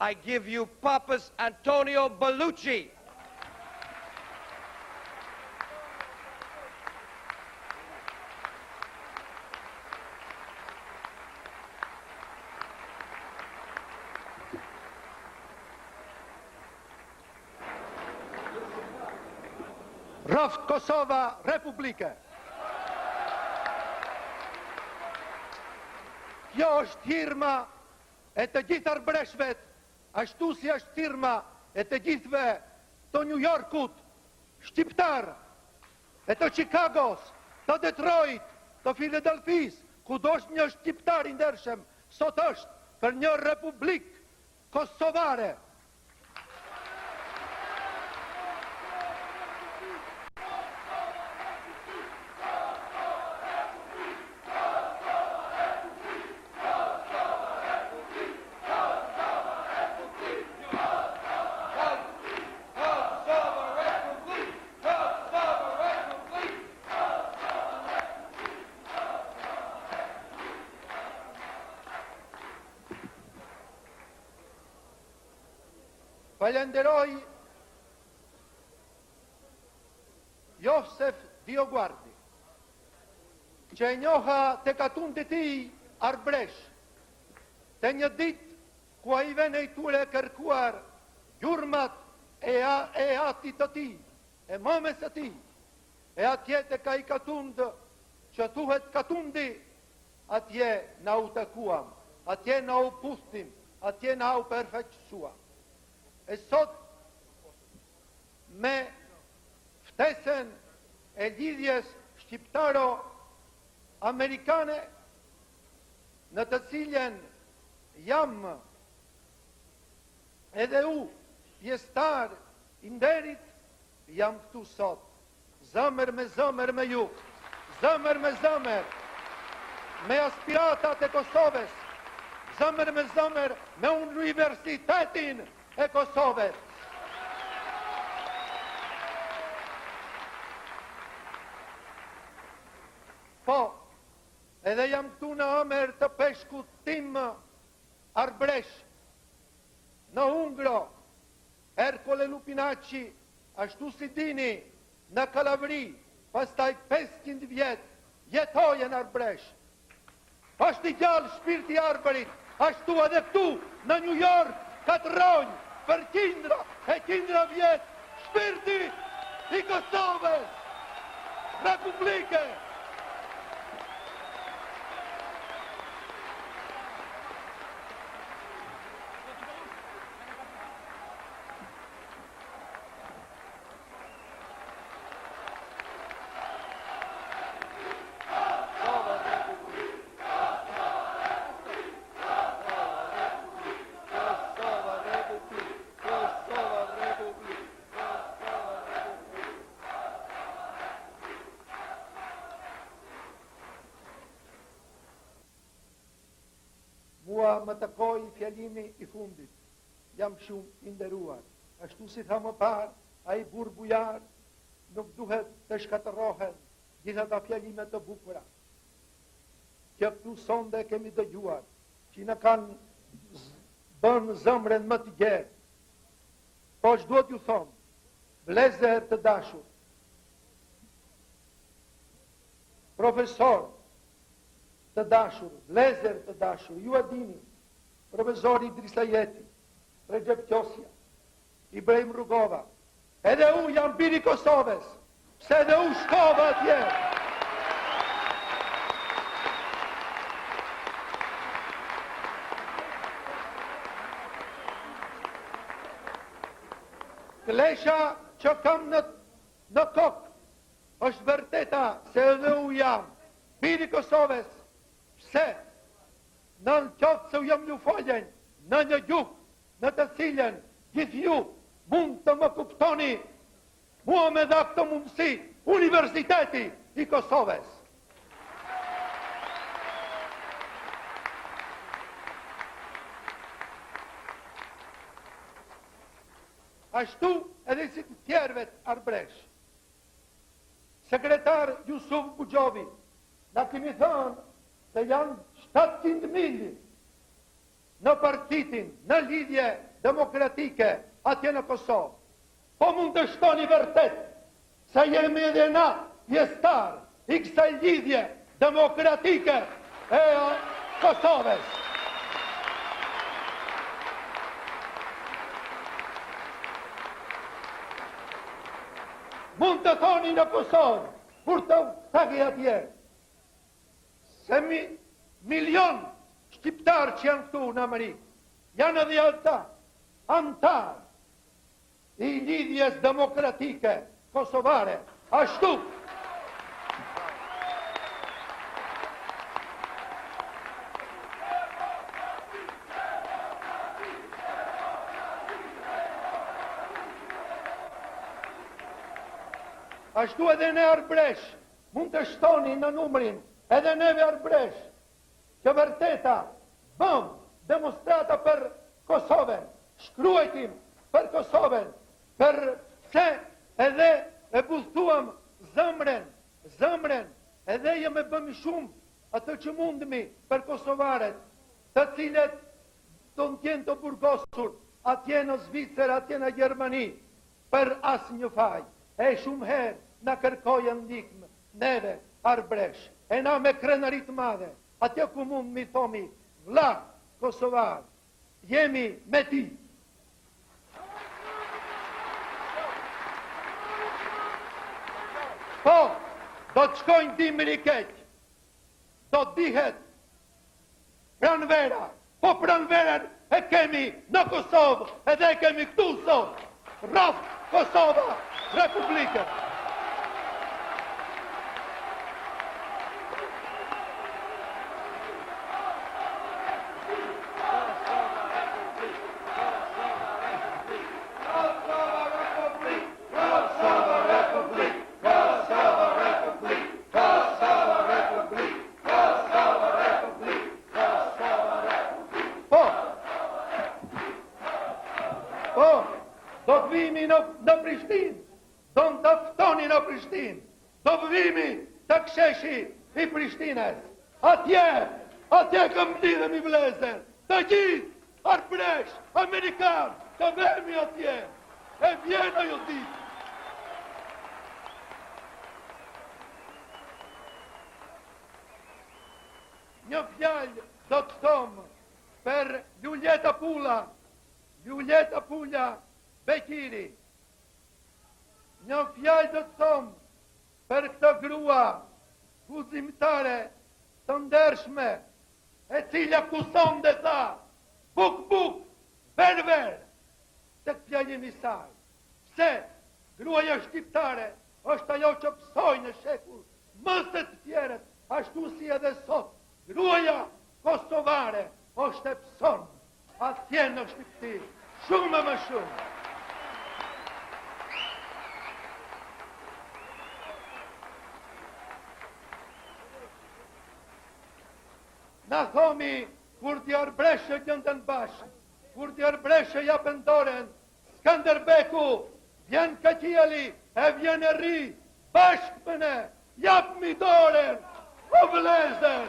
I give you Papas Antonio Bellucci. Raft Kosova Republike. Kjo është hirma e të gjithë arbreshvet, ashtu si është firma e të gjithve të New Yorkut, shqiptar, e të Chicagos, të Detroit, të Philadelphis, kudosh një shqiptar i ndershëm, sot është për një republik kosovare. Falenderoj Josef DioGuardi, që e njoha të katun të ti arbresh, të një dit ku a i vene i ture kërkuar gjurmat e atit të ti, e mames të ti, e atje të ka i katund që thuhet katundi, atje na u tëkuam, atje na u pustim, atje na u perfeqësuam. E sot, me ftesën e lidhjes shqiptaro-amerikane, në të cilën jam edhe u pjestar i nderit, jam këtu sot, zëmër me ju, zëmër me aspiratat e Kosovës, zëmër me universitetin e Kosovës. Po, edhe jam këtu në ëmër të peshkut tim arbresh, në Ungro, Ercole Lupinaci, ashtu si dini, në Kalavri, pastaj 500 vjet, jetojen arbresh. Ashtu i gjallë shpirti arbërit, ashtu edhe këtu, në New York, katronjë, për qindra vjet, shpirti i Kosovës, Republike. Më të koj fjalimi i fundit, jam shumë i nderuar, ashtu si tha më parë, a i burë bujar, nuk duhet të shkatërohen gjitha ta fjalimet të bukura. Që këtu sonde kemi dëgjuar, që në kanë bënë zëmren më të gjerë, po që duhet ju thonë, vlezër të dashur, profesor të dashur, vlezër të dashur, ju e dini, profesori Drisajeti, Recep Qosja, Ibrahim Rugova, edhe u jam biri Kosovës, se edhe u shkova atje. Klesha që kam në kokë, është vërteta se edhe u jam biri Kosovës, pse? Në qoftë se u jam ju foljen në një gjuhë në të cilën gjithë ju mund të më kuptoni, mua me dha këtë mundësi Universiteti i Kosovës. Ashtu edhe si të tjerëve arbresh. Sekretar Jusuf Bugjovi na kemi thënë se janë 700.000 në partitin, në lidhje demokratike atje në Kosovë. Po mund të shtoni vërtet se jemi edhe na pjestar i kësaj lidhje demokratike e Kosovës. Mund të thoni në Kosovë, kur të thagi atje, se milion shqiptar që janë këtu në Amerikë, janë edhe ata antar i lidhjes demokratike kosovare. Ashtu ashtu edhe ne arbresh, mund të shtoni në numrin, edhe neve arbresh, që vërteta bëm demonstrata për Kosovën, shkruajtim për Kosovën, për se edhe e buzduam zëmren, edhe jemi bëmi shumë atë që mundemi për kosovaret, të cilët do në tjenë të burgosur, atje në Zvicër, atje në Gjermani, për asë një faj. E shumë herë në kërkojën ndikmë, neve, arbresh, e na me krenarit madhe, atje ku mund mi thomi, vla, Kosovar, jemi me ti. Po, do të shkojnë dimri keq, do të dihet pranvera, po pranverën e kemi në Kosovë, edhe e kemi këtu sot, rraf Kosova, Republikën. Në Prishtinë, do në të ftoni në Prishtinë, do vimi të ksheshi i Prishtinës. Atje këm lidhëm i vlezër, të gjithë, arbresh, Amerikan, të vemi atje, e vjena jo ditë. Një fjallë do të thomë për Luljeta Pula, Bekiri. Një fjallë do të thomë për këtë grua guzimtare të ndershme, e cila kuson dhe tha, buk, ver, të këpjallim i saj. Pse, gruaja shqiptare është ajo që pësoj në shekull, mëse të tjeret, ashtu si edhe sot, gruaja kosovare është e pëson, atje në Shqipti, shumë më shumë. Na thomi, kur t'i arbreshe gjëndën bashkë, kur t'i arbreshe japën dorën, Skanderbeku, vjen Këqijeli, e vjen e ri, bashkë për ne, japë mi dorën, o vlezër,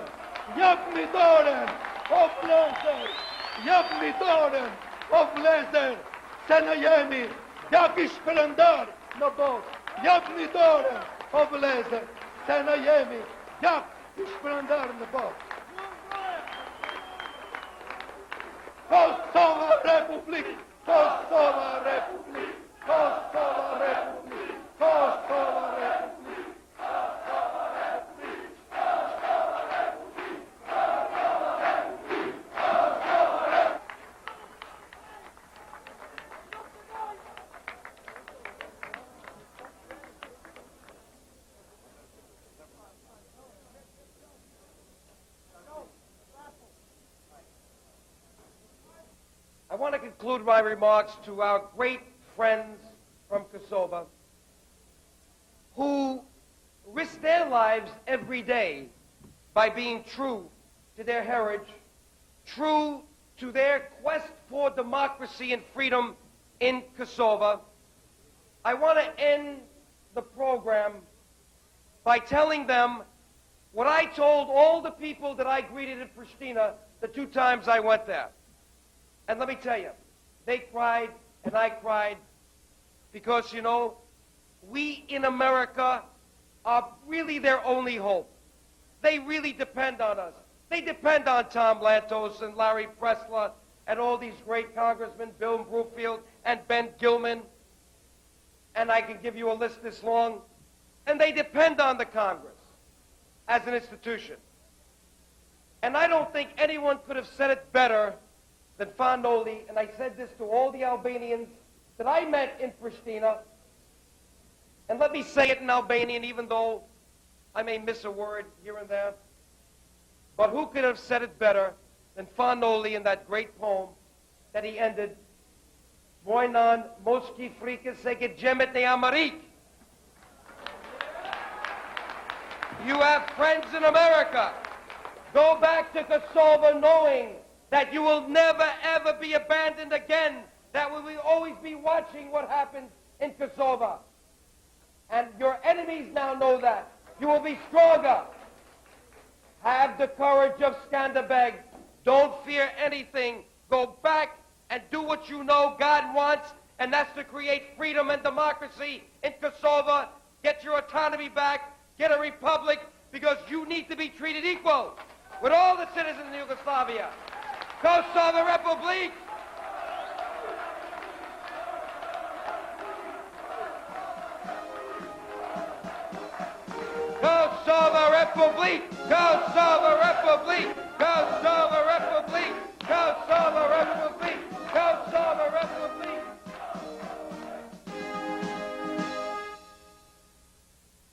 japë mi dorën, o vlezër, japë mi dorën, o vlezër, se në jemi, jak i shpërëndar në botë, japë mi dorën, o vlezër, se në jemi, jak i shpërëndar në botë. Kosova Republik, Kosova Republik, Kosova Republik, Kosova Republik, Kosova Republik, Kosova Republik, Kosova Republik, Kosova Republik. I want to conclude my remarks to our great friends from Kosovo who risk their lives every day by being true to their heritage, true to their quest for democracy and freedom in Kosovo. I want to end the program by telling them what I told all the people that I greeted in Pristina the 2 times I went there. And let me tell you, they cried and I cried because, you know, we in America are really their only hope. They really depend on us. They depend on Tom Lantos and Larry Pressler and all these great congressmen, Bill Broomfield and Ben Gilman. And I can give you a list this long. And they depend on the Congress as an institution. And I don't think anyone could have said it better than Fondoli, and I said this to all the Albanians that I met in Pristina, and let me say it in Albanian even though I may miss a word here and there, but who could have said it better than Fondoli in that great poem that he ended, Vojnan moski frike se ke gjemet ne Amerik. You have friends in America. Go back to Kosovo knowing that you will never, ever be abandoned again, that we will always be watching what happens in Kosovo. And your enemies now know that. You will be stronger. Have the courage of Skanderbeg. Don't fear anything. Go back and do what you know God wants, and that's to create freedom and democracy in Kosovo. Get your autonomy back. Get a republic, because you need to be treated equal with all the citizens in Yugoslavia. Kosovo Republic! Kosovo Republic! Kosovo Republic! Kosovo Republic! Kosovo Republic!